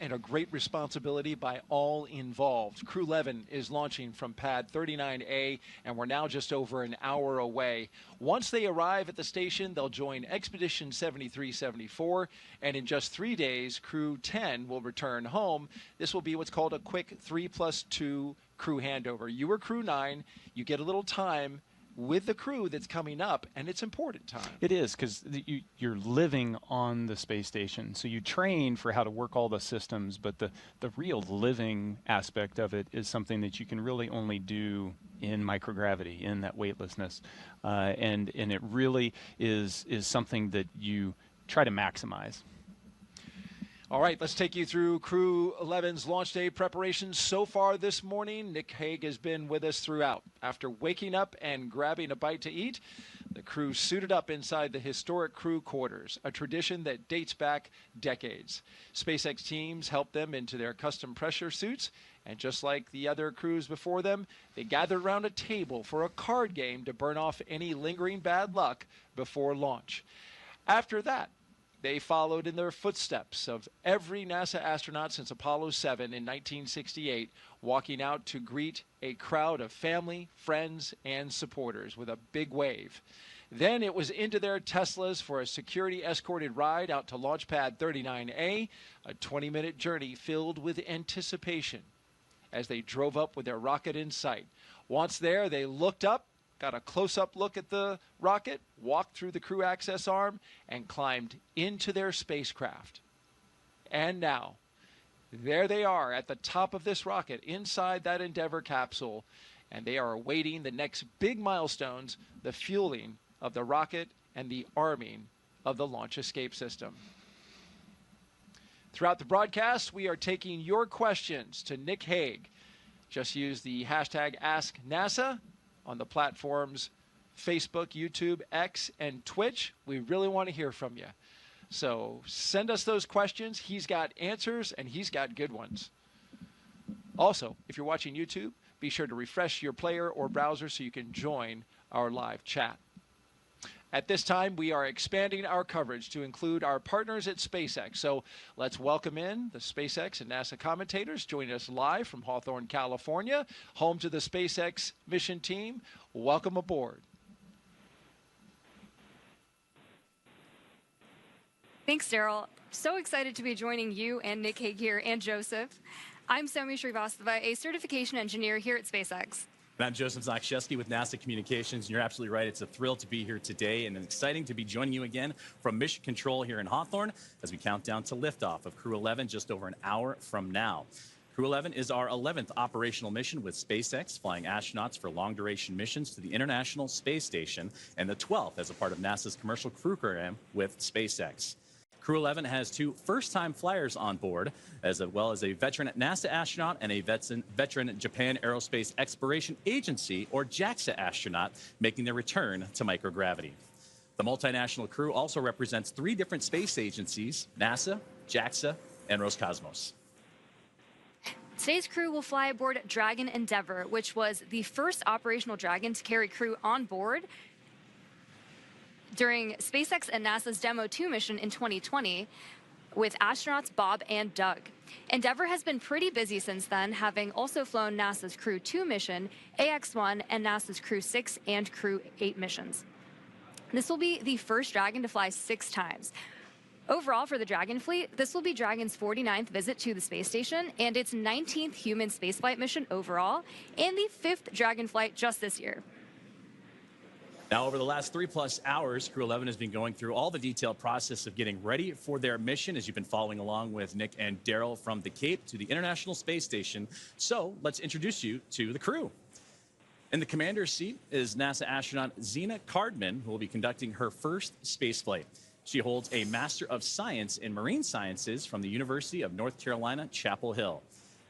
And a great responsibility by all involved. Crew-11 is launching from Pad 39A, and we're now just over an hour away. Once they arrive at the station, they'll join Expedition 7374, and in just 3 days, Crew-10 will return home. This will be what's called a quick 3+2 crew handover. You were Crew-9, you get a little time with the crew that's coming up, and it's important time.
It is, because you're living on the space station, so you train for how to work all the systems, but the real living aspect of it is something that you can really only do in microgravity, in that weightlessness, and it really is something that you try to maximize.
All right, let's take you through Crew-11's launch day preparations so far this morning. Nick Hague has been with us throughout. After waking up and grabbing a bite to eat, the crew suited up inside the historic crew quarters, a tradition that dates back decades. SpaceX teams helped them into their custom pressure suits, and just like the other crews before them, they gathered around a table for a card game to burn off any lingering bad luck before launch. After that, they followed in the footsteps of every NASA astronaut since Apollo 7 in 1968, walking out to greet a crowd of family, friends, and supporters with a big wave. Then it was into their Teslas for a security-escorted ride out to Launch Pad 39A, a 20-minute journey filled with anticipation as they drove up with their rocket in sight. Once there, they looked up, got a close-up look at the rocket, walked through the crew access arm, and climbed into their spacecraft. And now, there they are at the top of this rocket, inside that Endeavour capsule, and they are awaiting the next big milestones, the fueling of the rocket and the arming of the launch escape system. Throughout the broadcast, we are taking your questions to Nick Hague. Just use the hashtag AskNASA on the platforms Facebook, YouTube, X, and Twitch. We really want to hear from you. So send us those questions. He's got answers, and he's got good ones. Also, if you're watching YouTube, be sure to refresh your player or browser so you can join our live chat. At this time, we are expanding our coverage to include our partners at SpaceX. So let's welcome in the SpaceX and NASA commentators joining us live from Hawthorne, California, home to the SpaceX mission team. Welcome aboard.
Thanks, Daryl. So excited to be joining you and Nick Hague here and Joseph. I'm Somi Srivastava, a certification engineer here at SpaceX.
And I'm Joseph Zakshevsky with NASA Communications, and you're absolutely right. It's a thrill to be here today and exciting to be joining you again from Mission Control here in Hawthorne as we count down to liftoff of Crew-11 just over an hour from now. Crew-11 is our 11th operational mission with SpaceX, flying astronauts for long-duration missions to the International Space Station, and the 12th as a part of NASA's commercial crew program with SpaceX. Crew-11 has 2 first-time flyers on board, as well as a veteran NASA astronaut and a veteran Japan Aerospace Exploration Agency, or JAXA astronaut, making their return to microgravity. The multinational crew also represents 3 different space agencies: NASA, JAXA, and Roscosmos.
Today's crew will fly aboard Dragon Endeavour, which was the first operational Dragon to carry crew on board during SpaceX and NASA's Demo 2 mission in 2020 with astronauts Bob and Doug. Endeavour has been pretty busy since then, having also flown NASA's Crew-2 mission, AX-1, and NASA's Crew-6 and Crew-8 missions. This will be the first Dragon to fly 6 times. Overall, for the Dragon fleet, this will be Dragon's 49th visit to the space station and its 19th human spaceflight mission overall, and the 5th Dragon flight just this year.
Now, over the last 3+ hours, Crew-11 has been going through all the detailed process of getting ready for their mission, as you've been following along with Nick and Daryl from the Cape to the International Space Station. So let's introduce you to the crew. In the commander's seat is NASA astronaut Zena Cardman, who will be conducting her first spaceflight. She holds a Master of Science in Marine Sciences from the University of North Carolina, Chapel Hill.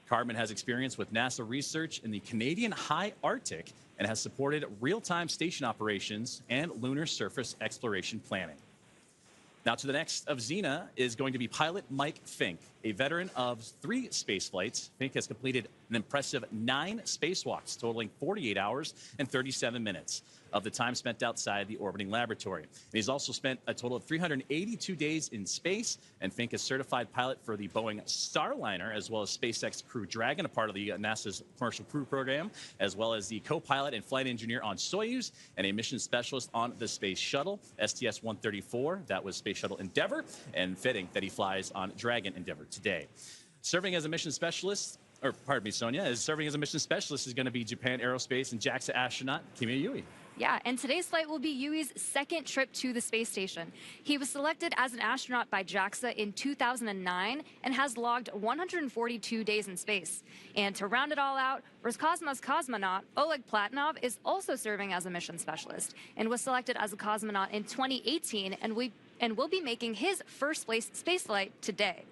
Cardman has experience with NASA research in the Canadian High Arctic and has supported real-time station operations and lunar surface exploration planning. Now, to the next of Zena is going to be pilot Mike Fink, a veteran of 3 space flights. Fink has completed an impressive 9 spacewalks, totaling 48 hours and 37 minutes of the time spent outside the orbiting laboratory. And he's also spent a total of 382 days in space, and Fink is certified pilot for the Boeing Starliner, as well as SpaceX Crew-Dragon, a part of the NASA's Commercial Crew Program, as well as the co-pilot and flight engineer on Soyuz, and a mission specialist on the Space Shuttle, STS-134, that was Space Shuttle Endeavour, and fitting that he flies on Dragon Endeavour today. Serving as a mission specialist, or pardon me, Sonia, is going to be Japan Aerospace and JAXA astronaut Kimiya Yui.
Yeah, and today's flight will be Yui's 2nd trip to the space station. He was selected as an astronaut by JAXA in 2009 and has logged 142 days in space. And to round it all out, Roscosmos cosmonaut Oleg Platonov is also serving as a mission specialist and was selected as a cosmonaut in 2018 and will be making his first space flight today.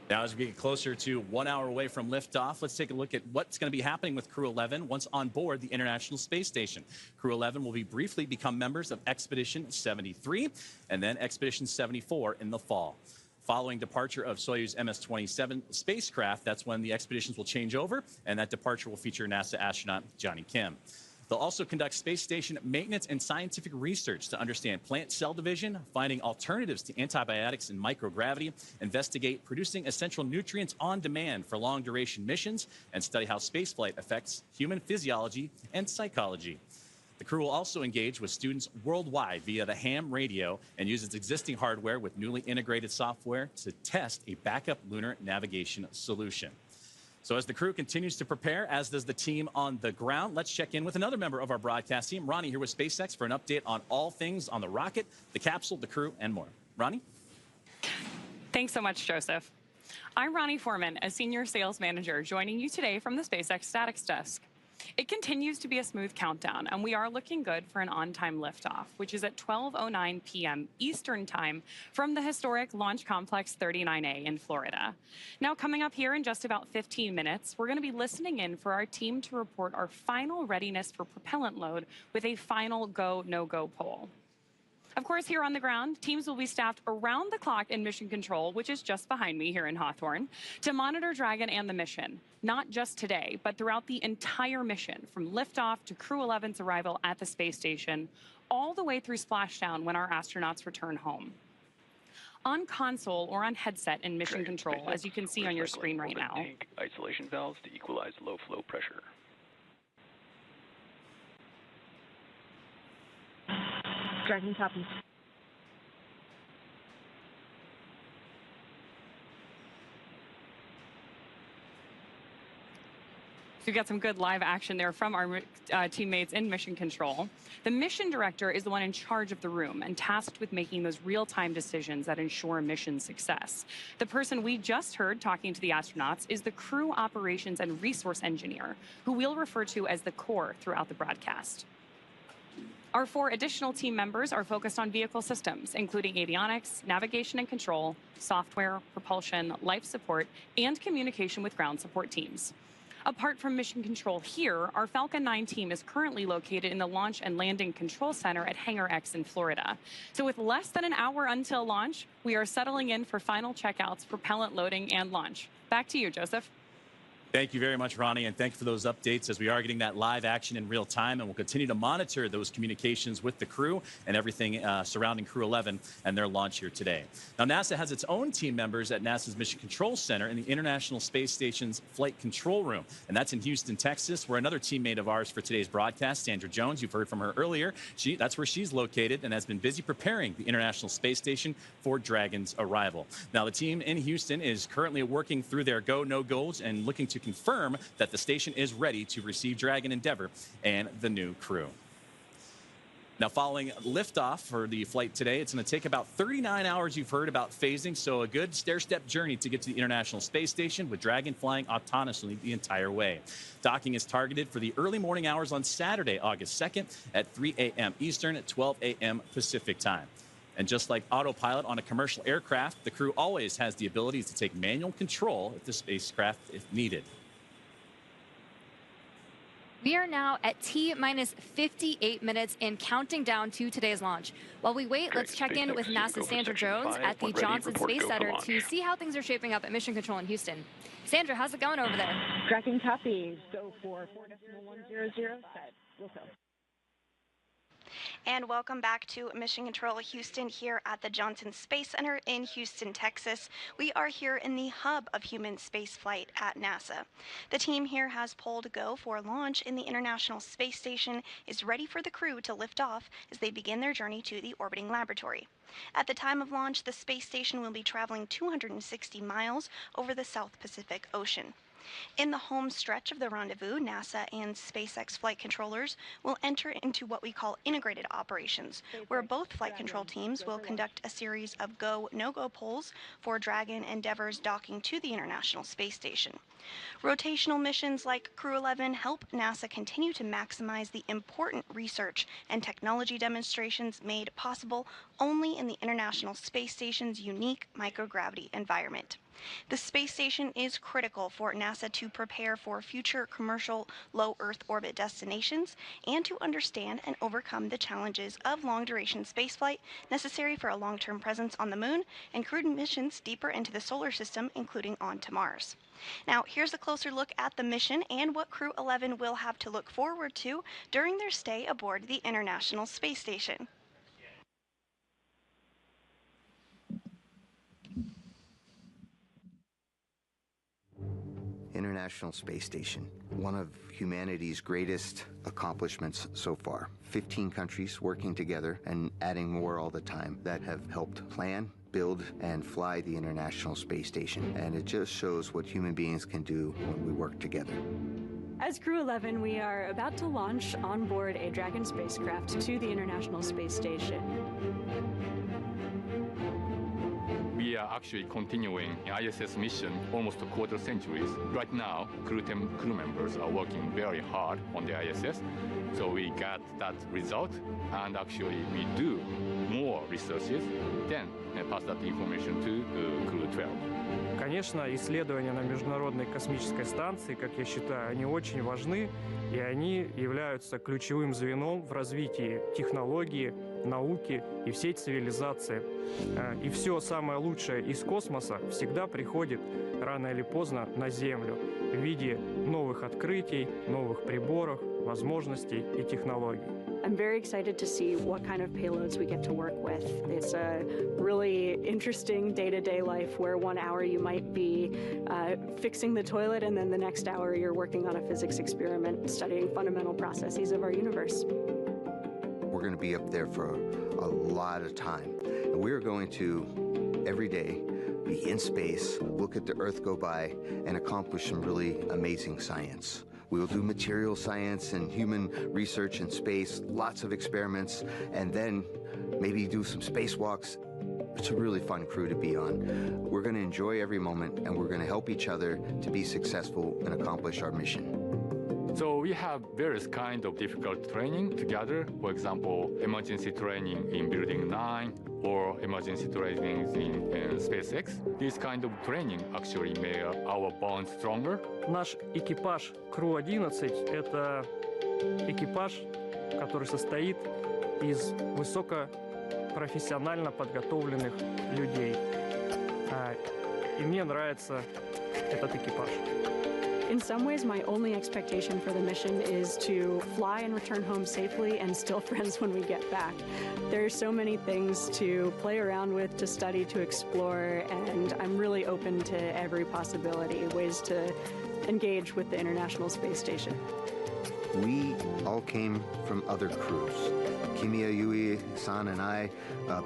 Now, as we get closer to 1 hour away from liftoff, let's take a look at what's going to be happening with Crew-11 once on board the International Space Station. Crew-11 will briefly become members of Expedition 73 and then Expedition 74 in the fall. Following departure of Soyuz MS-27 spacecraft, that's when the expeditions will change over, and that departure will feature NASA astronaut Johnny Kim. They'll also conduct space station maintenance and scientific research to understand plant cell division, finding alternatives to antibiotics and microgravity, investigate producing essential nutrients on demand for long-duration missions, and study how spaceflight affects human physiology and psychology. The crew will also engage with students worldwide via the ham radio and use its existing hardware with newly integrated software to test a backup lunar navigation solution. So as the crew continues to prepare, as does the team on the ground, let's check in with another member of our broadcast team, Ronnie, here with SpaceX for an update on all things on the rocket, the capsule, the crew, and more. Ronnie?
Thanks so much, Joseph. I'm Ronnie Foreman, a senior sales manager, joining you today from the SpaceX Statics Desk. It continues to be a smooth countdown, and we are looking good for an on-time liftoff, which is at 12:09 p.m. Eastern Time from the historic Launch Complex 39A in Florida. Now, coming up here in just about 15 minutes, we're going to be listening in for our team to report our final readiness for propellant load with a final go, no-go poll. Of course, here on the ground, teams will be staffed around the clock in mission control, which is just behind me here in Hawthorne, to monitor Dragon and the mission, not just today, but throughout the entire mission, from liftoff to Crew-11's arrival at the space station, all the way through splashdown when our astronauts return home. On console or on headset in mission control, as you can see on your screen right now.
Tank isolation valves to equalize low flow pressure.
Dragon copy.
So we've got some good live action there from our teammates in mission control. The mission director is the one in charge of the room and tasked with making those real-time decisions that ensure mission success. The person we just heard talking to the astronauts is the crew operations and resource engineer, who we'll refer to as the core throughout the broadcast. Our 4 additional team members are focused on vehicle systems, including avionics, navigation and control, software, propulsion, life support, and communication with ground support teams. Apart from mission control here, our Falcon 9 team is currently located in the Launch and Landing Control Center at Hangar X in Florida. So with less than an hour until launch, we are settling in for final checkouts, propellant loading, and launch. Back to you, Joseph.
Thank you very much, Ronnie, and thank you for those updates as we are getting that live action in real time, and we'll continue to monitor those communications with the crew and everything surrounding Crew-11 and their launch here today. Now, NASA has its own team members at NASA's Mission Control Center in the International Space Station's Flight Control Room, and that's in Houston, Texas, where another teammate of ours for today's broadcast, Sandra Jones, you've heard from her earlier. That's where she's located and has been busy preparing the International Space Station for Dragon's arrival. Now, the team in Houston is currently working through their go, no-goes and looking to confirm that the station is ready to receive Dragon Endeavour and the new crew. Now, following liftoff for the flight today, it's going to take about 39 hours, you've heard, about phasing, so a good stair-step journey to get to the International Space Station, with Dragon flying autonomously the entire way. Docking is targeted for the early morning hours on Saturday, August 2nd at 3 a.m. Eastern at 12 a.m. Pacific time. And just like autopilot on a commercial aircraft, the crew always has the ability to take manual control of the spacecraft if needed.
We are now at T-minus 58 minutes and counting down to today's launch. While we wait, let's check in with NASA's Sandra Jones at the Johnson Space Center to see how things are shaping up at Mission Control in Houston. Sandra, how's it going over there?
Tracking copies. Go for 4.100 set. We'll go.
And welcome back to Mission Control Houston here at the Johnson Space Center in Houston, Texas. We are here in the hub of human spaceflight at NASA. The team here has pulled go for launch in the International Space Station, is ready for the crew to lift off as they begin their journey to the orbiting laboratory. At the time of launch, the space station will be traveling 260 miles over the South Pacific Ocean. In the home stretch of the rendezvous, NASA and SpaceX flight controllers will enter into what we call integrated operations, where both flight control teams will conduct a series of go, no-go polls for Dragon Endeavour's docking to the International Space Station. Rotational missions like Crew-11 help NASA continue to maximize the important research and technology demonstrations made possible only in the International Space Station's unique microgravity environment. The space station is critical for NASA to prepare for future commercial low Earth orbit destinations and to understand and overcome the challenges of long-duration spaceflight necessary for a long-term presence on the Moon and crewed missions deeper into the solar system, including on to Mars. Now, here's a closer look at the mission and what Crew-11 will have to look forward to during their stay aboard the International Space Station.
International Space Station, one of humanity's greatest accomplishments so far. 15 countries working together and adding more all the time that have helped plan, build, and fly the International Space Station. And it just shows what human beings can do when we work together.
As Crew-11, we are about to launch on board a Dragon spacecraft to the International Space Station.
We are actually continuing an ISS mission almost a quarter centuries. Right now, crew members are working very hard on the ISS, so we got that result, and actually we do more researches, then pass that information to Crew-12.
Конечно, исследования на Международной космической станции, как я считаю, они очень важны, и они являются ключевым звеном в развитии технологии, науки и всей цивилизации. И все самое лучшее из космоса всегда приходит рано или поздно на Землю в виде новых открытий, новых приборов, возможностей и технологий.
I'm very excited to see what kind of payloads we get to work with. It's a really interesting day-to-day life where 1 hour you might be fixing the toilet and then the next hour you're working on a physics experiment studying fundamental processes of our universe.
We're going to be up there for a lot of time. And we're going to, every day, be in space, look at the Earth go by, and accomplish some really amazing science. We will do material science and human research in space, lots of experiments, and then maybe do some spacewalks. It's a really fun crew to be on. We're going to enjoy every moment, and we're going to help each other to be successful and accomplish our mission.
So we have various kind of difficult training together. For example, emergency training in Building 9 or emergency training in SpaceX. This kind of training actually made our bond stronger.
Наш экипаж Crew-11 – это экипаж, который состоит из высокопрофессионально подготовленных людей. И мне нравится этот экипаж.
In some ways, my only expectation for the mission is to fly and return home safely and still friends when we get back. There are so many things to play around with, to study, to explore, and I'm really open to every possibility, ways to engage with the International Space Station.
We all came from other crews. Kimiya, Yui-san, and I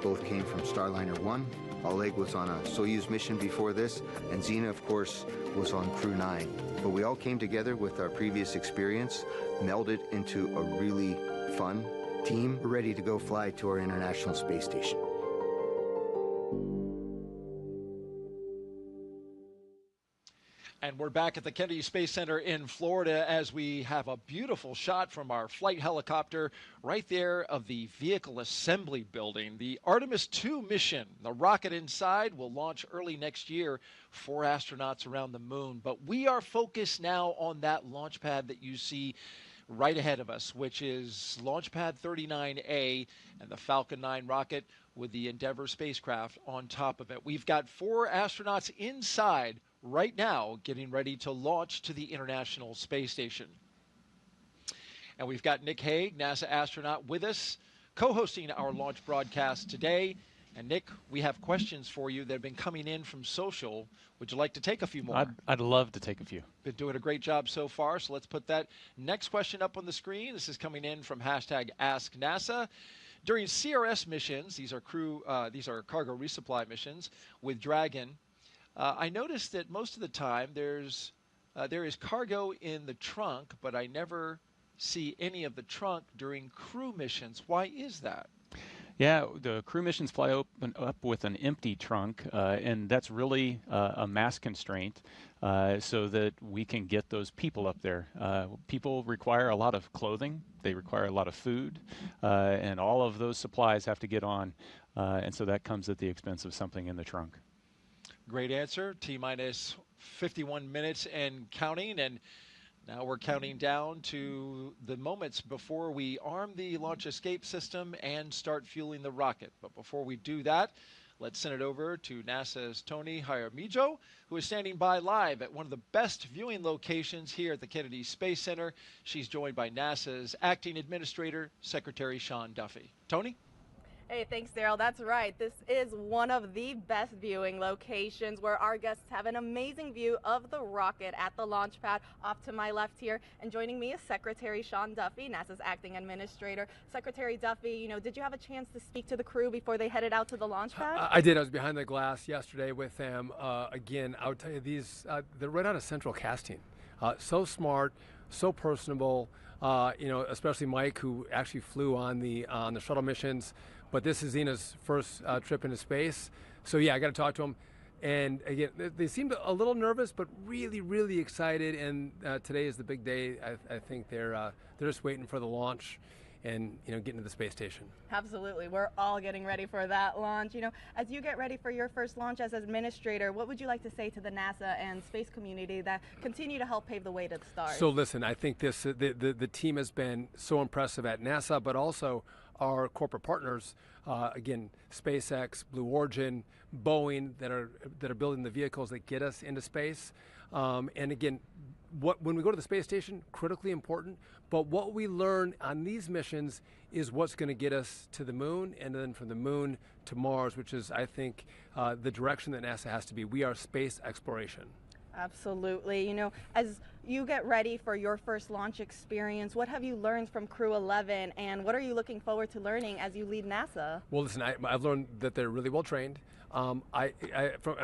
both came from Starliner 1. Oleg was on a Soyuz mission before this, and Xena, of course, was on Crew 9. But we all came together with our previous experience, melded into a really fun team. We're ready to go fly to our International Space Station.
And we're back at the Kennedy Space Center in Florida as we have a beautiful shot from our flight helicopter right there of the vehicle assembly building. The Artemis II mission, the rocket inside, will launch early next year. 4 astronauts around the moon. But we are focused now on that launch pad that you see right ahead of us, which is Launch Pad 39A and the Falcon 9 rocket with the Endeavour spacecraft on top of it. We've got 4 astronauts inside right now getting ready to launch to the International Space Station. And we've got Nick Hague, NASA astronaut, with us, co-hosting our launch broadcast today. And Nick, we have questions for you that have been coming in from social. Would you like to take a few more?
I'd love to take a few.
Been doing a great job so far, so let's put that next question up on the screen. This is coming in from #AskNASA. During CRS missions, these are cargo resupply missions with Dragon, I noticed that most of the time there is cargo in the trunk, but I never see any of the trunk during crew missions. Why is that?
Yeah, the crew missions fly up with an empty trunk, and that's really a mass constraint so that we can get those people up there. People require a lot of clothing, they require a lot of food, and all of those supplies have to get on, and so that comes at the expense of something in the trunk.
Great answer. T-minus 51 minutes and counting, and now we're counting down to the moments before we arm the launch escape system and start fueling the rocket. But before we do that, let's send it over to NASA's Tony Jaramillo, who is standing by live at one of the best viewing locations here at the Kennedy Space Center. She's joined by NASA's acting administrator, Secretary Sean Duffy. Tony?
Hey, thanks, Daryl. That's right. This is one of the best viewing locations where our guests have an amazing view of the rocket at the launch pad off to my left here. And joining me is Secretary Sean Duffy, NASA's acting administrator. Secretary Duffy, did you have a chance to speak to the crew before they headed out to the launch pad?
I did. I was behind the glass yesterday with them. Again, I would tell you, they're right out of central casting. So smart, so personable. Especially Mike, who actually flew on the shuttle missions. But this is Xena's first trip into space. So yeah, I got to talk to them. And again, they seemed a little nervous, but really, really excited. And today is the big day. I think they're just waiting for the launch and getting to the space station.
Absolutely. We're all getting ready for that launch. As you get ready for your first launch as administrator, what would you like to say to the NASA and space community that continue to help pave the way to the stars?
So listen, I think the team has been so impressive at NASA, but also our corporate partners, again, SpaceX, Blue Origin, Boeing, that are building the vehicles that get us into space. And again, when we go to the space station, critically important, but what we learn on these missions is what's going to get us to the moon, and then from the moon to Mars, which is, I think, the direction that NASA has to be. We are space exploration.
Absolutely. As you get ready for your first launch experience, what have you learned from Crew-11, and what are you looking forward to learning as you lead NASA?
Well, listen, I've learned that they're really well trained. I'm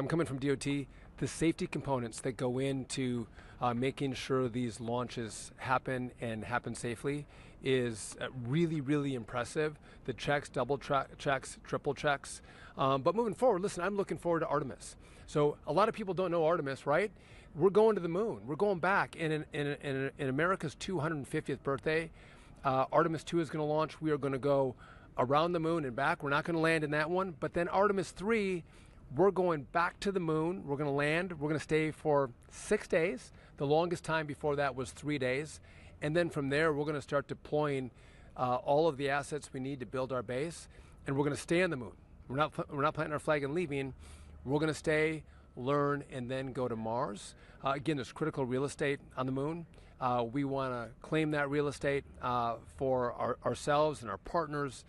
coming from DOT. The safety components that go into making sure these launches happen and happen safely is really, really impressive. The checks, double checks, triple checks. But moving forward, listen, I'm looking forward to Artemis. So a lot of people don't know Artemis, right? we're going to the moon. We're going back. And in America's 250th birthday, Artemis 2 is going to launch. We are going to go around the moon and back. We're not going to land in that one. But then Artemis 3, we're going back to the moon. We're going to land. We're going to stay for 6 days. The longest time before that was 3 days. And then from there, we're going to start deploying all of the assets we need to build our base. And we're going to stay on the moon. We're not planting our flag and leaving. We're going to stay, learn, and then go to Mars. Again, there's critical real estate on the moon. We want to claim that real estate for ourselves and our partners,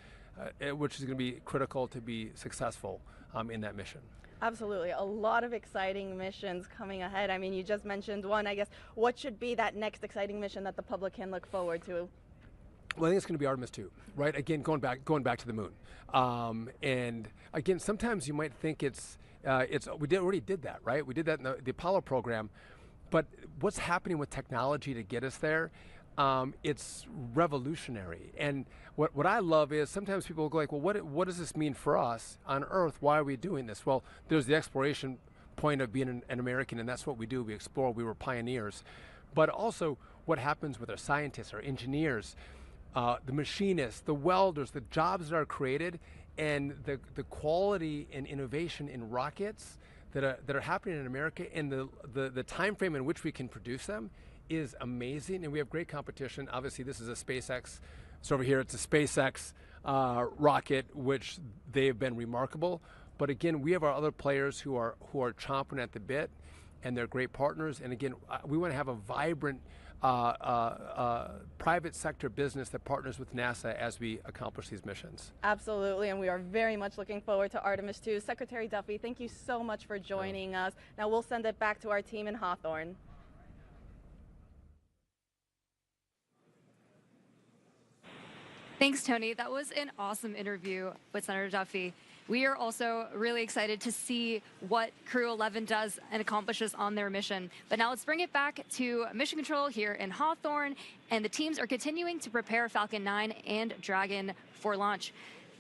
which is going to be critical to be successful in that mission.
Absolutely. A lot of exciting missions coming ahead. I mean, you just mentioned one. I guess what should be that next exciting mission that the public can look forward to?
Well, I think it's going to be Artemis 2, right? Again, going back to the moon. And again, sometimes you might think we already did that, right? We did that in the Apollo program. But what's happening with technology to get us there? It's revolutionary. And what I love is sometimes people will go like, well, what does this mean for us on Earth? Why are we doing this? Well, there's the exploration point of being an American, and that's what we do. We explore. We were pioneers. But also what happens with our scientists, our engineers, the machinists, the welders, the jobs that are created, and the quality and innovation in rockets that are happening in America, and the time frame in which we can produce them is amazing. And we have great competition. Obviously, this is a SpaceX. So over here, it's a SpaceX rocket, which they have been remarkable. But again, we have our other players who are chomping at the bit, and they're great partners. And again, we want to have a vibrant private sector business that partners with NASA as we accomplish these missions.
Absolutely, and we are very much looking forward to Artemis 2. Secretary Duffy, thank you so much for joining us. Now we'll send it back to our team in Hawthorne.
Thanks, Tony. That was an awesome interview with Senator Duffy. We are also really excited to see what Crew-11 does and accomplishes on their mission. But now let's bring it back to Mission Control here in Hawthorne, and the teams are continuing to prepare Falcon 9 and Dragon for launch.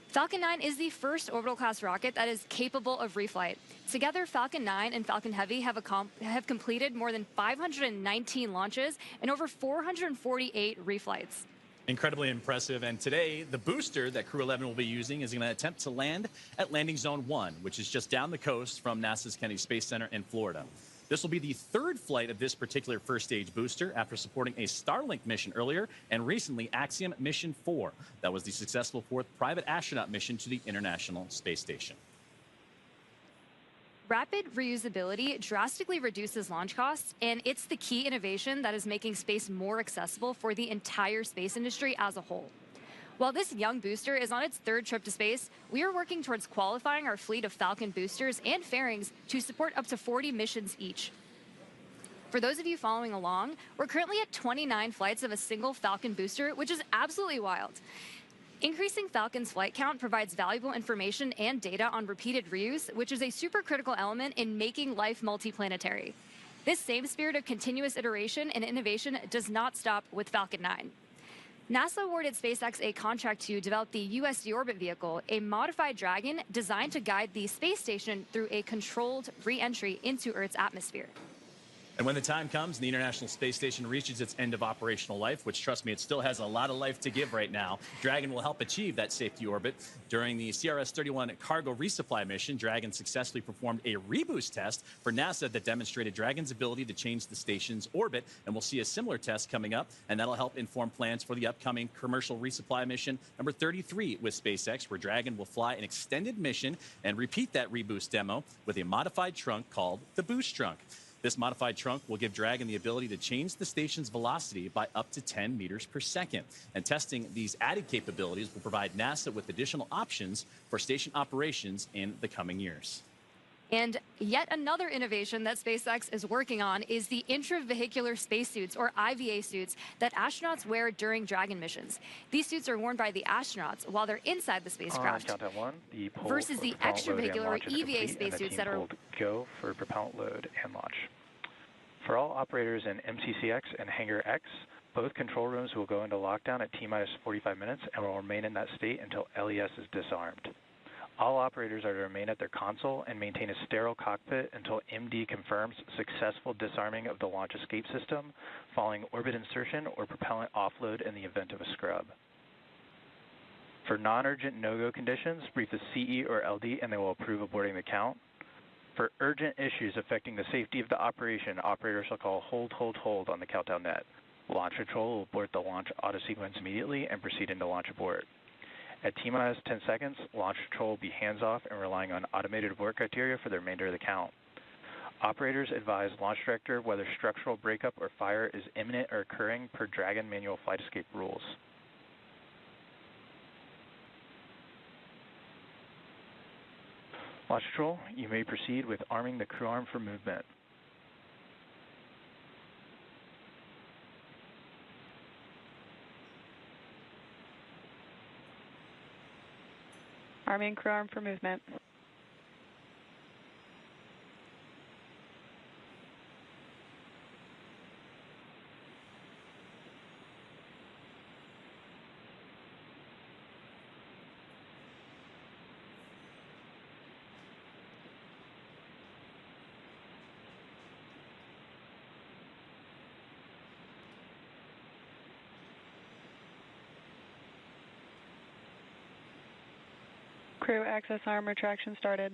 Falcon 9 is the first orbital-class rocket that is capable of reflight. Together, Falcon 9 and Falcon Heavy have completed more than 519 launches and over 448 reflights.
Incredibly impressive. And today, the booster that Crew-11 will be using is going to attempt to land at Landing Zone 1, which is just down the coast from NASA's Kennedy Space Center in Florida. This will be the third flight of this particular first-stage booster after supporting a Starlink mission earlier and recently Axiom Mission 4. That was the successful fourth private astronaut mission to the International Space Station.
Rapid reusability drastically reduces launch costs, and it's the key innovation that is making space more accessible for the entire space industry as a whole. While this young booster is on its third trip to space, we are working towards qualifying our fleet of Falcon boosters and fairings to support up to 40 missions each. For those of you following along, we're currently at 29 flights of a single Falcon booster, which is absolutely wild. Increasing Falcon's flight count provides valuable information and data on repeated reuse, which is a super critical element in making life multiplanetary. This same spirit of continuous iteration and innovation does not stop with Falcon 9. NASA awarded SpaceX a contract to develop the U.S. deorbit vehicle, a modified Dragon designed to guide the space station through a controlled re-entry into Earth's atmosphere.
And when the time comes and the International Space Station reaches its end of operational life, which, trust me, it still has a lot of life to give right now, Dragon will help achieve that safety orbit. During the CRS-31 cargo resupply mission, Dragon successfully performed a reboost test for NASA that demonstrated Dragon's ability to change the station's orbit, and we'll see a similar test coming up, and that'll help inform plans for the upcoming commercial resupply mission number 33 with SpaceX, where Dragon will fly an extended mission and repeat that reboost demo with a modified trunk called the Boost Trunk. This modified trunk will give Dragon the ability to change the station's velocity by up to 10 meters per second. And testing these added capabilities will provide NASA with additional options for station operations in the coming years.
And yet another innovation that SpaceX is working on is the intravehicular spacesuits, or IVA suits, that astronauts wear during Dragon missions. These suits are worn by the astronauts while they're inside the spacecraft,
Countdown 1, the poll
versus
for
the
propellant load and
extravehicular,
launch
or
is
EVA
complete, and the
spacesuits
team
that are...
pulled go for propellant load and launch. For all operators in MCCX and Hangar X, both control rooms will go into lockdown at T-minus 45 minutes and will remain in that state until LES is disarmed. All operators are to remain at their console and maintain a sterile cockpit until MD confirms successful disarming of the launch escape system following orbit insertion or propellant offload in the event of a scrub. For non-urgent no-go conditions, brief the CE or LD and they will approve aborting the count. For urgent issues affecting the safety of the operation, operators shall call hold, hold, hold on the countdown net. Launch control will abort the launch auto sequence immediately and proceed into launch abort. At T-minus 10 seconds, launch control will be hands-off and relying on automated abort criteria for the remainder of the count. Operators advise launch director whether structural breakup or fire is imminent or occurring per Dragon manual flight escape rules. Launch control, you may proceed with arming the crew arm for movement.
Arming crew arm for movement. Crew access arm retraction started.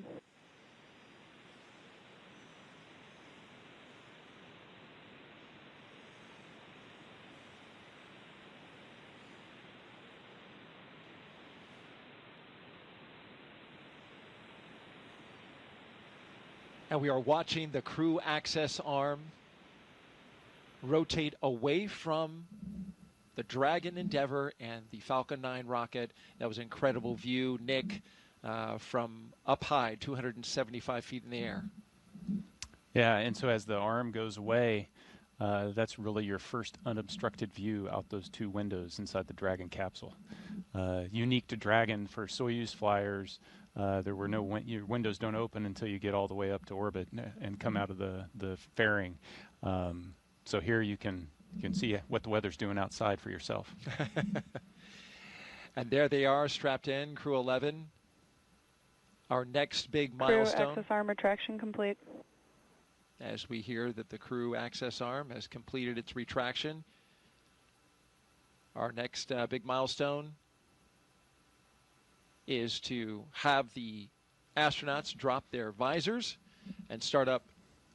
And we are watching the crew access arm rotate away from the Dragon Endeavour and the Falcon 9 rocket. That was an incredible view, Nick, from up high, 275 feet in the air.
Yeah, and so as the arm goes away, that's really your first unobstructed view out those two windows inside the Dragon capsule. Unique to Dragon for Soyuz flyers, there were no your windows don't open until you get all the way up to orbit and come out of the fairing. So here you can see what the weather's doing outside for yourself.
And there they are, strapped in, Crew-11. Our next big milestone.
Crew access arm retraction complete.
As we hear that the crew access arm has completed its retraction. Our next big milestone is to have the astronauts drop their visors and start up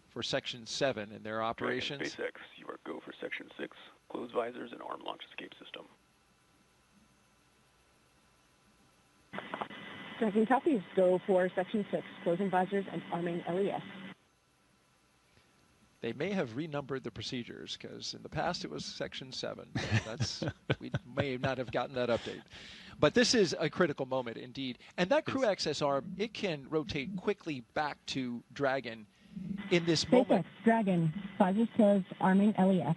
for Section 7 in their operations.
SpaceX, you are go for Section 6. Close visors and arm launch escape system.
Dragon copies. Go for Section 6. Closing visors and arming LES.
They may have renumbered the procedures because in the past it was Section 7. That's we may not have gotten that update. But this is a critical moment indeed. And that crew access arm, it can rotate quickly back to Dragon in this
SpaceX,
moment.
Dragon, visors closed, arming LES.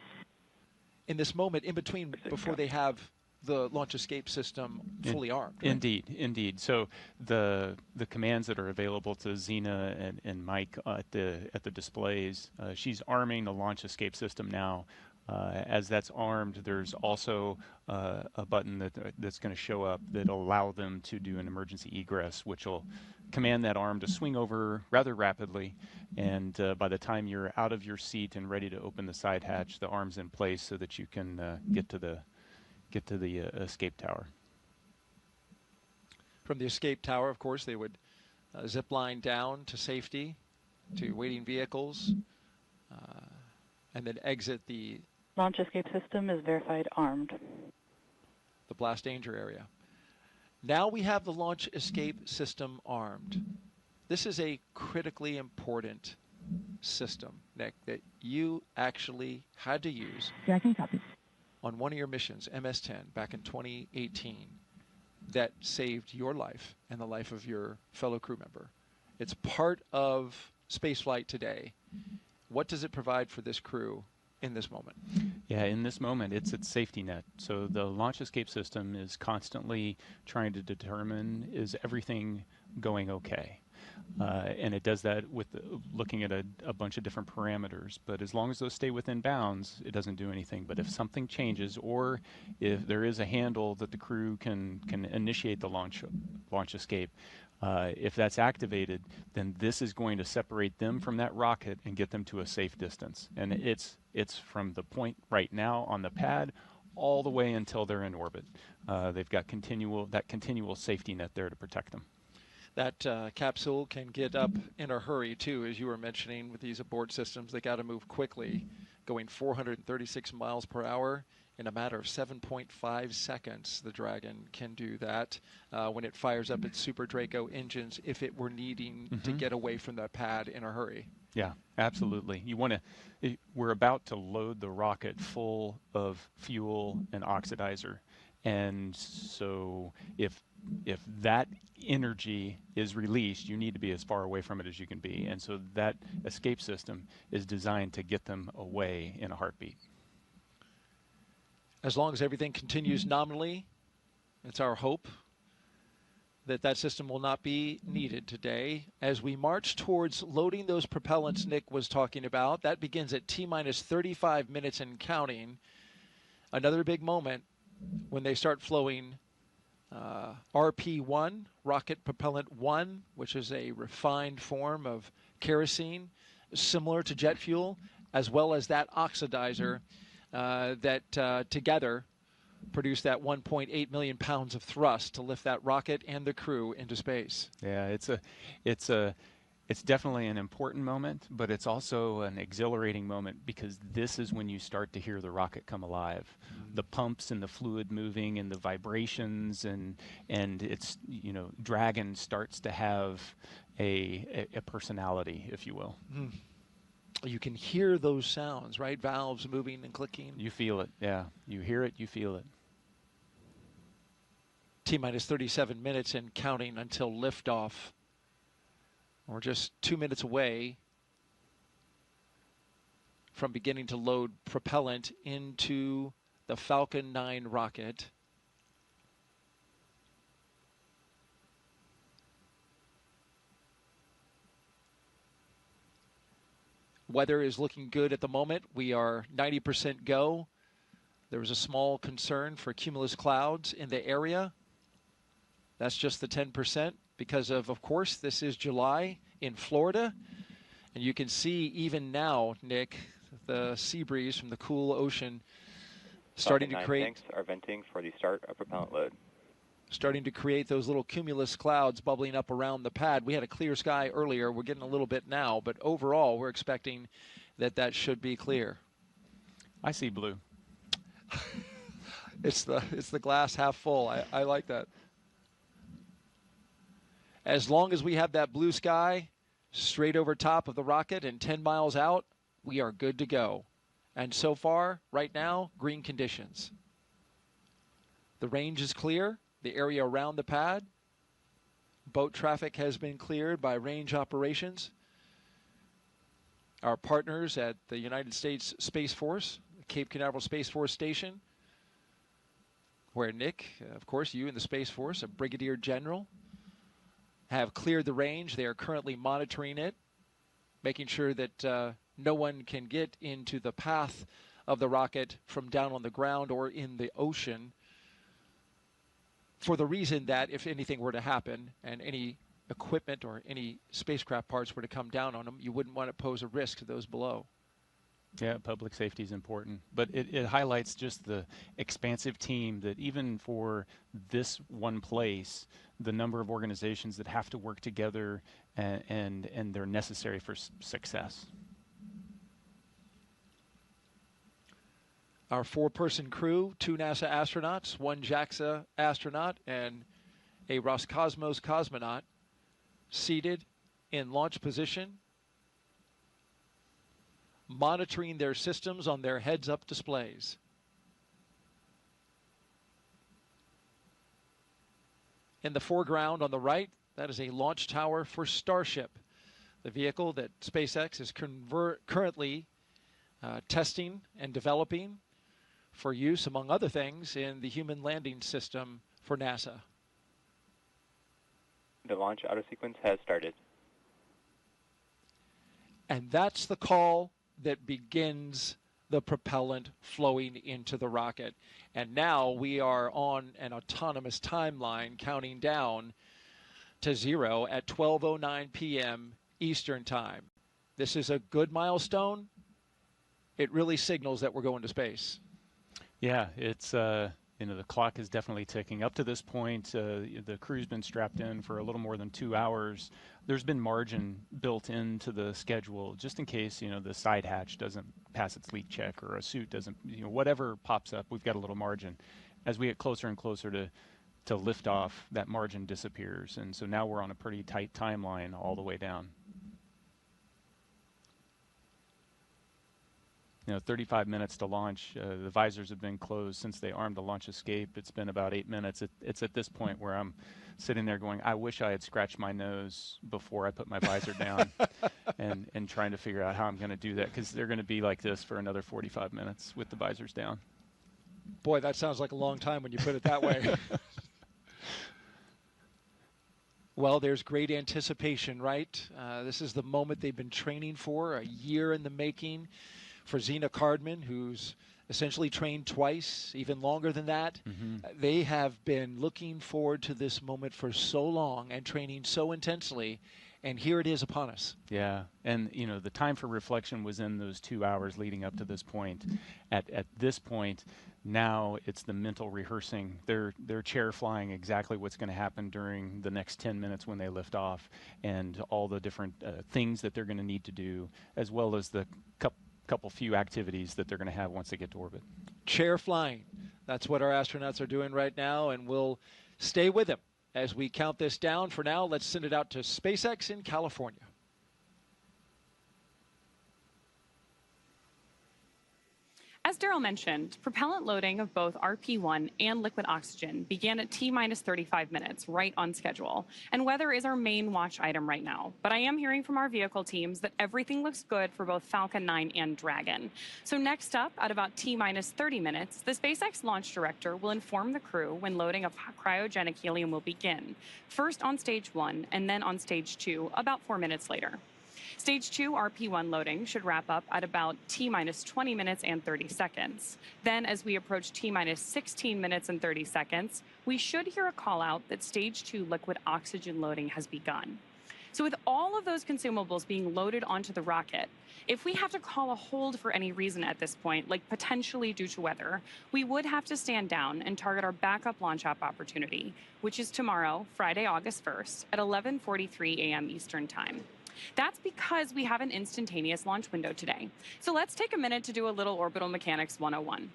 In this moment in between before they have the launch escape system fully armed. Right?
Indeed. So the commands that are available to Xena and Mike at the displays, she's arming the launch escape system now. As that's armed, there's also a button that's going to show up that'll allow them to do an emergency egress, which will command that arm to swing over rather rapidly. And by the time you're out of your seat and ready to open the side hatch, the arm's in place so that you can get to the escape tower.
From the escape tower, of course, they would zip line down to safety, to waiting vehicles, and then exit the
launch escape system is verified armed.
The blast danger area. Now we have the launch escape system armed. This is a critically important system, Nick, that you actually had to use
Dragon copy.
on one of your missions, MS-10, back in 2018, that saved your life and the life of your fellow crew member. It's part of spaceflight today. What does it provide for this crew in this moment?
Yeah, in this moment, it's its safety net. So the launch escape system is constantly trying to determine, is everything going okay? And it does that with looking at a bunch of different parameters. But as long as those stay within bounds, it doesn't do anything. But if something changes, or if there is a handle that the crew can initiate the launch escape, If that's activated, then this is going to separate them from that rocket and get them to a safe distance. And it's from the point right now on the pad all the way until they're in orbit. They've got continual safety net there to protect them.
That capsule can get up in a hurry, too, as you were mentioning with these abort systems. They got to move quickly, going 436 miles per hour in a matter of 7.5 seconds. The Dragon can do that when it fires up its Super Draco engines if it were needing to get away from the pad in a hurry.
Yeah, absolutely. You want to. We're about to load the rocket full of fuel and oxidizer, and so if that energy is released, you need to be as far away from it as you can be, and so that escape system is designed to get them away in a heartbeat.
As long as everything continues nominally, it's our hope that that system will not be needed today. As we march towards loading those propellants Nick was talking about, that begins at T-minus 35 minutes and counting. Another big moment when they start flowing RP-1, Rocket Propellant 1, which is a refined form of kerosene, similar to jet fuel, as well as that oxidizer that together produce that 1.8 million pounds of thrust to lift that rocket and the crew into space.
Yeah, it's definitely an important moment, but it's also an exhilarating moment because this is when you start to hear the rocket come alive. The pumps and the fluid moving and the vibrations and it's, Dragon starts to have a personality, if you will.
You can hear those sounds, right? Valves moving and clicking.
You feel it, yeah. You hear it, you feel it.
T-minus 37 minutes and counting until liftoff. We're just 2 minutes away from beginning to load propellant into the Falcon 9 rocket. Weather is looking good at the moment. We are 90% go. There was a small concern for cumulus clouds in the area. That's just the 10% because of course, this is July in Florida. And you can see even now, Nick, the sea breeze from the cool ocean starting to create...
Tanks are venting for the start of propellant load.
Starting to create those little cumulus clouds bubbling up around the pad. We had a clear sky earlier. We're getting a little bit now, but overall, we're expecting that should be clear.
I see blue.
It's the glass half full. I like that. As long as we have that blue sky straight over top of the rocket and 10 miles out, we are good to go. And so far, right now, green conditions. The range is clear. The area around the pad. Boat traffic has been cleared by range operations. Our partners at the United States Space Force, Cape Canaveral Space Force Station, where Nick, of course, you in the Space Force, a Brigadier General, have cleared the range. They are currently monitoring it, making sure that no one can get into the path of the rocket from down on the ground or in the ocean, for the reason that if anything were to happen and any equipment or any spacecraft parts were to come down on them, you wouldn't want to pose a risk to those below.
Yeah, public safety is important, but it highlights just the expansive team that even for this one place, the number of organizations that have to work together and they're necessary for success.
Our 4-person crew, 2 NASA astronauts, 1 JAXA astronaut, and a Roscosmos cosmonaut seated in launch position, monitoring their systems on their heads-up displays. In the foreground on the right, that is a launch tower for Starship, the vehicle that SpaceX is currently testing and developing for use, among other things, in the human landing system for NASA.
The launch auto sequence has started.
And that's the call that begins the propellant flowing into the rocket. And now we are on an autonomous timeline counting down to 0 at 12:09 p.m. Eastern Time. This is a good milestone. It really signals that we're going to space.
Yeah, it's you know, the clock is definitely ticking. Up to this point, the crew's been strapped in for a little more than 2 hours. There's been margin built into the schedule just in case, you know, the side hatch doesn't pass its leak check or a suit doesn't, you know, whatever pops up, we've got a little margin. As we get closer and closer to liftoff, that margin disappears. And so now we're on a pretty tight timeline all the way down. You know, 35 minutes to launch. The visors have been closed since they armed the launch escape. It's been about 8 minutes. It's at this point where I'm sitting there going, I wish I had scratched my nose before I put my visor down and trying to figure out how I'm going to do that, because they're going to be like this for another 45 minutes with the visors down.
Boy, that sounds like a long time when you put it that way. Well, there's great anticipation, right? This is the moment they've been training for, a year in the making. For Zena Cardman, who's essentially trained twice, even longer than that. They have been looking forward to this moment for so long and training so intensely, and here it is upon us.
Yeah, and you know, the time for reflection was in those 2 hours leading up to this point. At this point, now it's the mental rehearsing. They're chair flying exactly what's going to happen during the next 10 minutes when they lift off, and all the different things that they're going to need to do, as well as the couple few activities that they're going to have once they get to orbit.
Chair flying. That's what our astronauts are doing right now, and we'll stay with them as we count this down. For now, let's send it out to SpaceX in California.
As Daryl mentioned, propellant loading of both RP-1 and liquid oxygen began at T-minus 35 minutes, right on schedule. And weather is our main watch item right now. But I am hearing from our vehicle teams that everything looks good for both Falcon 9 and Dragon. So next up, at about T-minus 30 minutes, the SpaceX launch director will inform the crew when loading of cryogenic helium will begin, first on stage 1 and then on stage 2 about 4 minutes later. Stage 2 RP-1 loading should wrap up at about T-minus 20 minutes and 30 seconds. Then, as we approach T-minus 16 minutes and 30 seconds, we should hear a call out that Stage 2 liquid oxygen loading has begun. So with all of those consumables being loaded onto the rocket, if we have to call a hold for any reason at this point, like potentially due to weather, we would have to stand down and target our backup launch opportunity, which is tomorrow, Friday, August 1st, at 11:43 a.m. Eastern Time. That's because we have an instantaneous launch window today. So let's take a minute to do a little orbital mechanics 101.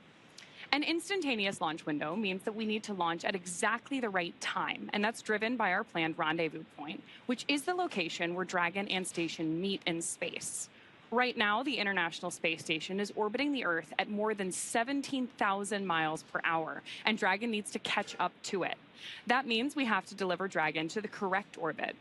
An instantaneous launch window means that we need to launch at exactly the right time, and that's driven by our planned rendezvous point, which is the location where Dragon and Station meet in space. Right now, the International Space Station is orbiting the Earth at more than 17,000 miles per hour, and Dragon needs to catch up to it. That means we have to deliver Dragon to the correct orbit.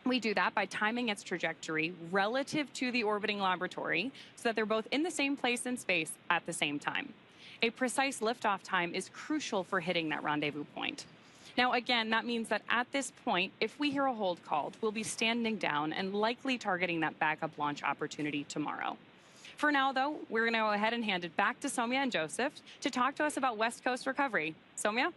We do that by timing its trajectory relative to the orbiting laboratory so that they're both in the same place in space at the same time. A precise liftoff time is crucial for hitting that rendezvous point. Now, again, that means that at this point, if we hear a hold called, we'll be standing down and likely targeting that backup launch opportunity tomorrow. For now, though, we're going to go ahead and hand it back to Soumya and Joseph to talk to us about West Coast recovery. Soumya?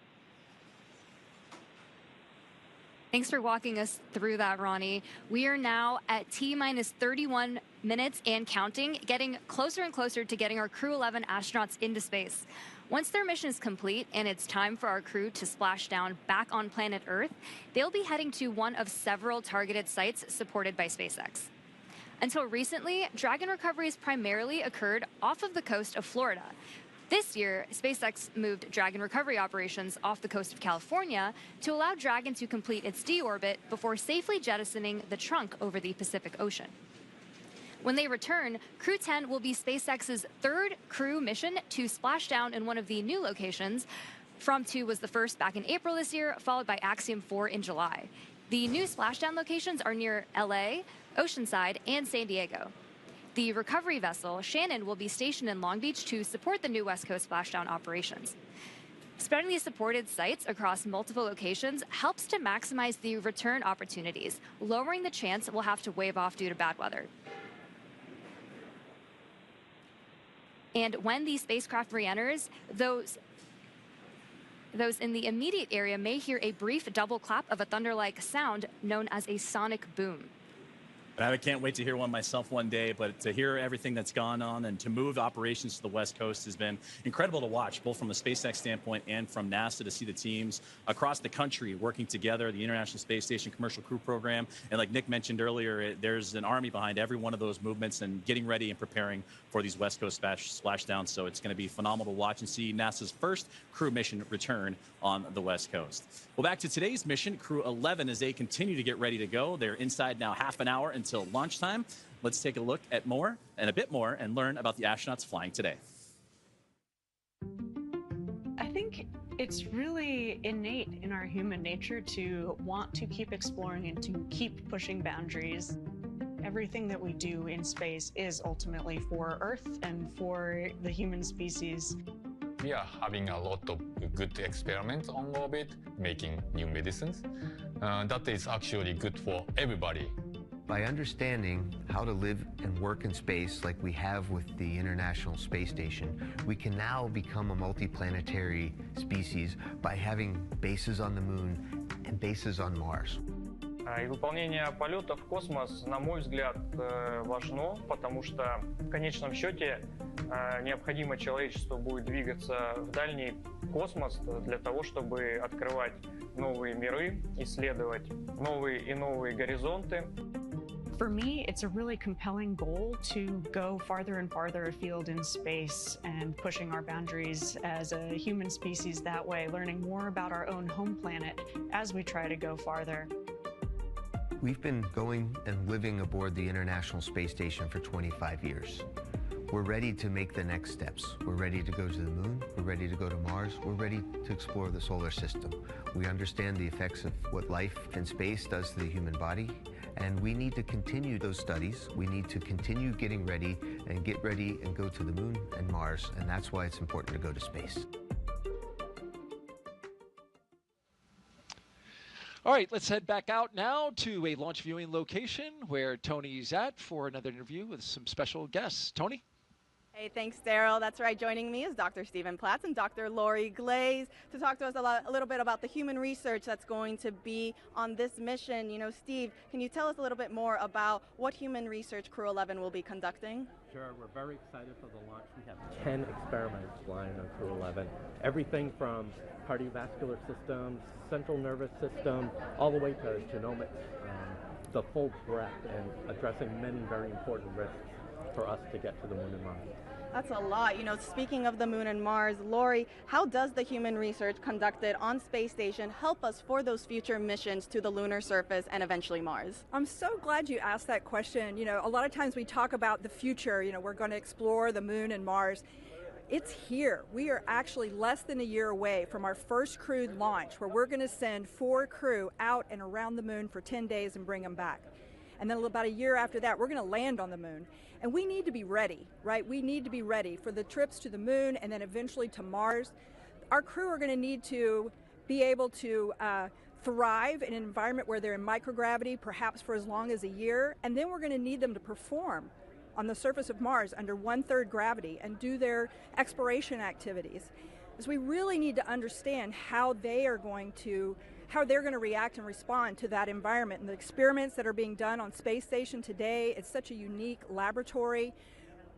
Thanks for walking us through that, Ronnie. We are now at T-minus 31 minutes and counting, getting closer and closer to getting our Crew-11 astronauts into space. Once their mission is complete and it's time for our crew to splash down back on planet Earth, they'll be heading to one of several targeted sites supported by SpaceX. Until recently, Dragon recoveries primarily occurred off of the coast of Florida. This year, SpaceX moved Dragon recovery operations off the coast of California to allow Dragon to complete its deorbit before safely jettisoning the trunk over the Pacific Ocean. When they return, Crew 10 will be SpaceX's third crew mission to splash down in one of the new locations. From 2 was the first back in April this year, followed by Axiom 4 in July. The new splashdown locations are near LA, Oceanside, and San Diego. The recovery vessel, Shannon, will be stationed in Long Beach to support the new West Coast splashdown operations. Spreading these supported sites across multiple locations helps to maximize the return opportunities, lowering the chance we'll have to wave off due to bad weather. And when the spacecraft re-enters, those Those in the immediate area may hear a brief double clap of a thunder-like sound known as a sonic boom.
I can't wait to hear one myself one day, but to hear everything that's gone on and to move operations to the West Coast has been incredible to watch, both from a SpaceX standpoint and from NASA, to see the teams across the country working together, the International Space Station Commercial Crew Program. And like Nick mentioned earlier, there's an army behind every one of those movements and getting ready and preparing for these West Coast splashdowns. So it's going to be phenomenal to watch and see NASA's first crew mission return on the West Coast. Well, back to today's mission, Crew-11, as they continue to get ready to go. They're inside now half an hour until launch time. Let's take a look at more and a bit more and learn about the astronauts flying today.
I think it's really innate in our human nature to want to keep exploring and to keep pushing boundaries. Everything that we do in space is ultimately for Earth and for the human species.
We are having a lot of good experiments on orbit, making new medicines. That is actually good for everybody.
By understanding how to live and work in space like we have with the International Space Station, we can now become a multiplanetary species by having bases on the Moon and bases on Mars.
И выполнение полета в космос, на мой взгляд, важно, потому что в конечном счете необходимо человечеству будет двигаться в дальний космос для того, чтобы открывать новые миры, исследовать новые и новые горизонты.
For me, it's a really compelling goal to go farther and farther afield in space and pushing our boundaries as a human species that way, learning more about our own home planet as we try to go farther.
We've been going and living aboard the International Space Station for 25 years. We're ready to make the next steps. We're ready to go to the Moon. We're ready to go to Mars. We're ready to explore the solar system. We understand the effects of what life in space does to the human body, and we need to continue those studies. We need to continue getting ready and get ready and go to the Moon and Mars, and that's why it's important to go to space.
All right, let's head back out now to a launch viewing location where Tony's at for another interview with some special guests. Tony?
Hey, thanks, Daryl. That's right. Joining me is Dr. Stephen Platts and Dr. Lori Glaze to talk to us a little bit about the human research that's going to be on this mission. You know, Steve, can you tell us a little bit more about what human research Crew-11 will be conducting?
Sure. We're very excited for the launch. We have 10 experiments flying on Crew-11. Everything from cardiovascular systems, central nervous system, all the way to genomics, the full breadth, and addressing many very important risks for us to get to the Moon and Mars.
That's a lot. You know, speaking of the Moon and Mars, Lori, how does the human research conducted on Space Station help us for those future missions to the lunar surface and eventually Mars?
I'm so glad you asked that question. You know, a lot of times we talk about the future, you know, we're going to explore the Moon and Mars. It's here. We are actually less than a year away from our first crewed launch, where we're going to send 4 crew out and around the Moon for 10 days and bring them back. And then about a year after that, we're going to land on the Moon. And we need to be ready, right? We need to be ready for the trips to the Moon and then eventually to Mars. Our crew are going to need to be able to thrive in an environment where they're in microgravity, perhaps for as long as a year. And then we're going to need them to perform on the surface of Mars under 1/3 gravity and do their exploration activities. Because we really need to understand how they're going to react and respond to that environment. And the experiments that are being done on Space Station today, it's such a unique laboratory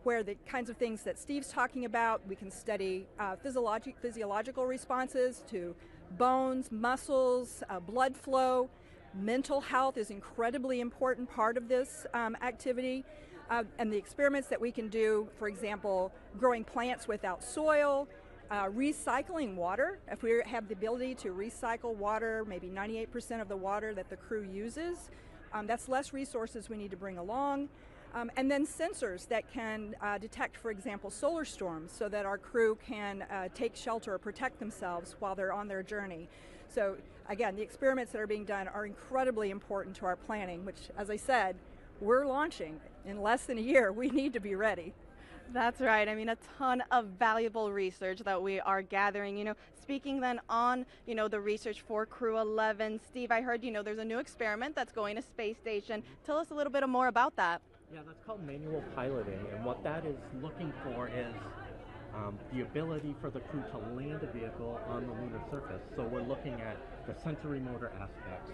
where the kinds of things that Steve's talking about, we can study physiological responses to bones, muscles, blood flow. Mental health is an incredibly important part of this activity. And the experiments that we can do, for example, growing plants without soil, recycling water. If we have the ability to recycle water, maybe 98% of the water that the crew uses, that's less resources we need to bring along. And then sensors that can detect, for example, solar storms so that our crew can take shelter or protect themselves while they're on their journey. So again, the experiments that are being done are incredibly important to our planning, which, as I said, we're launching in less than a year. We need to be ready.
That's right. I mean, a ton of valuable research that we are gathering. You know, speaking then on, you know, the research for Crew-11, Steve, I heard, you know, there's a new experiment that's going to Space Station. Tell us a little bit more about that.
Yeah, that's called manual piloting, and what that is looking for is the ability for the crew to land a vehicle on the lunar surface. So we're looking at the sensory motor aspects,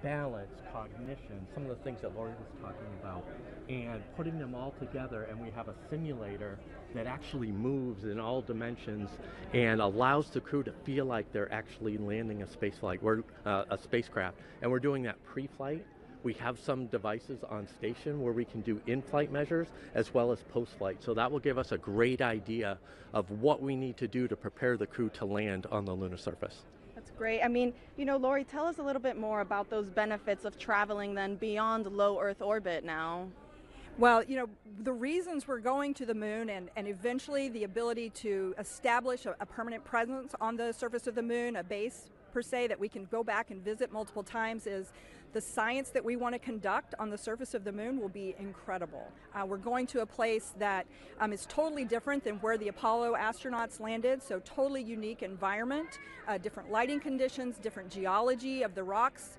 balance, cognition, some of the things that Lori was talking about, and putting them all together, and we have a simulator that actually moves in all dimensions and allows the crew to feel like they're actually landing a spacecraft. And we're doing that pre-flight. We have some devices on station where we can do in-flight measures as well as post-flight. So that will give us a great idea of what we need to do to prepare the crew to land on the lunar surface.
That's great. I mean, you know, Lori, tell us a little bit more about those benefits of traveling then beyond low Earth orbit now.
Well, you know, the reasons we're going to the moon and eventually the ability to establish a permanent presence on the surface of the moon, a base per se that we can go back and visit multiple times, is the science that we want to conduct on the surface of the moon will be incredible. We're going to a place that is totally different than where the Apollo astronauts landed, so totally unique environment, different lighting conditions, different geology of the rocks.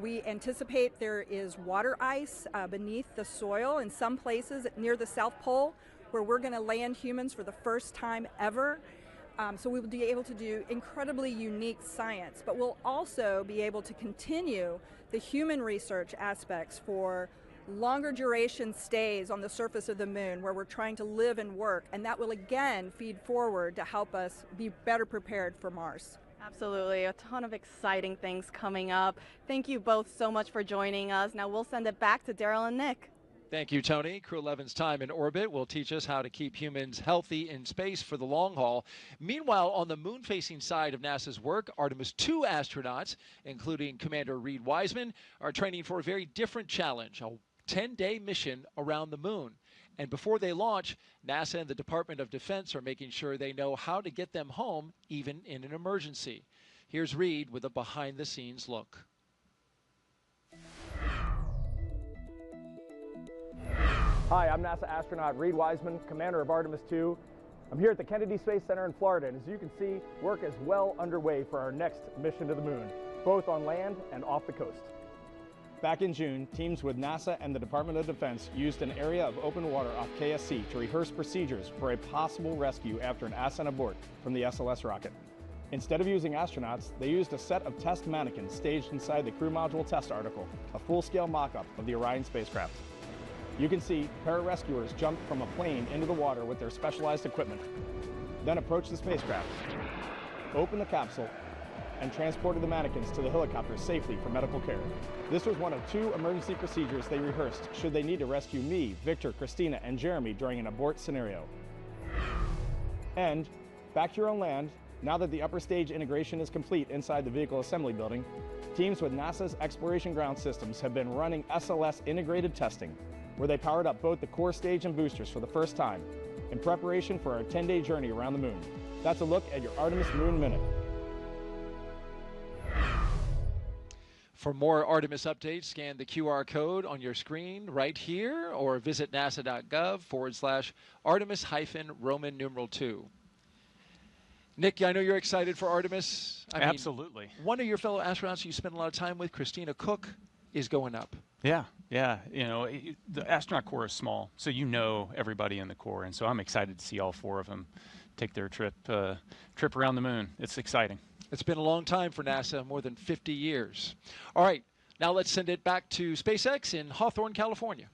We anticipate there is water ice beneath the soil in some places near the South Pole where we're going to land humans for the first time ever. So we will be able to do incredibly unique science, but we'll also be able to continue the human research aspects for longer duration stays on the surface of the moon where we're trying to live and work, and that will again feed forward to help us be better prepared for Mars.
Absolutely, a ton of exciting things coming up. Thank you both so much for joining us. Now we'll send it back to Daryl and Nick.
Thank you, Tony. Crew-11's time in orbit will teach us how to keep humans healthy in space for the long haul. Meanwhile, on the moon-facing side of NASA's work, Artemis II astronauts, including Commander Reed Wiseman, are training for a very different challenge, a 10-day mission around the moon. And before they launch, NASA and the Department of Defense are making sure they know how to get them home, even in an emergency. Here's Reed with a behind-the-scenes look.
Hi, I'm NASA astronaut Reed Wiseman, commander of Artemis II. I'm here at the Kennedy Space Center in Florida, and as you can see, work is well underway for our next mission to the moon, both on land and off the coast. Back in June, teams with NASA and the Department of Defense used an area of open water off KSC to rehearse procedures for a possible rescue after an ascent abort from the SLS rocket. Instead of using astronauts, they used a set of test mannequins staged inside the crew module test article, a full-scale mock-up of the Orion spacecraft. You can see pararescuers jumped from a plane into the water with their specialized equipment, then approached the spacecraft, opened the capsule, and transported the mannequins to the helicopter safely for medical care. This was one of 2 emergency procedures they rehearsed should they need to rescue me, Victor, Christina, and Jeremy during an abort scenario. And back here on land, now that the upper stage integration is complete inside the vehicle assembly building, teams with NASA's Exploration Ground Systems have been running SLS integrated testing, where they powered up both the core stage and boosters for the first time in preparation for our 10-day journey around the moon. That's a look at your Artemis Moon Minute.
For more Artemis updates, scan the QR code on your screen right here or visit nasa.gov/Artemis-Roman numeral 2. Nick, I know you're excited for Artemis.
Absolutely.
One of your fellow astronauts you spend a lot of time with, Christina Cook, is going up.
Yeah. You know, the astronaut corps is small, so you know everybody in the corps, and so I'm excited to see all 4 of them take their trip around the moon. It's exciting.
It's been a long time for NASA, more than 50 years. All right, now let's send it back to SpaceX in Hawthorne, California.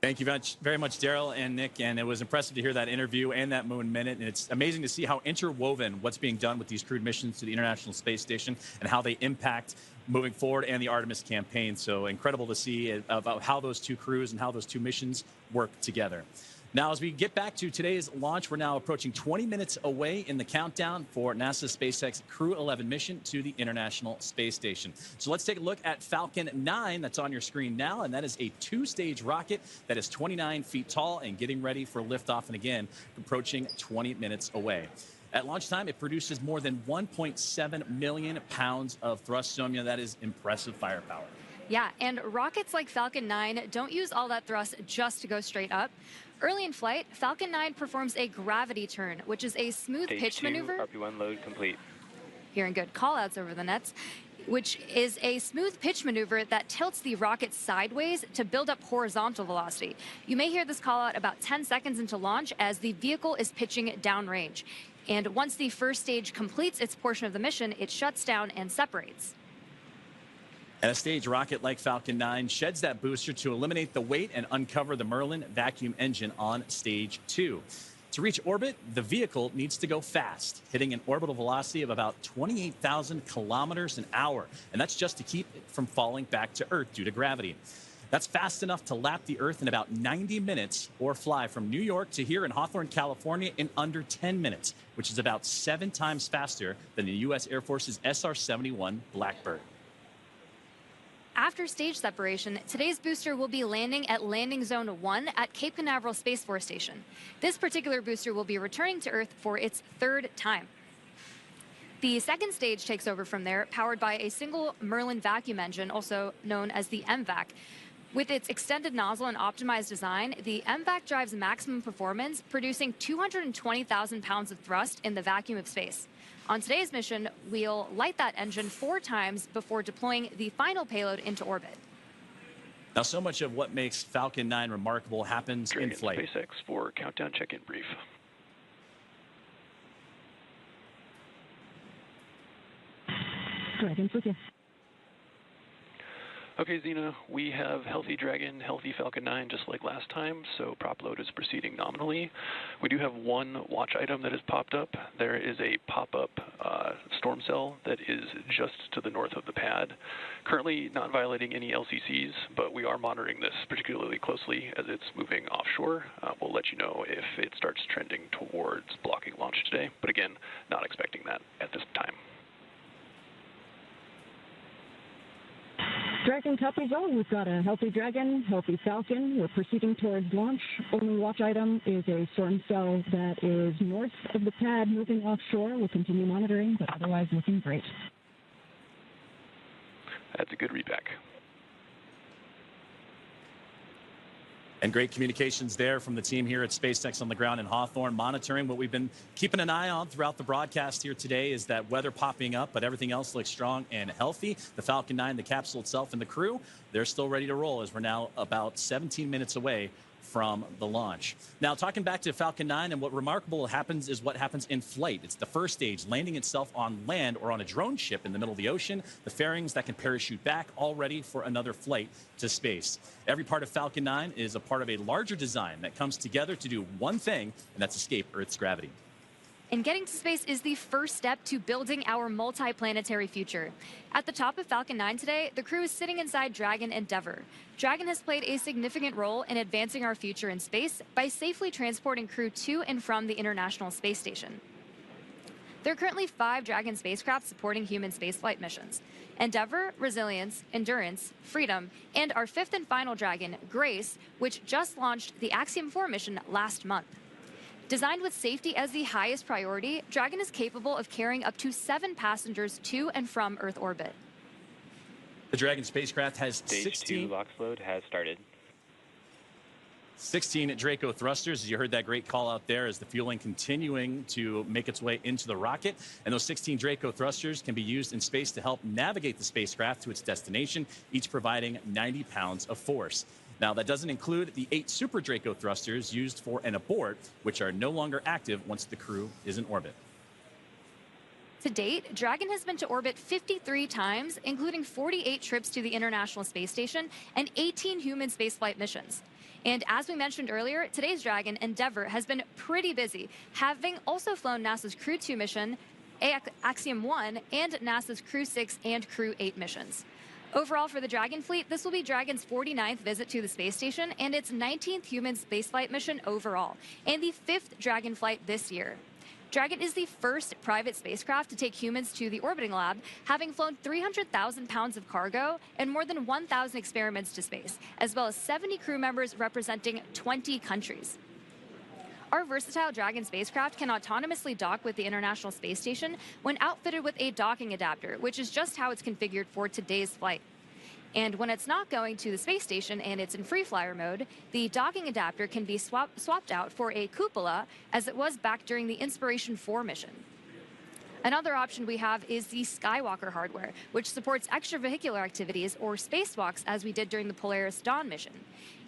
Thank you very much, Daryl and Nick, and it was impressive to hear that interview and that Moon Minute, and it's amazing to see how interwoven what's being done with these crewed missions to the International Space Station and how they impact moving forward and the Artemis campaign. So incredible to see about how those 2 crews and how those 2 missions work together. Now, as we get back to today's launch, we're now approaching 20 minutes away in the countdown for NASA's SpaceX Crew-11 mission to the International Space Station. So let's take a look at Falcon 9 that's on your screen now, and that is a 2-stage rocket that is 29 feet tall and getting ready for liftoff, and again, approaching 20 minutes away. At launch time, it produces more than 1.7 million pounds of thrust. Sonia, that is impressive firepower.
Yeah, and rockets like Falcon 9 don't use all that thrust just to go straight up. Early in flight, Falcon 9 performs a gravity turn, which is a smooth pitch maneuver.
RP1 load complete.
Hearing good call-outs over the nets. which is a smooth pitch maneuver that tilts the rocket sideways to build up horizontal velocity. You may hear this call out about 10 seconds into launch as the vehicle is pitching downrange. And once the first stage completes its portion of the mission, it shuts down and separates.
And a stage rocket like Falcon 9 sheds that booster to eliminate the weight and uncover the Merlin vacuum engine on stage 2. To reach orbit, the vehicle needs to go fast, hitting an orbital velocity of about 28,000 kilometers an hour. And that's just to keep it from falling back to Earth due to gravity. That's fast enough to lap the Earth in about 90 minutes or fly from New York to here in Hawthorne, California in under 10 minutes, which is about 7 times faster than the U.S. Air Force's SR-71 Blackbird.
After stage separation, today's booster will be landing at Landing Zone 1 at Cape Canaveral Space Force Station. This particular booster will be returning to Earth for its 3rd time. The second stage takes over from there, powered by a single Merlin vacuum engine, also known as the MVAC. With its extended nozzle and optimized design, the MVAC drives maximum performance, producing 220,000 pounds of thrust in the vacuum of space. On today's mission, we'll light that engine 4 times before deploying the final payload into orbit.
Now, so much of what makes Falcon 9 remarkable happens in flight.
SpaceX for countdown check-in brief.
Dragon's with you.
Okay, Xena, we have Healthy Dragon, Healthy Falcon 9, just like last time, so prop load is proceeding nominally. We do have one watch item that has popped up. There is a pop-up storm cell that is just to the north of the pad. Currently not violating any LCCs, but we are monitoring this particularly closely as it's moving offshore. We'll let you know if it starts trending towards blocking launch today, but again, not expecting that at this time.
Dragon copy zone. We've got a Healthy Dragon, Healthy Falcon. We're proceeding towards launch. Only watch item is a storm cell that is north of the pad moving offshore. We'll continue monitoring, but otherwise looking great.
That's a good readback.
And great communications there from the team here at SpaceX on the ground in Hawthorne, monitoring. What we've been keeping an eye on throughout the broadcast here today is that weather popping up, but everything else looks strong and healthy. The Falcon 9, the capsule itself, and the crew, they're still ready to roll as we're now about 17 minutes away from the launch. Now, talking back to Falcon 9, and what remarkable happens is what happens in flight. It's the first stage, landing itself on land or on a drone ship in the middle of the ocean, the fairings that can parachute back, all ready for another flight to space. Every part of Falcon 9 is a part of a larger design that comes together to do one thing, and that's escape Earth's gravity.
And getting to space is the first step to building our multi-planetary future. At the top of Falcon 9 today, the crew is sitting inside Dragon Endeavour. Dragon has played a significant role in advancing our future in space by safely transporting crew to and from the International Space Station. There are currently 5 Dragon spacecraft supporting human spaceflight missions: Endeavour, Resilience, Endurance, Freedom, and our 5th and final Dragon, Grace, which just launched the Axiom 4 mission last month. Designed with safety as the highest priority, Dragon is capable of carrying up to 7 passengers to and from Earth orbit.
The Dragon spacecraft has
Stage 2 LOX load has started.
16 Draco thrusters, as you heard that great call out there, as the fueling continuing to make its way into the rocket. And those 16 Draco thrusters can be used in space to help navigate the spacecraft to its destination, each providing 90 pounds of force. Now, that doesn't include the 8 Super Draco thrusters used for an abort, which are no longer active once the crew is in orbit.
To date, Dragon has been to orbit 53 times, including 48 trips to the International Space Station and 18 human spaceflight missions. And as we mentioned earlier, today's Dragon, Endeavour, has been pretty busy, having also flown NASA's Crew-2 mission, Axiom 1, and NASA's Crew-6 and Crew-8 missions. Overall, for the Dragon fleet, this will be Dragon's 49th visit to the space station and its 19th human spaceflight mission overall, and the 5th Dragon flight this year. Dragon is the first private spacecraft to take humans to the orbiting lab, having flown 300,000 pounds of cargo and more than 1,000 experiments to space, as well as 70 crew members representing 20 countries. Our versatile Dragon spacecraft can autonomously dock with the International Space Station when outfitted with a docking adapter, which is just how it's configured for today's flight. And when it's not going to the space station and it's in free flyer mode, the docking adapter can be swapped out for a cupola, as it was back during the Inspiration 4 mission. Another option we have is the Skywalker hardware, which supports extravehicular activities or spacewalks as we did during the Polaris Dawn mission.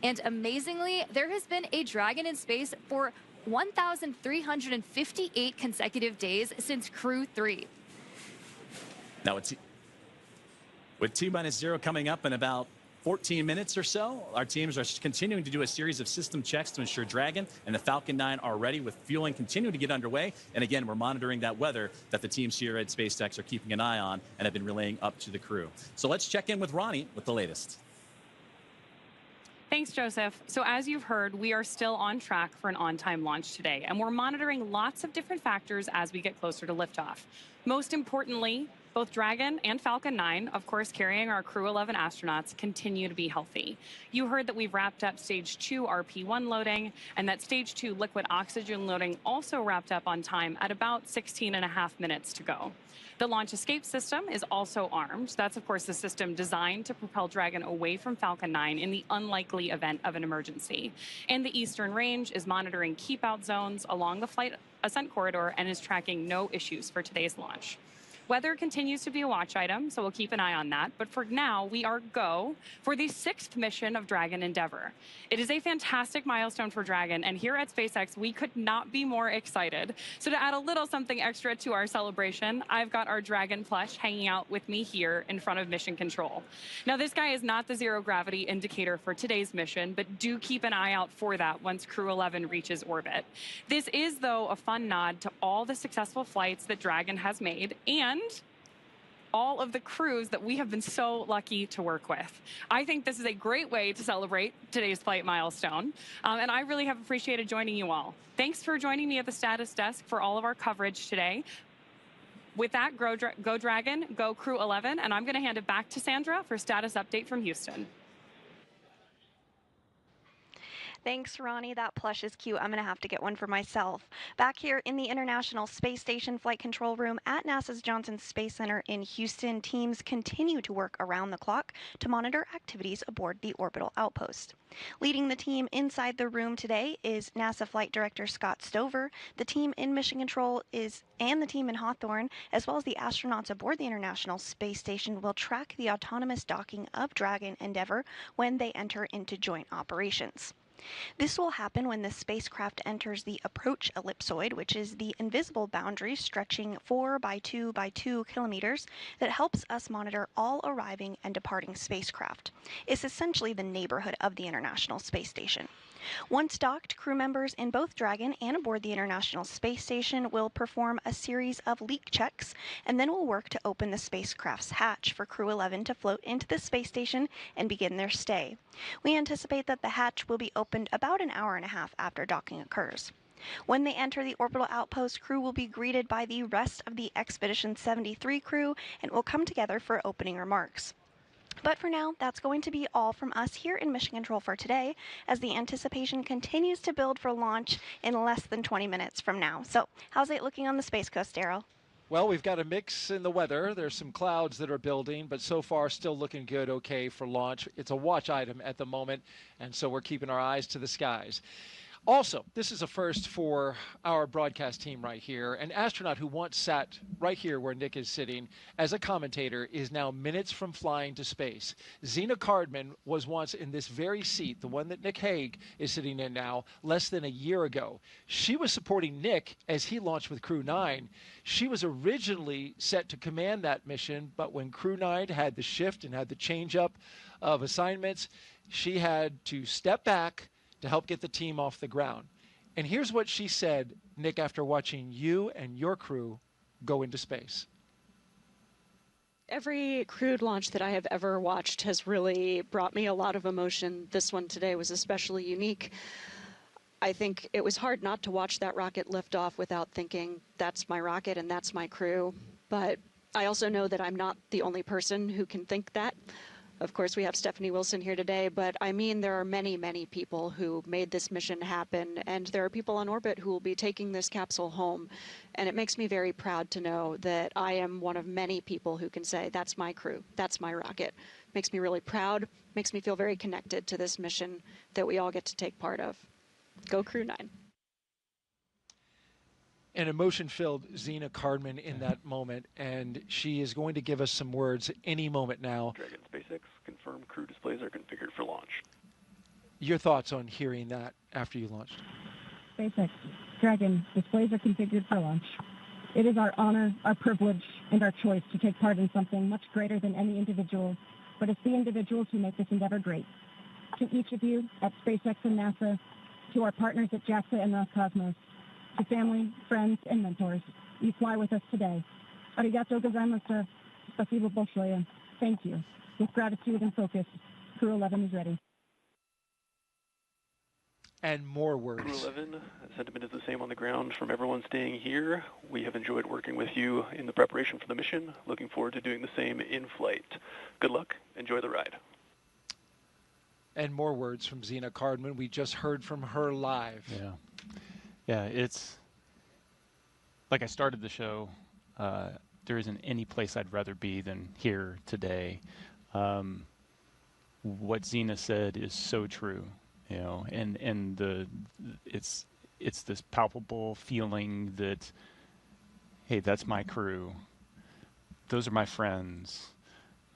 And amazingly, there has been a Dragon in space for 1,358 consecutive days since Crew 3.
Now, with T-0 coming up in about 14 minutes or so, our teams are continuing to do a series of system checks to ensure Dragon and the Falcon 9 are ready, with fueling continuing to get underway. And again, we're monitoring that weather that the teams here at SpaceX are keeping an eye on and have been relaying up to the crew. So let's check in with Ronnie with the latest.
Thanks, Joseph. So as you've heard, we are still on track for an on-time launch today, and we're monitoring lots of different factors as we get closer to liftoff. Most importantly, both Dragon and Falcon 9, of course carrying our Crew-11 astronauts, continue to be healthy. You heard that we've wrapped up Stage 2 RP-1 loading, and that Stage 2 liquid oxygen loading also wrapped up on time at about 16.5 minutes to go. The launch escape system is also armed. That's, of course, the system designed to propel Dragon away from Falcon 9 in the unlikely event of an emergency. And the Eastern Range is monitoring keep-out zones along the flight ascent corridor and is tracking no issues for today's launch. Weather continues to be a watch item, so we'll keep an eye on that. But for now, we are go for the 6th mission of Dragon Endeavour. It is a fantastic milestone for Dragon, and here at SpaceX, we could not be more excited. So to add a little something extra to our celebration, I've got our Dragon plush hanging out with me here in front of Mission Control. Now, this guy is not the zero gravity indicator for today's mission, but do keep an eye out for that once Crew-11 reaches orbit. This is, though, a fun nod to all the successful flights that Dragon has made, and all of the crews that we have been so lucky to work with. I think this is a great way to celebrate today's flight milestone, and I really have appreciated joining you all. Thanks for joining me at the status desk for all of our coverage today. With that, go Dragon, go Crew-11, and I'm going to hand it back to Sandra for status update from Houston.
Thanks, Ronnie. That plush is cute. I'm going to have to get one for myself. Back here in the International Space Station Flight Control Room at NASA's Johnson Space Center in Houston, teams continue to work around the clock to monitor activities aboard the orbital outpost. Leading the team inside the room today is NASA Flight Director Scott Stover. The team in Mission Control and the team in Hawthorne, as well as the astronauts aboard the International Space Station, will track the autonomous docking of Dragon Endeavour when they enter into joint operations. This will happen when the spacecraft enters the approach ellipsoid, which is the invisible boundary stretching 4 by 2 by 2 kilometers that helps us monitor all arriving and departing spacecraft. It's essentially the neighborhood of the International Space Station. Once docked, crew members in both Dragon and aboard the International Space Station will perform a series of leak checks, and then will work to open the spacecraft's hatch for Crew-11 to float into the space station and begin their stay. We anticipate that the hatch will be opened about an hour and a half after docking occurs. When they enter the orbital outpost, crew will be greeted by the rest of the Expedition 73 crew and will come together for opening remarks. But for now, that's going to be all from us here in Mission Control for today, as the anticipation continues to build for launch in less than 20 minutes from now. So, how's it looking on the Space Coast, Daryl?
Well, we've got a mix in the weather. There's some clouds that are building, but so far still looking good, okay for launch. It's a watch item at the moment, and so we're keeping our eyes to the skies. Also, this is a first for our broadcast team right here. An astronaut who once sat right here where Nick is sitting as a commentator is now minutes from flying to space. Zena Cardman was once in this very seat, the one that Nick Hague is sitting in now, less than a year ago. She was supporting Nick as he launched with Crew 9. She was originally set to command that mission, but when Crew 9 had the shift and had the change up of assignments, she had to step back to help get the team off the ground. And here's what she said, Nick, after watching you and your crew go into space.
Every crewed launch that I have ever watched has really brought me a lot of emotion. This one today was especially unique. I think it was hard not to watch that rocket lift off without thinking, that's my rocket and that's my crew. But I also know that I'm not the only person who can think that. Of course, we have Stephanie Wilson here today, but I mean there are many, many people who made this mission happen, and there are people on orbit who will be taking this capsule home. And it makes me very proud to know that I am one of many people who can say, that's my crew, that's my rocket. Makes me really proud, makes me feel very connected to this mission that we all get to take part of. Go Crew 9.
an emotion-filled Zena Cardman in that moment, and she is going to give us some words any moment now.
Dragon SpaceX, confirm crew displays are configured for launch.
Your thoughts on hearing that after you launched?
SpaceX, Dragon, displays are configured for launch. It is our honor, our privilege, and our choice to take part in something much greater than any individual, but it's the individuals who make this endeavor great. To each of you at SpaceX and NASA, to our partners at JAXA and Roscosmos, to family, friends, and mentors, you fly with us today. Arigato gozaimasu. Spasibo большое. Thank you. With gratitude and focus, Crew-11 is ready.
And more words.
Crew-11, sentiment is the same on the ground from everyone staying here. We have enjoyed working with you in the preparation for the mission. Looking forward to doing the same in flight. Good luck. Enjoy the ride.
And more words from Zena Cardman. We just heard from her live.
Yeah. Yeah, it's like I started the show. There isn't any place I'd rather be than here today. What Zena said is so true, you know, and it's this palpable feeling that, hey, that's my crew. Those are my friends.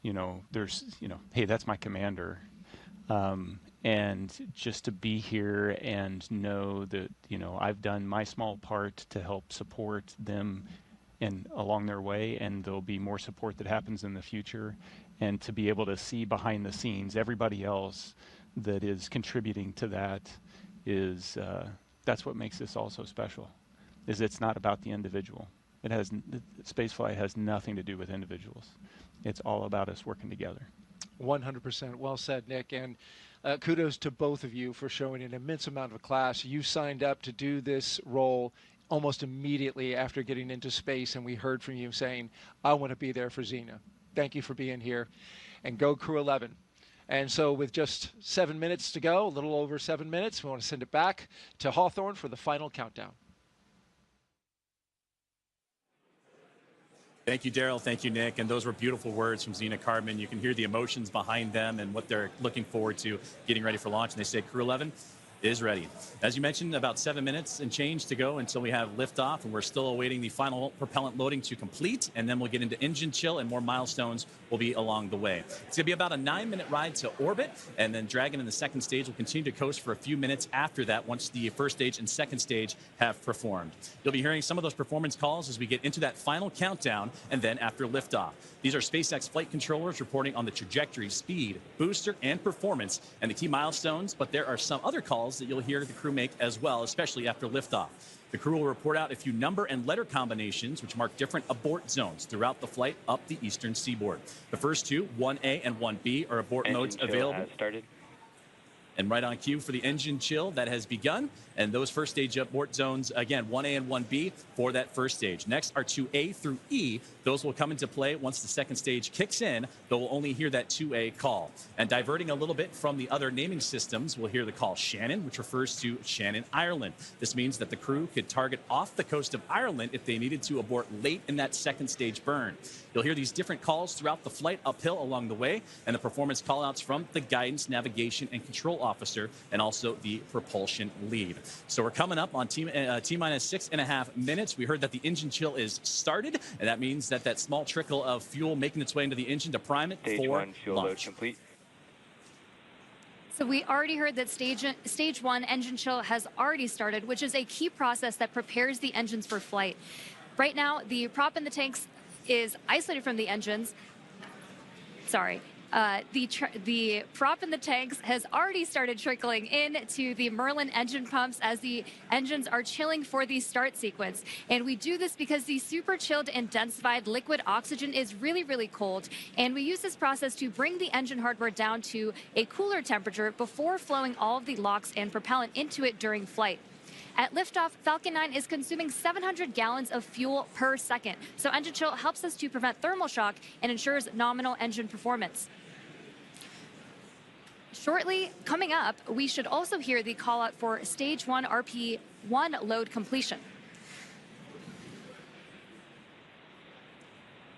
You know, hey, that's my commander. And just to be here and know that, you know, I've done my small part to help support them along their way, and there'll be more support that happens in the future, and to be able to see behind the scenes everybody else that is contributing to that is that's what makes this all so special. Is it's not about the individual. Spaceflight has nothing to do with individuals. It's all about us working together.
100%. Well said, Nick. And kudos to both of you for showing an immense amount of class. You signed up to do this role almost immediately after getting into space, and we heard from you saying, I want to be there for Zena. Thank you for being here. And go Crew-11. And so with just 7 minutes to go, a little over 7 minutes, we want to send it back to Hawthorne for the final countdown.
Thank you, Daryl. Thank you, Nick. And those were beautiful words from Zena Cardman. You can hear the emotions behind them and what they're looking forward to getting ready for launch. And they say Crew-11 is ready. As you mentioned, about 7 minutes and change to go until we have liftoff, and we're still awaiting the final propellant loading to complete, and then we'll get into engine chill, and more milestones will be along the way. It's going to be about a 9-minute ride to orbit, and then Dragon in the second stage will continue to coast for a few minutes after that once the first stage and second stage have performed. You'll be hearing some of those performance calls as we get into that final countdown, and then after liftoff. These are SpaceX flight controllers reporting on the trajectory, speed, booster, and performance, and the key milestones, but there are some other calls that you'll hear the crew make as well, especially after liftoff. The crew will report out a few number and letter combinations which mark different abort zones throughout the flight up the eastern seaboard. The first two, 1A and 1B, are abort modes available.
Has started.
And right on cue for the engine chill that has begun. And those first stage abort zones, again, 1A and 1B for that first stage. Next are 2A through E. Those will come into play once the second stage kicks in. They'll only hear that 2A call. And diverting a little bit from the other naming systems, we'll hear the call Shannon, which refers to Shannon, Ireland. This means that the crew could target off the coast of Ireland if they needed to abort late in that second stage burn. You'll hear these different calls throughout the flight uphill along the way, and the performance callouts from the guidance, navigation, and control officer, and also the propulsion lead. So we're coming up on T-minus 6.5 minutes. We heard that the engine chill is started, and that means that that small trickle of fuel making its way into the engine to prime it
Stage
for
one, fuel
launch.
load complete.
So we already heard that stage one engine chill has already started, which is a key process that prepares the engines for flight. Right now, the prop in the tanks is isolated from the engines. Sorry. The prop in the tanks has already started trickling into the Merlin engine pumps as the engines are chilling for the start sequence. And we do this because the super chilled and densified liquid oxygen is really, really cold. And we use this process to bring the engine hardware down to a cooler temperature before flowing all of the LOX and propellant into it during flight. At liftoff, Falcon 9 is consuming 700 gallons of fuel per second. So engine chill helps us to prevent thermal shock and ensures nominal engine performance. Shortly coming up, we should also hear the call out for stage 1 RP1 load completion.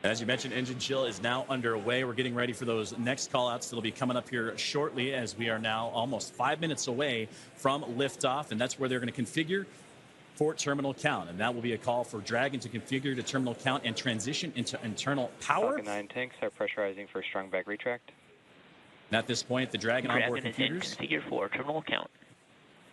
As you mentioned, engine chill is now underway. We're getting ready for those next call-outs that'll be coming up here shortly, as we are now almost 5 minutes away from liftoff, and that's where they're going to configure for terminal count, and that will be a call for Dragon to configure to terminal count and transition into internal power.
Falcon 9 tanks are pressurizing for strong back retract.
And at this point, the Dragon onboard
Dragon
computers
is in configured for terminal count.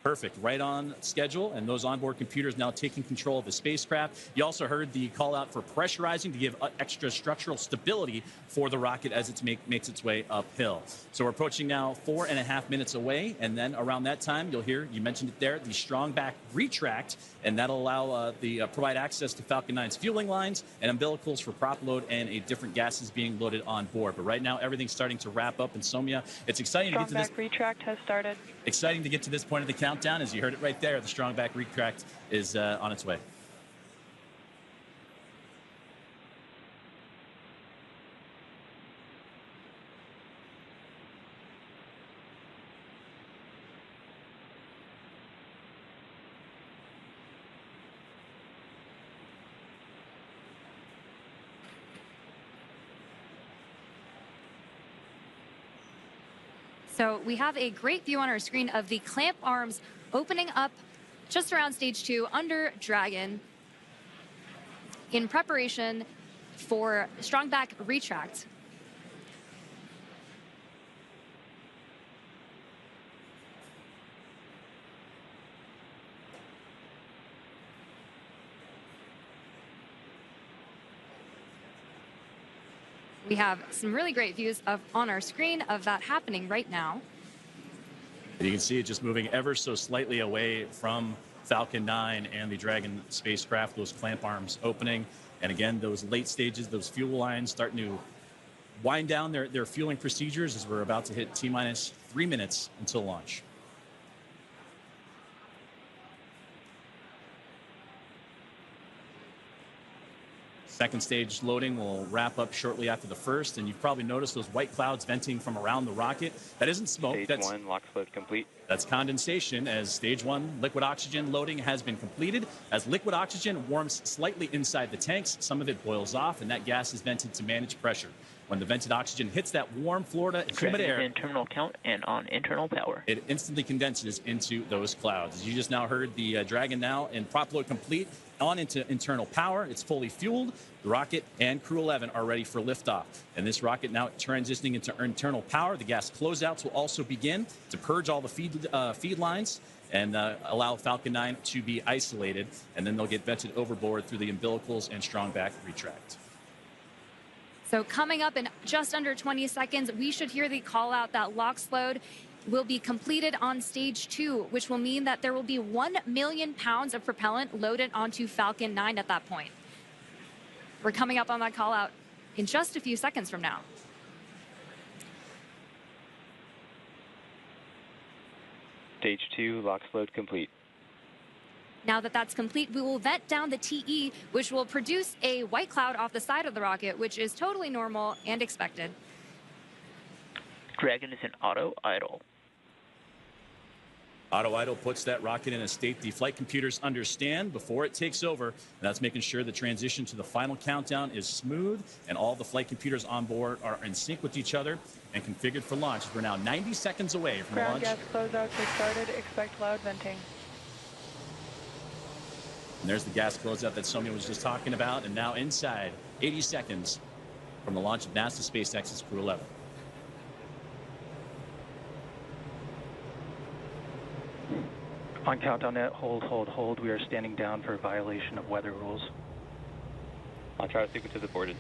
Perfect, right on schedule, and those onboard computers now taking control of the spacecraft. You also heard the call out for pressurizing to give extra structural stability for the rocket as it makes its way uphill. So we're approaching now 4.5 minutes away, and then around that time, you'll hear, you mentioned it there, the strong back retract, and that'll allow provide access to Falcon 9's fueling lines and umbilicals for prop load and a different gases being loaded on board. But right now, everything's starting to wrap up, and Somya, it's exciting to get to this.
Strong back retract has started.
Exciting to get to this point of the countdown. As you heard it right there, the strong back retract is on its way.
So we have a great view on our screen of the clamp arms opening up just around stage 2 under Dragon in preparation for strong back retract. We have some really great views on our screen of that happening right now.
And you can see it just moving ever so slightly away from Falcon 9 and the Dragon spacecraft, those clamp arms opening. And again, those late stages, those fuel lines starting to wind down their fueling procedures as we're about to hit T-minus 3 minutes until launch. Second stage loading will wrap up shortly after the first, and you've probably noticed those white clouds venting from around the rocket. That isn't smoke.
Stage 1 LOX load complete.
That's condensation, as stage 1 liquid oxygen loading has been completed. As liquid oxygen warms slightly inside the tanks, some of it boils off, and that gas is vented to manage pressure. When the vented oxygen hits that warm Florida humid air,
in terminal count and on internal power,
it instantly condenses into those clouds. As you just now heard, the Dragon now in prop load complete, on into internal power. It's fully fueled. The rocket and Crew-11 are ready for liftoff. And this rocket now transitioning into internal power. The gas closeouts will also begin to purge all the feed lines and allow Falcon 9 to be isolated. And then they'll get vented overboard through the umbilicals and strong back retract.
So coming up in just under 20 seconds, we should hear the call out that LOX load will be completed on stage 2, which will mean that there will be 1 million pounds of propellant loaded onto Falcon 9 at that point. We're coming up on that call out in just a few seconds from now.
Stage 2 LOX load complete.
Now that that's complete, we will vent down the TE, which will produce a white cloud off the side of the rocket, which is totally normal and expected.
Dragon is in auto idle.
Auto idle puts that rocket in a state the flight computers understand before it takes over. And that's making sure the transition to the final countdown is smooth and all the flight computers on board are in sync with each other and configured for launch. We're now 90 seconds away from
Ground
launch.
gas closeouts have started. Expect loud venting.
And there's the gas closeout that Somya was just talking about. And now inside 80 seconds from the launch of NASA SpaceX's Crew-11.
On countdown net, hold. We are standing down for violation of weather rules.
I'll try to sequence is aborted.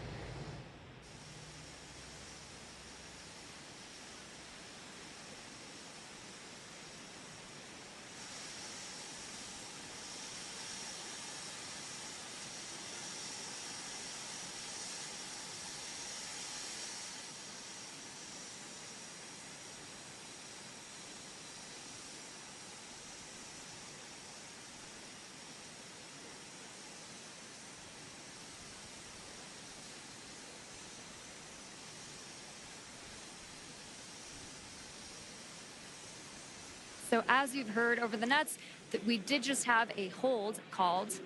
So as you've heard over the nets, that we did just have a hold called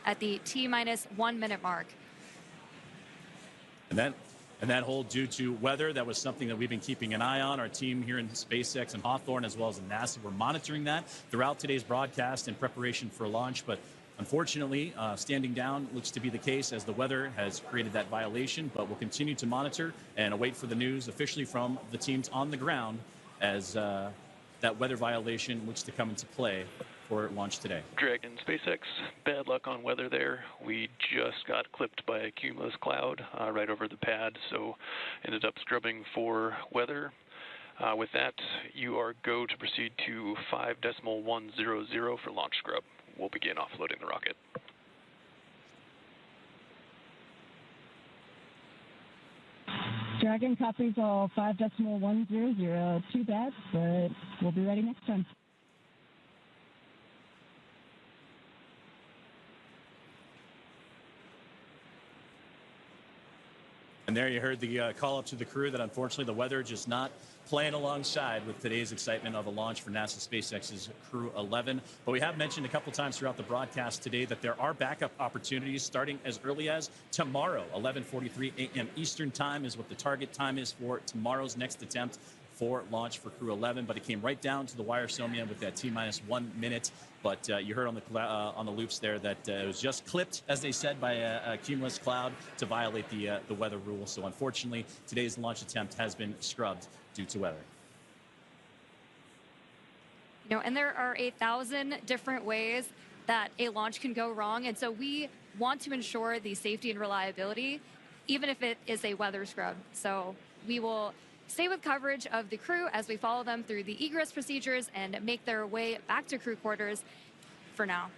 at the T-minus 1 minute mark.
And that hold due to weather, that was something that we've been keeping an eye on. Our team here in SpaceX and Hawthorne, as well as in NASA, we're monitoring that throughout today's broadcast in preparation for launch. But Unfortunately, standing down looks to be the case as the weather has created that violation, but we'll continue to monitor and await for the news officially from the teams on the ground as that weather violation looks to come into play for launch today.
Dragon SpaceX, bad luck on weather there. We just got clipped by a cumulus cloud right over the pad, so ended up scrubbing for weather. With that, you are go to proceed to 5.100 for launch scrub. We'll begin offloading the rocket.
Dragon copies all 5.100. Too bad, but we'll be ready next time.
And there you heard the call up to the crew that unfortunately the weather just not playing alongside with today's excitement of a launch for NASA SpaceX's Crew-11. But we have mentioned a couple times throughout the broadcast today that there are backup opportunities starting as early as tomorrow. 11:43 a.m. Eastern time is what the target time is for tomorrow's next attempt for launch for Crew-11, but it came right down to the wire, Somia, with that T-minus 1 minute. But you heard on the loops there that it was just clipped, as they said, by a cumulus cloud to violate the weather rule. So unfortunately, today's launch attempt has been scrubbed due to weather.
You know, and there are 1,000 different ways that a launch can go wrong, and so we want to ensure the safety and reliability, even if it is a weather scrub. So we will stay with coverage of the crew as we follow them through the egress procedures and make their way back to crew quarters for now.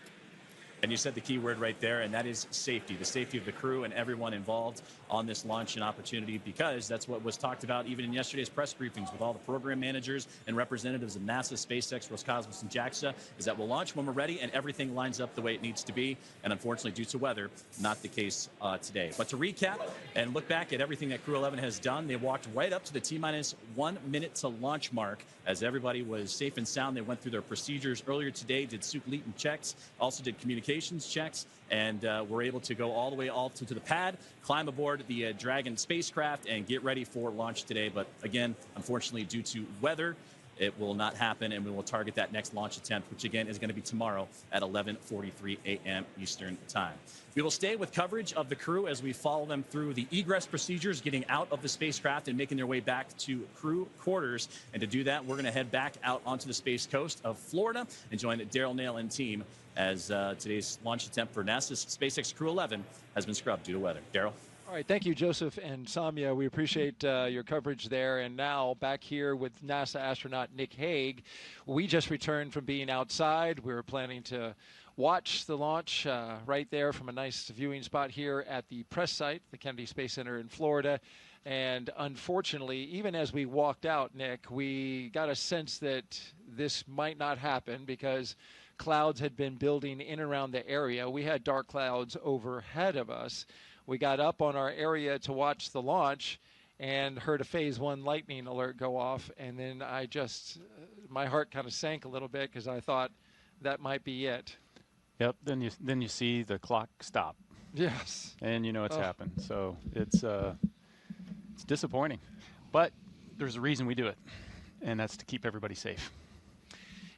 And you said the key word right there, and that is safety, the safety of the crew and everyone involved on this launch and opportunity, because that's what was talked about even in yesterday's press briefings with all the program managers and representatives of NASA, SpaceX, Roscosmos, and JAXA, is that we'll launch when we're ready and everything lines up the way it needs to be. And unfortunately, due to weather, not the case today. But to recap and look back at everything that Crew-11 has done, they walked right up to the T-minus 1 minute to launch mark as everybody was safe and sound. They went through their procedures earlier today, did Sukhletin checks, also did communications checks, and were able to go all the way to the pad, climb aboard the Dragon spacecraft, and get ready for launch today. But again, unfortunately, due to weather, it will not happen, and we will target that next launch attempt, which again is going to be tomorrow at 11:43 a.m. Eastern time. We will stay with coverage of the crew as we follow them through the egress procedures, getting out of the spacecraft and making their way back to crew quarters. And to do that, we're going to head back out onto the Space Coast of Florida and join Daryl Nail and team as today's launch attempt for NASA's SpaceX Crew-11 has been scrubbed due to weather. Daryl?
All right, thank you, Joseph and Samia. We appreciate your coverage there. And now back here with NASA astronaut Nick Hague. We just returned from being outside. We were planning to watch the launch right there from a nice viewing spot here at the press site, the Kennedy Space Center in Florida. And unfortunately, even as we walked out, Nick, we got a sense that this might not happen because clouds had been building in and around the area. We had dark clouds overhead of us. We got up on our area to watch the launch and heard a phase 1 lightning alert go off. And then I just, my heart kind of sank a little bit because I thought that might be it.
Yep. Then you see the clock stop.
Yes.
And you know it's happened. So it's disappointing, but there's a reason we do it, and that's to keep everybody safe.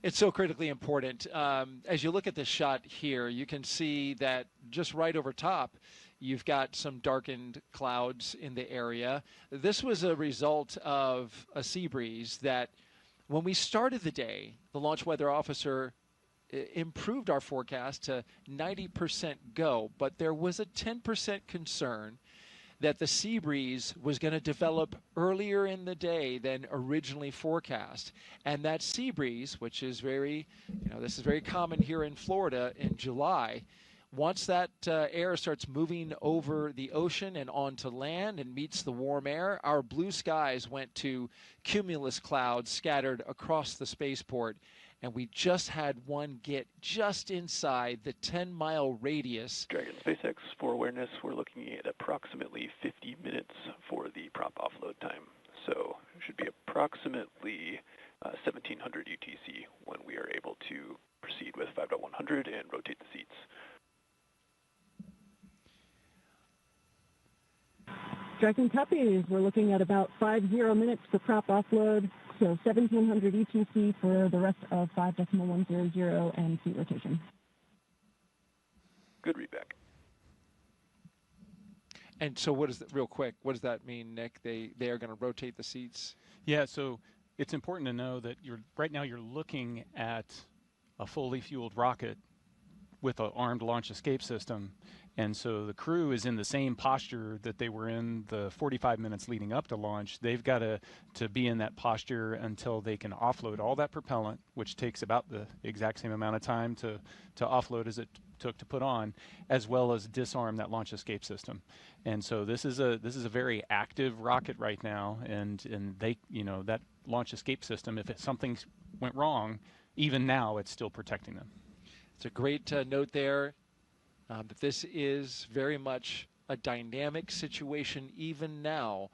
It's so critically important. As you look at this shot here, you can see that just right over top, you've got some darkened clouds in the area. This was a result of a sea breeze that when we started the day, the launch weather officer improved our forecast to 90% go, but there was a 10% concern that the sea breeze was going to develop earlier in the day than originally forecast. And that sea breeze, which is very, this is very common here in Florida in July, once that air starts moving over the ocean and onto land and meets the warm air, our blue skies went to cumulus clouds scattered across the spaceport. And we just had one get just inside the 10-mile radius.
Dragon SpaceX, for awareness, we're looking at approximately 50 minutes for the prop offload time. So it should be approximately 1700 UTC when we are able to proceed with 5.100 and rotate the seats.
Dragon copies. We're looking at about 50 minutes for prop offload. So 1700 ETC for the rest of 5.100 and seat rotation.
Good readback.
And so what does that, real quick, what does that mean, Nick? They are going to rotate the seats?
Yeah, so it's important to know that right now you're looking at a fully fueled rocket with an armed launch escape system. And so the crew is in the same posture that they were in the 45 minutes leading up to launch. They've got to be in that posture until they can offload all that propellant, which takes about the exact same amount of time to offload as it took to put on, as well as disarm that launch escape system. And so this is a very active rocket right now, and they, that launch escape system, if something went wrong, even now it's still protecting them.
It's a great note there. That this is very much a dynamic situation even now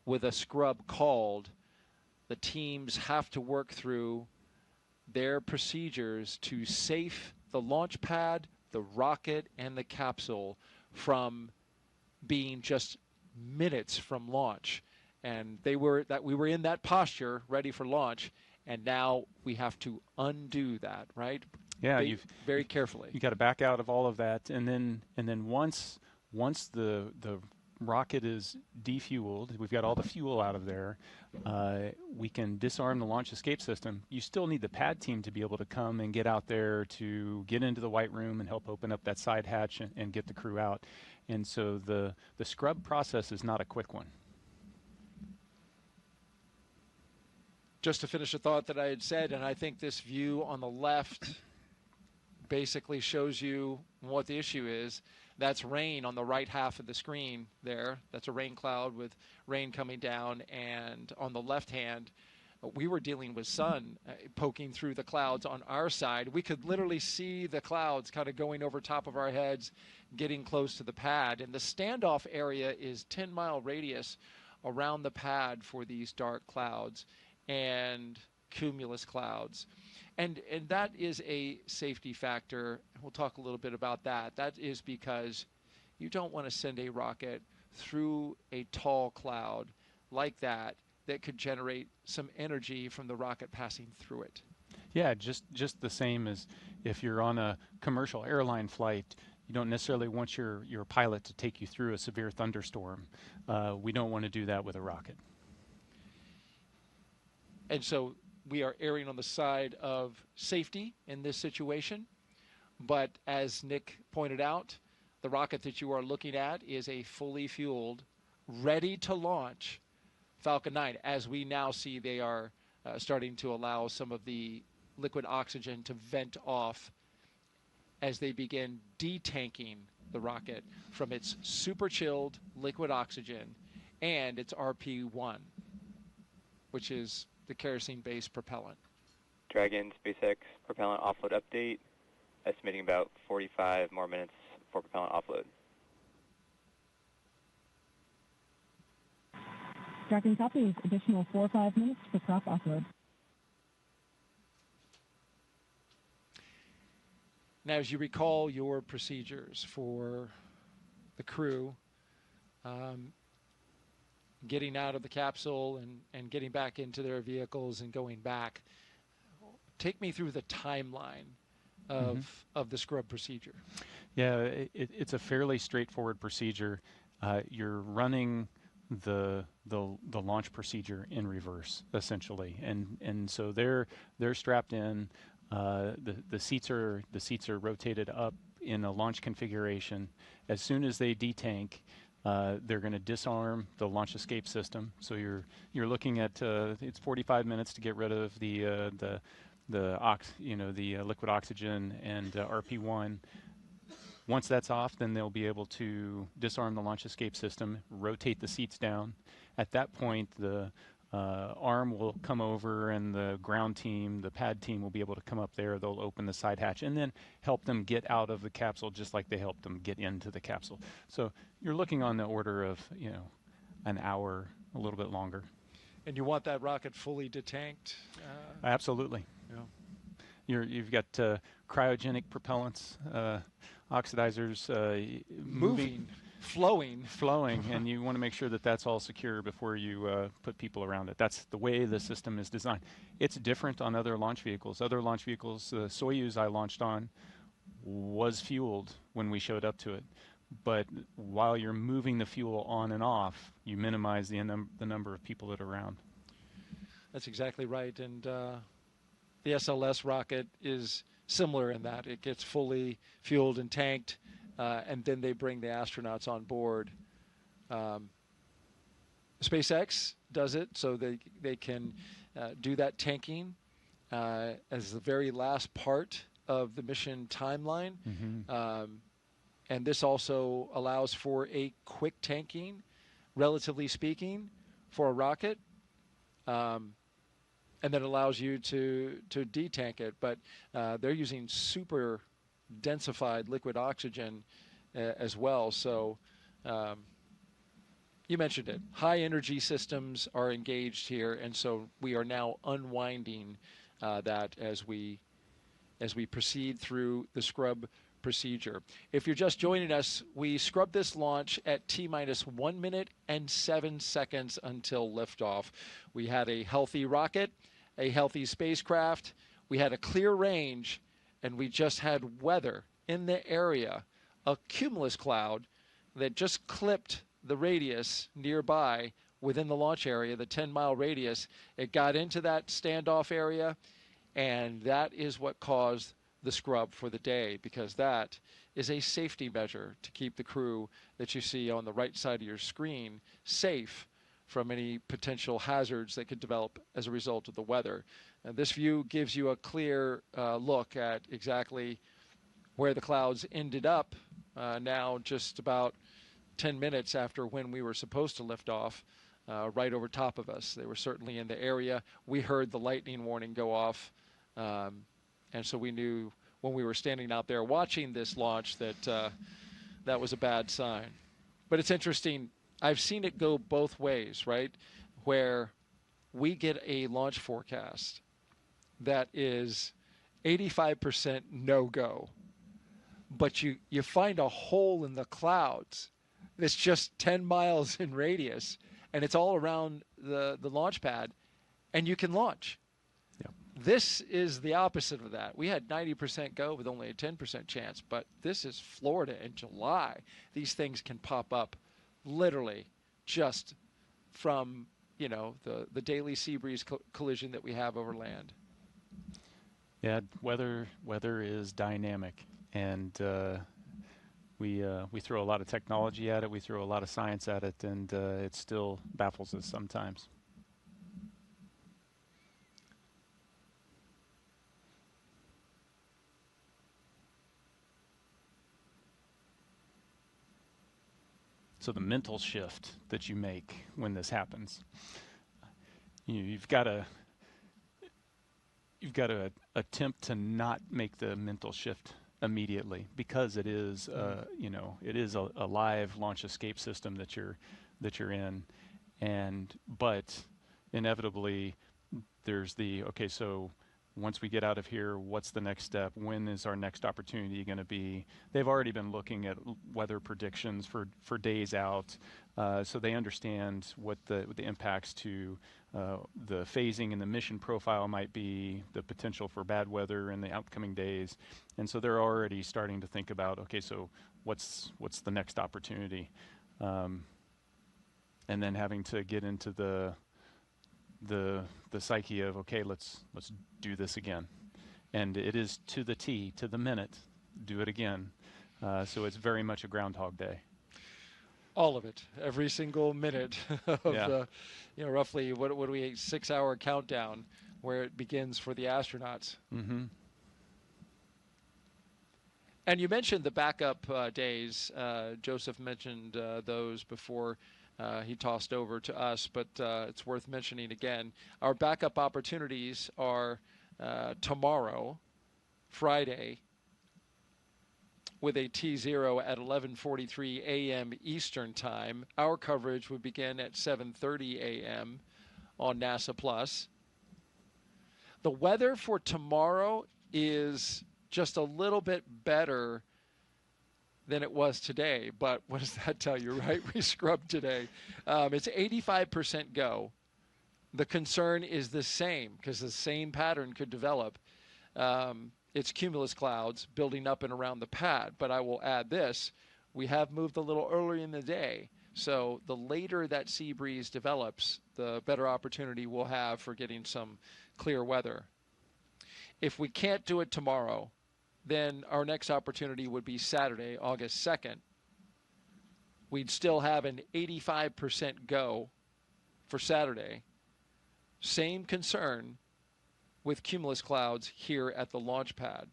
with a scrub called. The teams have to work through their procedures to safe the launch pad, the rocket, and the capsule from being just minutes from launch. And we were in that posture ready for launch, and now we have to undo that, right?
Yeah,
very carefully.
You got to back out of all of that, and then once the rocket is defueled, we've got all the fuel out of there. We can disarm the launch escape system. You still need the pad team to be able to come and get out there to get into the white room and help open up that side hatch and get the crew out. And so the scrub process is not a quick one.
Just to finish a thought that I had said, and I think this view on the left basically shows you what the issue is. That's rain on the right half of the screen there. That's a rain cloud with rain coming down. And on the left hand, we were dealing with sun poking through the clouds on our side. We could literally see the clouds kind of going over top of our heads, getting close to the pad. And the standoff area is 10-mile radius around the pad for these dark clouds and cumulus clouds. And that is a safety factor. We'll talk a little bit about that. That is because you don't want to send a rocket through a tall cloud like that could generate some energy from the rocket passing through it.
Yeah, just the same as if you're on a commercial airline flight, you don't necessarily want your pilot to take you through a severe thunderstorm. We don't want to do that with a rocket.
And so we are erring on the side of safety in this situation. But as Nick pointed out, the rocket that you are looking at is a fully fueled, ready to launch Falcon 9. As we now see, they are starting to allow some of the liquid oxygen to vent off as they begin detanking the rocket from its super chilled liquid oxygen and its RP1, which is the kerosene-based propellant.
Dragon, SpaceX, propellant offload update, estimating about 45 more minutes for propellant offload.
Dragon copies, additional 4 or 5 minutes for prop offload.
Now, as you recall your procedures for the crew, getting out of the capsule and getting back into their vehicles and going back, take me through the timeline of the scrub procedure.
Yeah, it's a fairly straightforward procedure. You're running the launch procedure in reverse, essentially, and so they're strapped in. The seats are rotated up in a launch configuration. As soon as they detank, they're going to disarm the launch escape system. So you're looking at it's 45 minutes to get rid of the liquid oxygen and RP1. Once that's off, then they'll be able to disarm the launch escape system, rotate the seats down. At that point, the arm will come over and the ground team, the pad team, will be able to come up there. They'll open the side hatch and then help them get out of the capsule just like they helped them get into the capsule. So you're looking on the order of, an hour, a little bit longer.
And you want that rocket fully detanked?
Absolutely.
Yeah.
You've got cryogenic propellants, oxidizers
moving, flowing,
and you want to make sure that that's all secure before you put people around it. That's the way the system is designed. It's different on other launch vehicles. Other launch vehicles, the Soyuz I launched on, was fueled when we showed up to it. But while you're moving the fuel on and off, you minimize the number of people that are around.
That's exactly right. And the SLS rocket is similar in that it gets fully fueled and tanked, and then they bring the astronauts on board. SpaceX does it so they can do that tanking as the very last part of the mission timeline. And this also allows for a quick tanking, relatively speaking, for a rocket. And then allows you to detank it. But they're using super densified liquid oxygen as well. So you mentioned it. High energy systems are engaged here, and so we are now unwinding that as we proceed through the scrub procedure. If you're just joining us, we scrubbed this launch at T-minus 1 minute and 7 seconds until liftoff. We had a healthy rocket, a healthy spacecraft, we had a clear range, and we just had weather in the area, a cumulus cloud that just clipped the radius nearby within the launch area, the 10-mile radius. It got into that standoff area, and that is what caused the scrub for the day, because that is a safety measure to keep the crew that you see on the right side of your screen safe from any potential hazards that could develop as a result of the weather. And this view gives you a clear look at exactly where the clouds ended up now just about 10 minutes after when we were supposed to lift off, right over top of us. They were certainly in the area. We heard the lightning warning go off, and so we knew when we were standing out there watching this launch that that was a bad sign. But it's interesting. I've seen it go both ways, right? Where we get a launch forecast that is 85% no-go, but you find a hole in the clouds that's just 10 miles in radius, and it's all around the launch pad, and you can launch. This is the opposite of that. We had 90% go with only a 10% chance, but this is Florida in July. These things can pop up literally just from, you know, the daily sea breeze collision that we have over land.
Yeah, weather is dynamic, and we throw a lot of technology at it, we throw a lot of science at it, and it still baffles us sometimes. So the mental shift that you make when this happens, you've got to attempt to not make the mental shift immediately, because it is it is a live launch escape system that you're in, but inevitably there's okay, so once we get out of here, what's the next step? When is our next opportunity going to be? They've already been looking at weather predictions for days out, so they understand what the impacts to the phasing and the mission profile might be, the potential for bad weather in the upcoming days, and so they're already starting to think about, okay, so what's the next opportunity, and then having to get into the psyche of, okay, let's do this again, and it is to the T, to the minute, do it again. So it's very much a Groundhog Day.
All of it, every single minute of the, roughly what do we 6-hour countdown where it begins for the astronauts.
Mm-hmm.
And you mentioned the backup days. Joseph mentioned those before. He tossed over to us, but it's worth mentioning again. Our backup opportunities are tomorrow, Friday, with a T0 at 11:43 a.m. Eastern Time. Our coverage would begin at 7:30 a.m. on NASA Plus. The weather for tomorrow is just a little bit better than it was today, but what does that tell you, right? We scrubbed today. It's 85% go. The concern is the same, because the same pattern could develop. it's cumulus clouds building up and around the pad. But I will add this, we have moved a little earlier in the day. So the later that sea breeze develops, the better opportunity we'll have for getting some clear weather. If we can't do it tomorrow, then our next opportunity would be Saturday, August 2nd. We'd still have an 85% go for Saturday. Same concern with cumulus clouds here at the launch pad.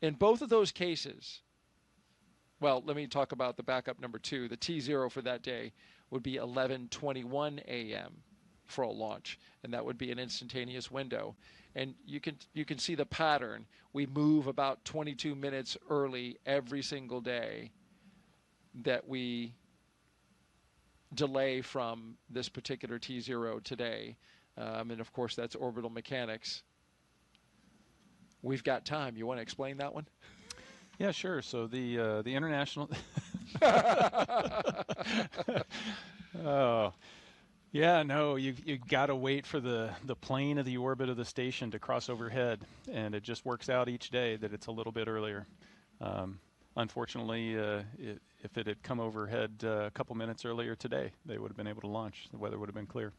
In both of those cases, well, let me talk about the backup number 2. The T0 for that day would be 11:21 a.m. for a launch, and that would be an instantaneous window. And you can see the pattern. We move about 22 minutes early every single day that we delay from this particular T0 today. And of course, that's orbital mechanics. We've got time. You want to explain that one?
Yeah, sure. So the international. Oh, yeah. No, you got to wait for the plane of the orbit of the station to cross overhead, and it just works out each day that it's a little bit earlier. Unfortunately, if it had come overhead a couple minutes earlier today, they would have been able to launch. The weather would have been clear.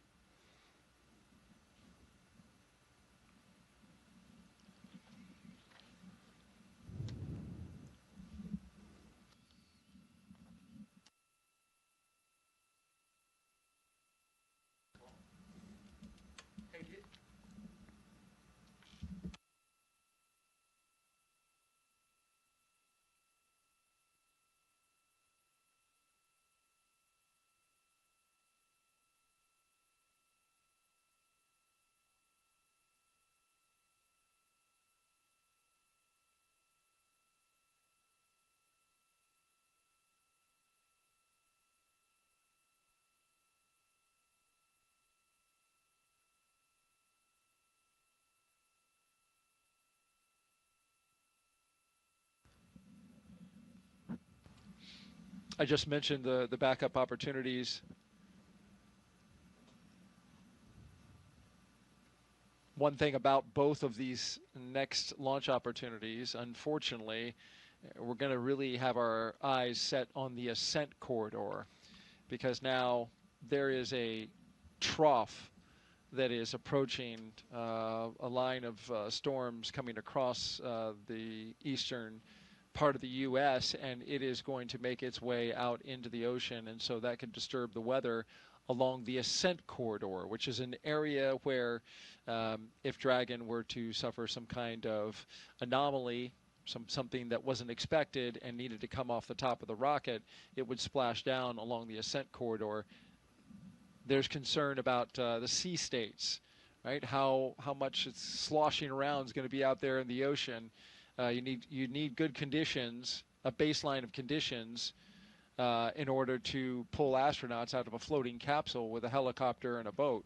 I just mentioned the backup opportunities. One thing about both of these next launch opportunities, unfortunately, we're going to really have our eyes set on the ascent corridor, because now there is a trough that is approaching a line of storms coming across the eastern part of the U.S., and it is going to make its way out into the ocean, and so that could disturb the weather along the ascent corridor, which is an area where if Dragon were to suffer some kind of anomaly, something that wasn't expected and needed to come off the top of the rocket, it would splash down along the ascent corridor. There's concern about the sea states, right? How much it's sloshing around is going to be out there in the ocean. You need good conditions, a baseline of conditions, in order to pull astronauts out of a floating capsule with a helicopter and a boat.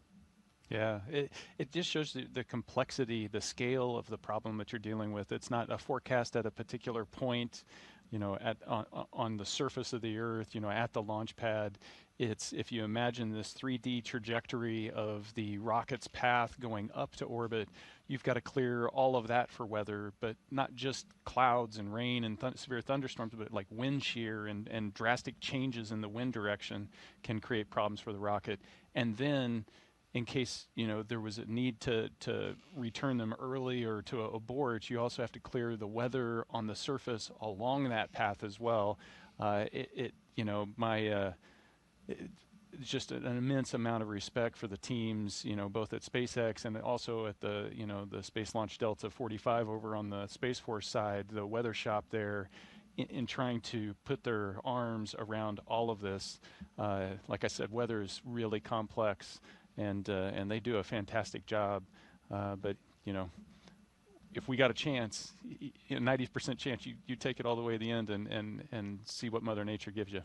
Yeah, it just shows the complexity, the scale of the problem that you're dealing with. It's not a forecast at a particular point, you know, on the surface of the Earth, you know, at the launch pad. It's, if you imagine this 3D trajectory of the rocket's path going up to orbit, you've got to clear all of that for weather, but not just clouds and rain and severe thunderstorms, but like wind shear and drastic changes in the wind direction can create problems for the rocket. And then, in case, you know, there was a need to return them early or to abort, you also have to clear the weather on the surface along that path as well. You know, it's just an immense amount of respect for the teams, you know, both at SpaceX and also at the, you know, the Space Launch Delta 45 over on the Space Force side, the weather shop there, in trying to put their arms around all of this. Like I said, weather is really complex, and they do a fantastic job. But, you know, if we got a chance, 90% chance, you take it all the way to the end and see what Mother Nature gives you.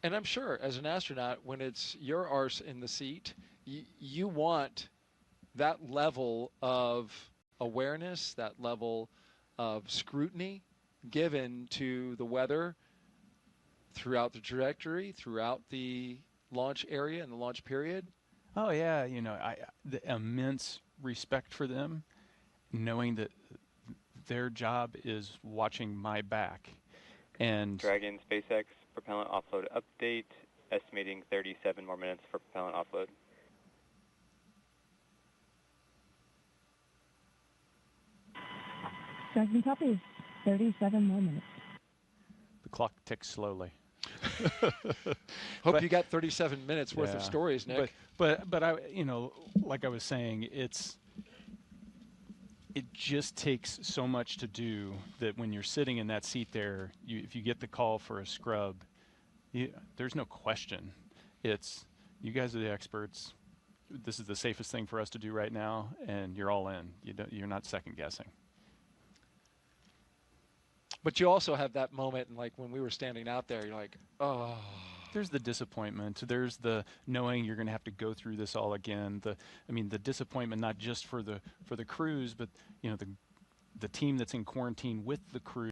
And I'm sure, as an astronaut, when it's your arse in the seat, you want that level of awareness, that level of scrutiny given to the weather throughout the trajectory, throughout the launch area and the launch period.
Oh yeah, you know, the immense respect for them, knowing that their job is watching my back. And
Dragon SpaceX propellant offload update, estimating 37 more minutes for propellant offload.
Dragon copy. 37 more minutes.
the clock ticks slowly.
Hope you got 37 minutes worth of stories, Nick.
But I, like I was saying, it just takes so much to do that when you're sitting in that seat there, if you get the call for a scrub, there's no question. It's, you guys are the experts. This is the safest thing for us to do right now, and you're all in. You're not second guessing.
But you also have that moment, and like when we were standing out there, you're like, oh.
There's the disappointment. There's the knowing you're going to have to go through this all again. The disappointment not just for the crews, but the team that's in quarantine with the crew.